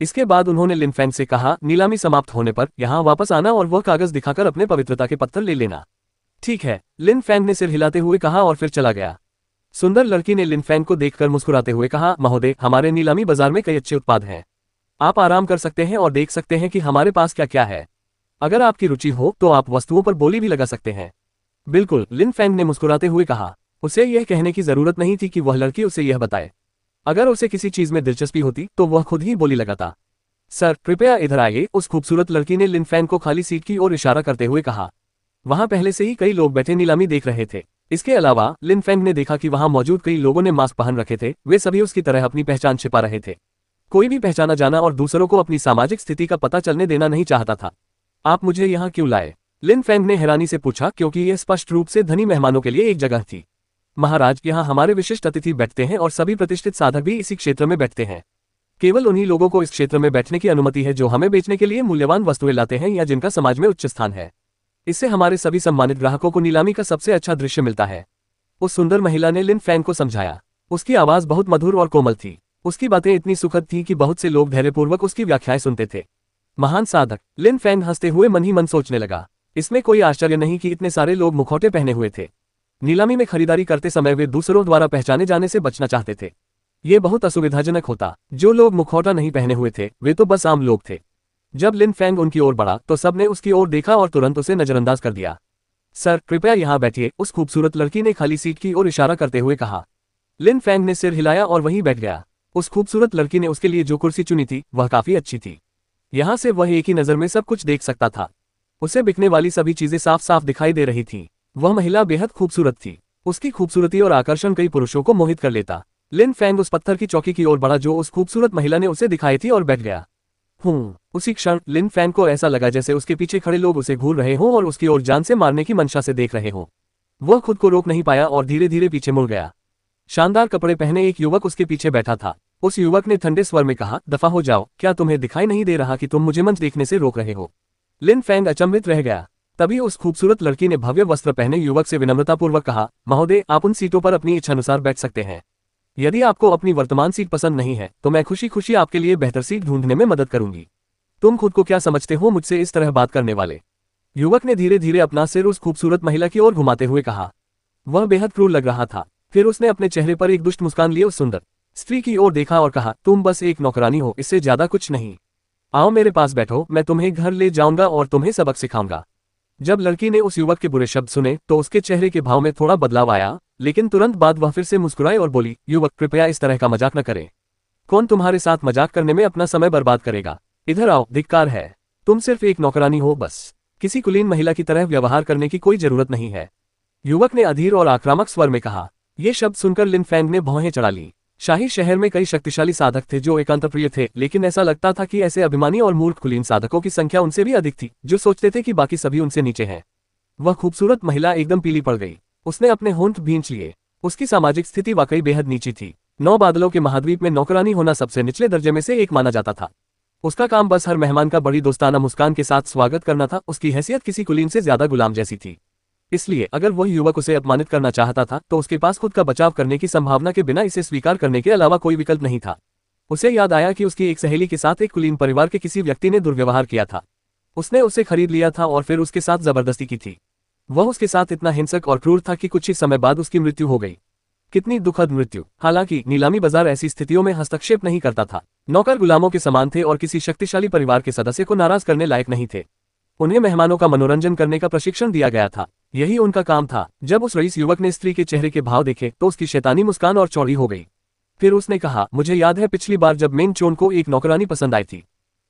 इसके बाद उन्होंने लिन फैंग से कहा, नीलामी समाप्त होने पर यहाँ वापस आना और वह कागज दिखाकर अपने पवित्रता के पत्थर ले लेना। ठीक है, लिन फैंग ने सिर हिलाते हुए कहा और फिर चला गया। सुंदर लड़की ने लिन फैंग को देखकर मुस्कुराते हुए कहा, महोदय, हमारे नीलामी बाजार में कई अच्छे उत्पाद हैं। आप आराम कर सकते हैं और देख सकते हैं कि हमारे पास क्या क्या है। अगर आपकी रुचि हो तो आप वस्तुओं पर बोली भी लगा सकते हैं। बिल्कुल, लिन फैंग ने मुस्कुराते हुए कहा। उसे यह कहने की जरूरत नहीं थी कि वह लड़की उसे यह बताए। अगर उसे किसी चीज में दिलचस्पी होती तो वह खुद ही बोली लगाता। सर, कृपया इधर आइए, उस खूबसूरत लड़की ने लिन फैंग को खाली सीट की ओर इशारा करते हुए कहा। वहां पहले से ही कई लोग बैठे नीलामी देख रहे थे। इसके अलावा लिन फैंग ने देखा कि वहां मौजूद कई लोगों ने मास्क पहन रखे थे। वे सभी उसकी तरह अपनी पहचान छिपा रहे थे। कोई भी पहचाना जाना और दूसरों को अपनी सामाजिक स्थिति का पता चलने देना नहीं चाहता था। आप मुझे यहाँ क्यों लाए? लिन फैंग ने हैरानी से पूछा, क्योंकि यह स्पष्ट रूप से धनी मेहमानों के लिए एक जगह थी। महाराज, यहाँ हमारे विशिष्ट अतिथि बैठते हैं और सभी प्रतिष्ठित साधक भी इसी क्षेत्र में बैठते हैं। केवल उन्हीं लोगों को इस क्षेत्र में बैठने की अनुमति है जो हमें बेचने के लिए मूल्यवान वस्तुएं लाते हैं या जिनका समाज में उच्च स्थान है। इससे हमारे सभी सम्मानित ग्राहकों को नीलामी का सबसे अच्छा दृश्य मिलता है। उस सुंदर महिला ने लिन फैंग को समझाया। उसकी आवाज बहुत मधुर और कोमल थी। उसकी बातें इतनी सुखद थीं कि बहुत से लोग धैर्यपूर्वक उसकी व्याख्याएं सुनते थे। महान साधक, लिन फैंग हंसते हुए मन ही मन सोचने लगा। इसमें कोई आश्चर्य नहीं कि इतने सारे लोग मुखौटे पहने हुए थे। नीलामी में खरीदारी करते समय वे दूसरों द्वारा पहचाने जाने से बचना चाहते थे। ये बहुत असुविधाजनक होता। जो लोग मुखौटा नहीं पहने हुए थे वे तो बस आम लोग थे। जब लिन फैंग उनकी ओर बढ़ा तो सबने उसकी ओर देखा और तुरंत उसे नजरअंदाज कर दिया। सर, कृपया यहाँ बैठिए, उस खूबसूरत लड़की ने खाली सीट की ओर इशारा करते हुए कहा। लिन फैंग ने सिर हिलाया और वहीं बैठ गया। उस खूबसूरत लड़की ने उसके लिए जो कुर्सी चुनी थी वह काफी अच्छी थी। यहाँ से वह एक ही नजर में सब कुछ देख सकता था। उसे बिकने वाली सभी चीजें साफ साफ दिखाई दे रही थीं। वह महिला बेहद खूबसूरत थी। उसकी खूबसूरती और आकर्षण कई पुरुषों को मोहित कर लेता। लिन फैंग उस पत्थर की चौकी की ओर बढ़ा जो उस खूबसूरत महिला ने उसे दिखाई थी और बैठ गया। उसी क्षण लिन फैंग को ऐसा लगा जैसे उसके पीछे खड़े लोग उसे घूर रहे हों और उसकी ओर जान से मारने की मंशा से देख रहे हों। वह खुद को रोक नहीं पाया और धीरे धीरे पीछे मुड़ गया। शानदार कपड़े पहने एक युवक उसके पीछे बैठा था। उस युवक ने ठंडे स्वर में कहा, दफा हो जाओ, क्या तुम्हें दिखाई नहीं दे रहा कि तुम मुझे मंच देखने से रोक रहे हो? लिन फैंग अचंभित रह गया। तभी उस खूबसूरत लड़की ने भव्य वस्त्र पहने युवक से विनम्रतापूर्वक कहा, महोदय, आप उन सीटों पर अपनी इच्छानुसार बैठ सकते हैं। यदि आपको अपनी वर्तमान सीट पसंद नहीं है तो मैं खुशी खुशी आपके लिए बेहतर सीट ढूंढने में मदद करूंगी। तुम खुद को क्या समझते हो मुझसे इस तरह बात करने वाले? युवक ने धीरे धीरे अपना सिर उस खूबसूरत महिला की ओर घुमाते हुए कहा। वह बेहद क्रूर लग रहा था। फिर उसने अपने चेहरे पर एक दुष्ट मुस्कान लिए उस सुंदर स्त्री की ओर देखा और कहा, तुम बस एक नौकरानी हो, इससे ज्यादा कुछ नहीं। आओ मेरे पास बैठो, मैं तुम्हें घर ले जाऊंगा और तुम्हें सबक सिखाऊंगा। जब लड़की ने उस युवक के बुरे शब्द सुने तो उसके चेहरे के भाव में थोड़ा बदलाव आया, लेकिन तुरंत बाद वह फिर से मुस्कुराई और बोली, युवक, कृपया इस तरह का मजाक न करें। कौन तुम्हारे साथ मजाक करने में अपना समय बर्बाद करेगा? इधर आओ, धिक्कार है। तुम सिर्फ एक नौकरानी हो, बस। किसी कुलीन महिला की तरह व्यवहार करने की कोई जरूरत नहीं है। युवक ने अधीर और आक्रामक स्वर में कहा। ये शब्द सुनकर लिन फैंग ने भौहें चढ़ा ली। शाही शहर में कई शक्तिशाली साधक थे जो एकांतप्रिय थे, लेकिन ऐसा लगता था कि ऐसे अभिमानी और मूर्ख कुलीन साधकों की संख्या उनसे भी अधिक थी जो सोचते थे कि बाकी सभी उनसे नीचे हैं। वह खूबसूरत महिला एकदम पीली पड़ गई। उसने अपने होंठ भींच लिए। उसकी सामाजिक स्थिति वाकई बेहद नीची थी। 9 बादलों के महाद्वीप में नौकरानी होना सबसे निचले दर्जे में से एक माना जाता था। उसका काम बस हर मेहमान का बड़ी दोस्ताना मुस्कान के साथ स्वागत करना था। उसकी हैसियत किसी कुलीन से ज्यादा गुलाम जैसी थी। इसलिए अगर वह युवक उसे अपमानित करना चाहता था तो उसके पास खुद का बचाव करने की संभावना के बिना इसे स्वीकार करने के अलावा कोई विकल्प नहीं था। उसे याद आया कि उसकी एक सहेली के साथ एक कुलीन परिवार के किसी व्यक्ति ने दुर्व्यवहार किया था। उसने उसे खरीद लिया था और फिर उसके साथ जबरदस्ती की थी। वह उसके साथ इतना हिंसक और क्रूर था कि कुछ ही समय बाद उसकी मृत्यु हो गई। कितनी दुखद मृत्यु। हालांकि नीलामी बाजार ऐसी स्थितियों में हस्तक्षेप नहीं करता था। नौकर गुलामों के समान थे और किसी शक्तिशाली परिवार के सदस्य को नाराज करने लायक नहीं थे। उन्हें मेहमानों का मनोरंजन करने का प्रशिक्षण दिया गया था। यही उनका काम था। जब उस रईस युवक ने स्त्री के चेहरे के भाव देखे तो उसकी शैतानी मुस्कान और चौड़ी हो गई। फिर उसने कहा, मुझे याद है पिछली बार जब मेन चोन को एक नौकरानी पसंद आई थी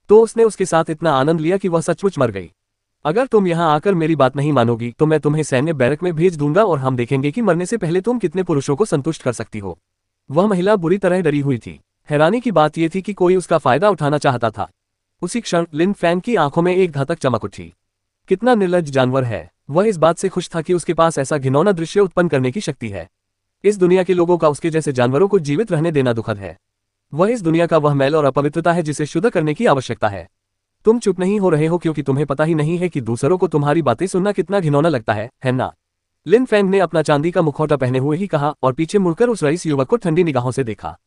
तो उसने उसके साथ इतना आनंद लिया कि वह सचमुच मर गई। अगर तुम यहाँ आकर मेरी बात नहीं मानोगी तो मैं तुम्हें सैन्य बैरक में भेज दूंगा और हम देखेंगे कि मरने से पहले तुम कितने पुरुषों को संतुष्ट कर सकती हो। वह महिला बुरी तरह डरी हुई थी। हैरानी की बात यह थी कि कोई उसका फायदा उठाना चाहता था। उसी क्षण लिन फैंग की आंखों में एक घातक चमक उठी। कितना निर्लज्ज जानवर है। वह इस बात से खुश था कि उसके पास ऐसा घिनौना दृश्य उत्पन्न करने की शक्ति है। इस दुनिया के लोगों का उसके जैसे जानवरों को जीवित रहने देना दुखद है। वह इस दुनिया का वह मैल और अपवित्रता है जिसे शुद्ध करने की आवश्यकता है। तुम चुप नहीं हो रहे हो क्योंकि तुम्हें पता ही नहीं है कि दूसरों को तुम्हारी बातें सुनना कितना घिनौना लगता है ना? लिन फैंग ने अपना चांदी का मुखौटा पहने हुए ही कहा और पीछे मुड़कर उस रईस युवक को ठंडी निगाहों से देखा।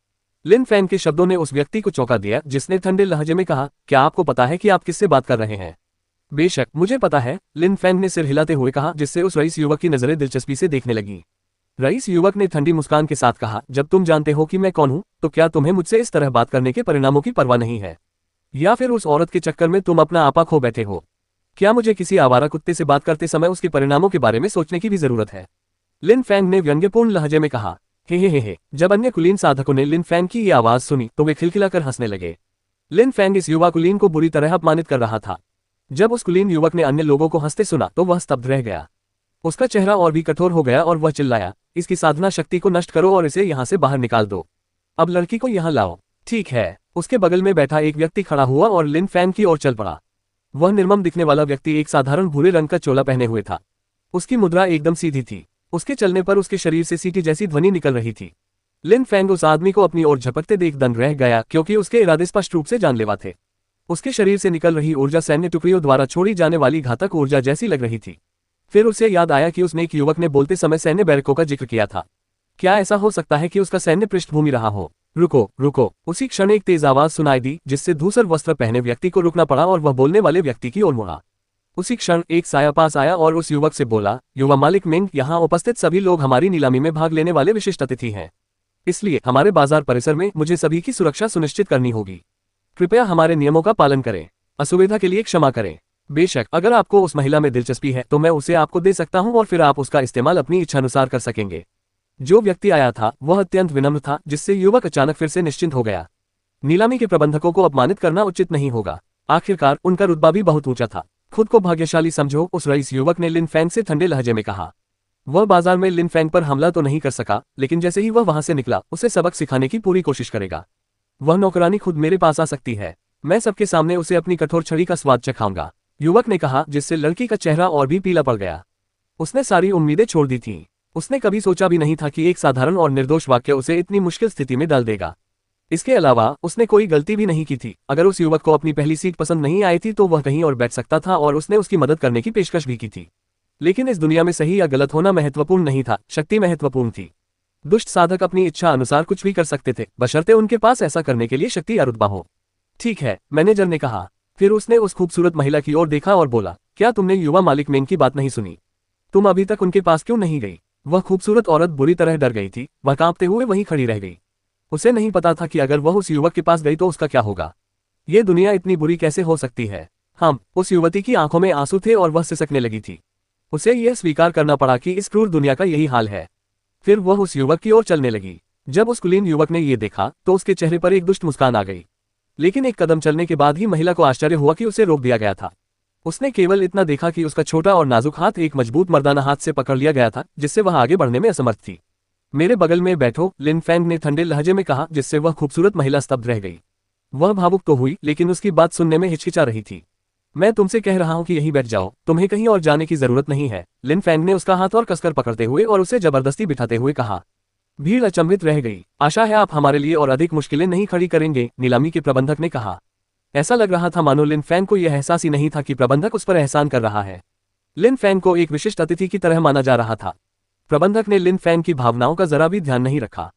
लिन फैंग के शब्दों ने उस व्यक्ति को चौंका दिया, जिसने ठंडे लहजे में कहा, क्या आपको पता है कि आप किससे बात कर रहे हैं? बेशक मुझे पता है, लिन फैंग ने सिर हिलाते हुए कहा, जिससे उस रईस युवक की नजरें दिलचस्पी से देखने लगी। रईस युवक ने ठंडी मुस्कान के साथ कहा, जब तुम जानते हो कि मैं कौन हूं, तो क्या तुम्हें मुझसे इस तरह बात करने के परिणामों की परवाह नहीं है? या फिर उस औरत के चक्कर में तुम अपना आपा खो बैठे हो? क्या मुझे किसी आवारा कुत्ते से बात करते समय उसके परिणामों के बारे में सोचने की भी जरूरत है? लिन फैंग ने व्यंग्यपूर्ण लहजे में कहा। हे। जब अन्य कुलीन साधकों ने लिन फैंग की ये आवाज सुनी तो वे खिलखिलाकर हंसने लगे। लिन फैंग इस युवा कुलीन को बुरी तरह अपमानित कर रहा था। जब उस कुलीन युवक ने अन्य लोगों को हंसते सुना तो वह स्तब्ध रह गया। उसका चेहरा और भी कठोर हो गया और वह चिल्लाया, इसकी साधना शक्ति को नष्ट करो और इसे यहाँ से बाहर निकाल दो। अब लड़की को यहाँ लाओ। ठीक है। उसके बगल में बैठा एक व्यक्ति खड़ा हुआ और लिन फैंग की ओर चल पड़ा। वह निर्मम दिखने वाला व्यक्ति एक साधारण भूरे रंग का चोला पहने हुए था। उसकी मुद्रा एकदम सीधी थी। उसके चलने पर उसके शरीर से सीटी जैसी ध्वनि निकल रही थी। लिन फैंग उस आदमी को अपनी ओर झपकते देख दंग रह गया, क्योंकि उसके इरादे स्पष्ट रूप से जानलेवा थे। उसके शरीर से निकल रही ऊर्जा सैन्य टुकड़ियों द्वारा छोड़ी जाने वाली घातक ऊर्जा जैसी लग रही थी। फिर उसे याद आया कि उसने एक युवक ने बोलते समय सैन्य बैरकों का जिक्र किया था। क्या ऐसा हो सकता है कि उसका सैन्य पृष्ठभूमि रहा हो? रुको। उसी क्षण एक तेज आवाज सुनाई दी, जिससे धूसर वस्त्र पहने व्यक्ति को रुकना पड़ा और वह बोलने वाले व्यक्ति की ओर मुड़ा। उसी क्षण एक साया पास आया और उस युवक से बोला, युवा मालिक मिंग, यहाँ उपस्थित सभी लोग हमारी नीलामी में भाग लेने वाले विशिष्ट अतिथि हैं। इसलिए हमारे बाजार परिसर में मुझे सभी की सुरक्षा सुनिश्चित करनी होगी। कृपया हमारे नियमों का पालन करें। असुविधा के लिए क्षमा करें। बेशक अगर आपको उस महिला में दिलचस्पी है तो मैं उसे आपको दे सकता हूं और फिर आप उसका इस्तेमाल अपनी इच्छानुसार कर सकेंगे। जो व्यक्ति आया था वह अत्यंत विनम्र था, जिससे युवक अचानक फिर से निश्चिंत हो गया। नीलामी के प्रबंधकों को अपमानित करना उचित नहीं होगा। आखिरकार उनका रुतबा भी बहुत ऊंचा था। खुद को भाग्यशाली समझो, उस रईस युवक ने लिन फैंग से ठंडे लहजे में कहा। वह बाजार में लिन फैंग पर हमला तो नहीं कर सका, लेकिन जैसे ही वह वहां से निकला उसे सबक सिखाने की पूरी कोशिश करेगा। वह नौकरानी खुद मेरे पास आ सकती है। मैं सबके सामने उसे अपनी कठोर छड़ी का स्वाद चखाऊंगा, युवक ने कहा, जिससे लड़की का चेहरा और भी पीला पड़ गया। उसने सारी उम्मीदें छोड़ दी थीं। उसने कभी सोचा भी नहीं था कि एक साधारण और निर्दोष वाक्य उसे इतनी मुश्किल स्थिति में डाल देगा। इसके अलावा उसने कोई गलती भी नहीं की थी। अगर उस युवक को अपनी पहली सीट पसंद नहीं आई थी तो वह कहीं और बैठ सकता था और उसने उसकी मदद करने की पेशकश भी की थी। लेकिन इस दुनिया में सही या गलत होना महत्वपूर्ण नहीं था, शक्ति महत्वपूर्ण थी। दुष्ट साधक अपनी इच्छा अनुसार कुछ भी कर सकते थे, बशर्ते उनके पास ऐसा करने के लिए शक्ति या रुतबा हो। ठीक है, मैनेजर ने कहा। फिर उसने उस खूबसूरत महिला की ओर देखा और बोला, क्या तुमने युवा मालिक मेंग की बात नहीं सुनी? तुम अभी तक उनके पास क्यों नहीं गई? वह खूबसूरत औरत बुरी तरह डर गई थी। वह कांपते हुए वहीं खड़ी रह गई। उसे नहीं पता था कि अगर वह उस युवक के पास गई तो उसका क्या होगा। ये दुनिया इतनी बुरी कैसे हो सकती है? उस युवती की आंखों में आंसू थे और वह सिसकने लगी थी। उसे यह स्वीकार करना पड़ा कि इस क्रूर दुनिया का यही हाल है। फिर वह उस युवक की ओर चलने लगी। जब उस कुलीन युवक ने यह देखा तो उसके चेहरे पर एक दुष्ट मुस्कान आ गई। लेकिन एक कदम चलने के बाद ही महिला को आश्चर्य हुआ कि उसे रोक दिया गया था। उसने केवल इतना देखा कि उसका छोटा और नाजुक हाथ एक मजबूत मर्दाना हाथ से पकड़ लिया गया था, जिससे वह आगे बढ़ने में असमर्थ थी। मेरे बगल में बैठो, लिन फैंग ने ठंडे लहजे में कहा, जिससे वह खूबसूरत महिला स्तब्ध रह गई। वह भावुक तो हुई, लेकिन उसकी बात सुनने में हिचकिचा रही थी। मैं तुमसे कह रहा हूं कि यहीं बैठ जाओ, तुम्हें कहीं और जाने की जरूरत नहीं है, लिन फैंग ने उसका हाथ और कसकर पकड़ते हुए और उसे जबरदस्ती बिठाते हुए कहा। भीड़ अचंभित रह गई। आशा है आप हमारे लिए और अधिक मुश्किलें नहीं खड़ी करेंगे, नीलामी के प्रबंधक ने कहा। ऐसा लग रहा था मानो लिन फैंग को यह एहसास ही नहीं था कि प्रबंधक उस पर एहसान कर रहा है। लिन फैंग को एक विशिष्ट अतिथि की तरह माना जा रहा था। प्रबंधक ने लिन फैंग की भावनाओं का जरा भी ध्यान नहीं रखा।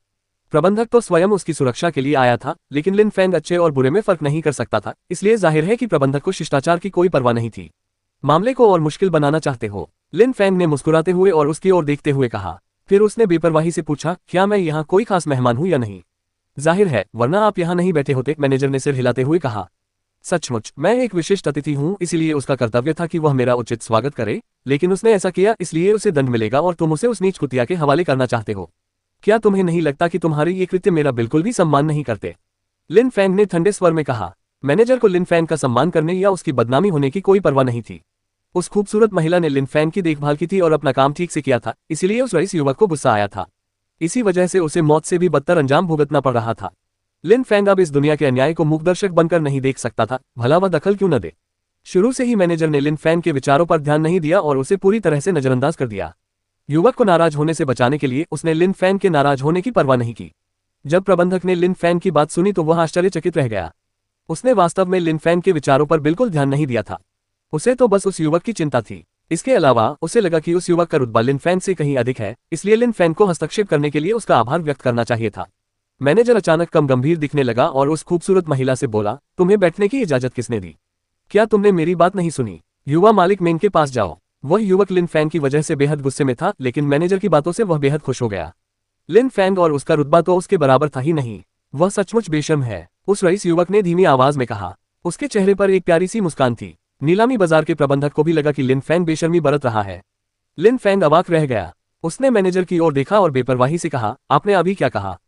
प्रबंधक तो स्वयं उसकी सुरक्षा के लिए आया था, लेकिन लिन फैंग अच्छे और बुरे में फर्क नहीं कर सकता था, इसलिए जाहिर है कि प्रबंधक को शिष्टाचार की कोई परवाह नहीं थी। मामले को और मुश्किल बनाना चाहते हो? लिन फैंग ने मुस्कुराते हुए और उसकी ओर देखते हुए कहा। फिर उसने बेपरवाही से पूछा, क्या मैं यहाँ कोई खास मेहमान हूँ या नहीं? जाहिर है, वरना आप यहाँ नहीं बैठे होते, मैनेजर ने सिर हिलाते हुए कहा। सचमुच मैं एक विशिष्ट अतिथि हूँ, इसलिए उसका कर्तव्य था कि वह मेरा उचित स्वागत करे, लेकिन उसने ऐसा किया इसलिए उसे दंड मिलेगा और तुम उसे उस नीच कुतिया के हवाले करना चाहते हो। क्या तुम्हें नहीं लगता कि तुम्हारे ये कृत्य मेरा बिल्कुल भी सम्मान नहीं करते? लिन फैंग ने ठंडे स्वर में कहा। मैनेजर को लिन फैंग का सम्मान करने या उसकी बदनामी होने की कोई परवाह नहीं थी। उस खूबसूरत महिला ने लिन फैंग की देखभाल की थी और अपना काम ठीक से किया था, इसलिए उस रईस युवक को गुस्सा आया था। इसी वजह से उसे मौत से भी बदतर अंजाम भुगतना पड़ रहा था। लिन फैंग अब इस दुनिया के अन्याय को मूकदर्शक बनकर नहीं देख सकता था, भला वह दखल क्यों न दे। शुरू से ही मैनेजर ने लिन फैंग के विचारों पर ध्यान नहीं दिया और उसे पूरी तरह से नजरअंदाज कर दिया। युवक को नाराज होने से बचाने के लिए उसने लिन फैंग के नाराज होने की परवाह नहीं की। जब प्रबंधक ने लिन फैंग की बात सुनी तो वह आश्चर्यचकित रह गया। उसने वास्तव में लिन फैंग के विचारों पर बिल्कुल ध्यान नहीं दिया था। उसे तो बस उस युवक की चिंता थी। इसके अलावा उसे लगा कि उस युवक का रुतबा लिन फैंग से कहीं अधिक है, इसलिए लिन फैंग को हस्तक्षेप करने के लिए उसका आभार व्यक्त करना चाहिए था। मैनेजर अचानक कम गंभीर दिखने लगा और उस खूबसूरत महिला से बोला, तुम्हें बैठने की इजाजत किसने दी? क्या तुमने मेरी बात नहीं सुनी? युवा मालिक मेंग के पास जाओ। वह युवक लिन फैंग की वजह से बेहद गुस्से में था, लेकिन मैनेजर की बातों से वह बेहद खुश हो गया। लिन फैंग और उसका रुतबा तो उसके बराबर था ही नहीं, वह सचमुच बेशर्म है, उस रईस युवक ने धीमी आवाज में कहा। उसके चेहरे पर एक प्यारी सी मुस्कान थी। नीलामी बाजार के प्रबंधक को भी लगा कि लिन फैंग बेशर्मी बरत रहा है। लिन फैंग अवाक रह गया। उसने मैनेजर की ओर देखा और बेपरवाही से कहा, आपने अभी क्या कहा?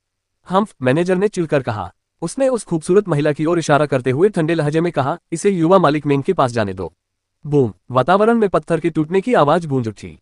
हम्फ, मैनेजर ने चिढ़कर कहा। उसने उस खूबसूरत महिला की ओर इशारा करते हुए ठंडे लहजे में कहा, इसे युवा मालिक मेंग के पास जाने दो। बूम, वातावरण में पत्थर के टूटने की आवाज गूंज उठी।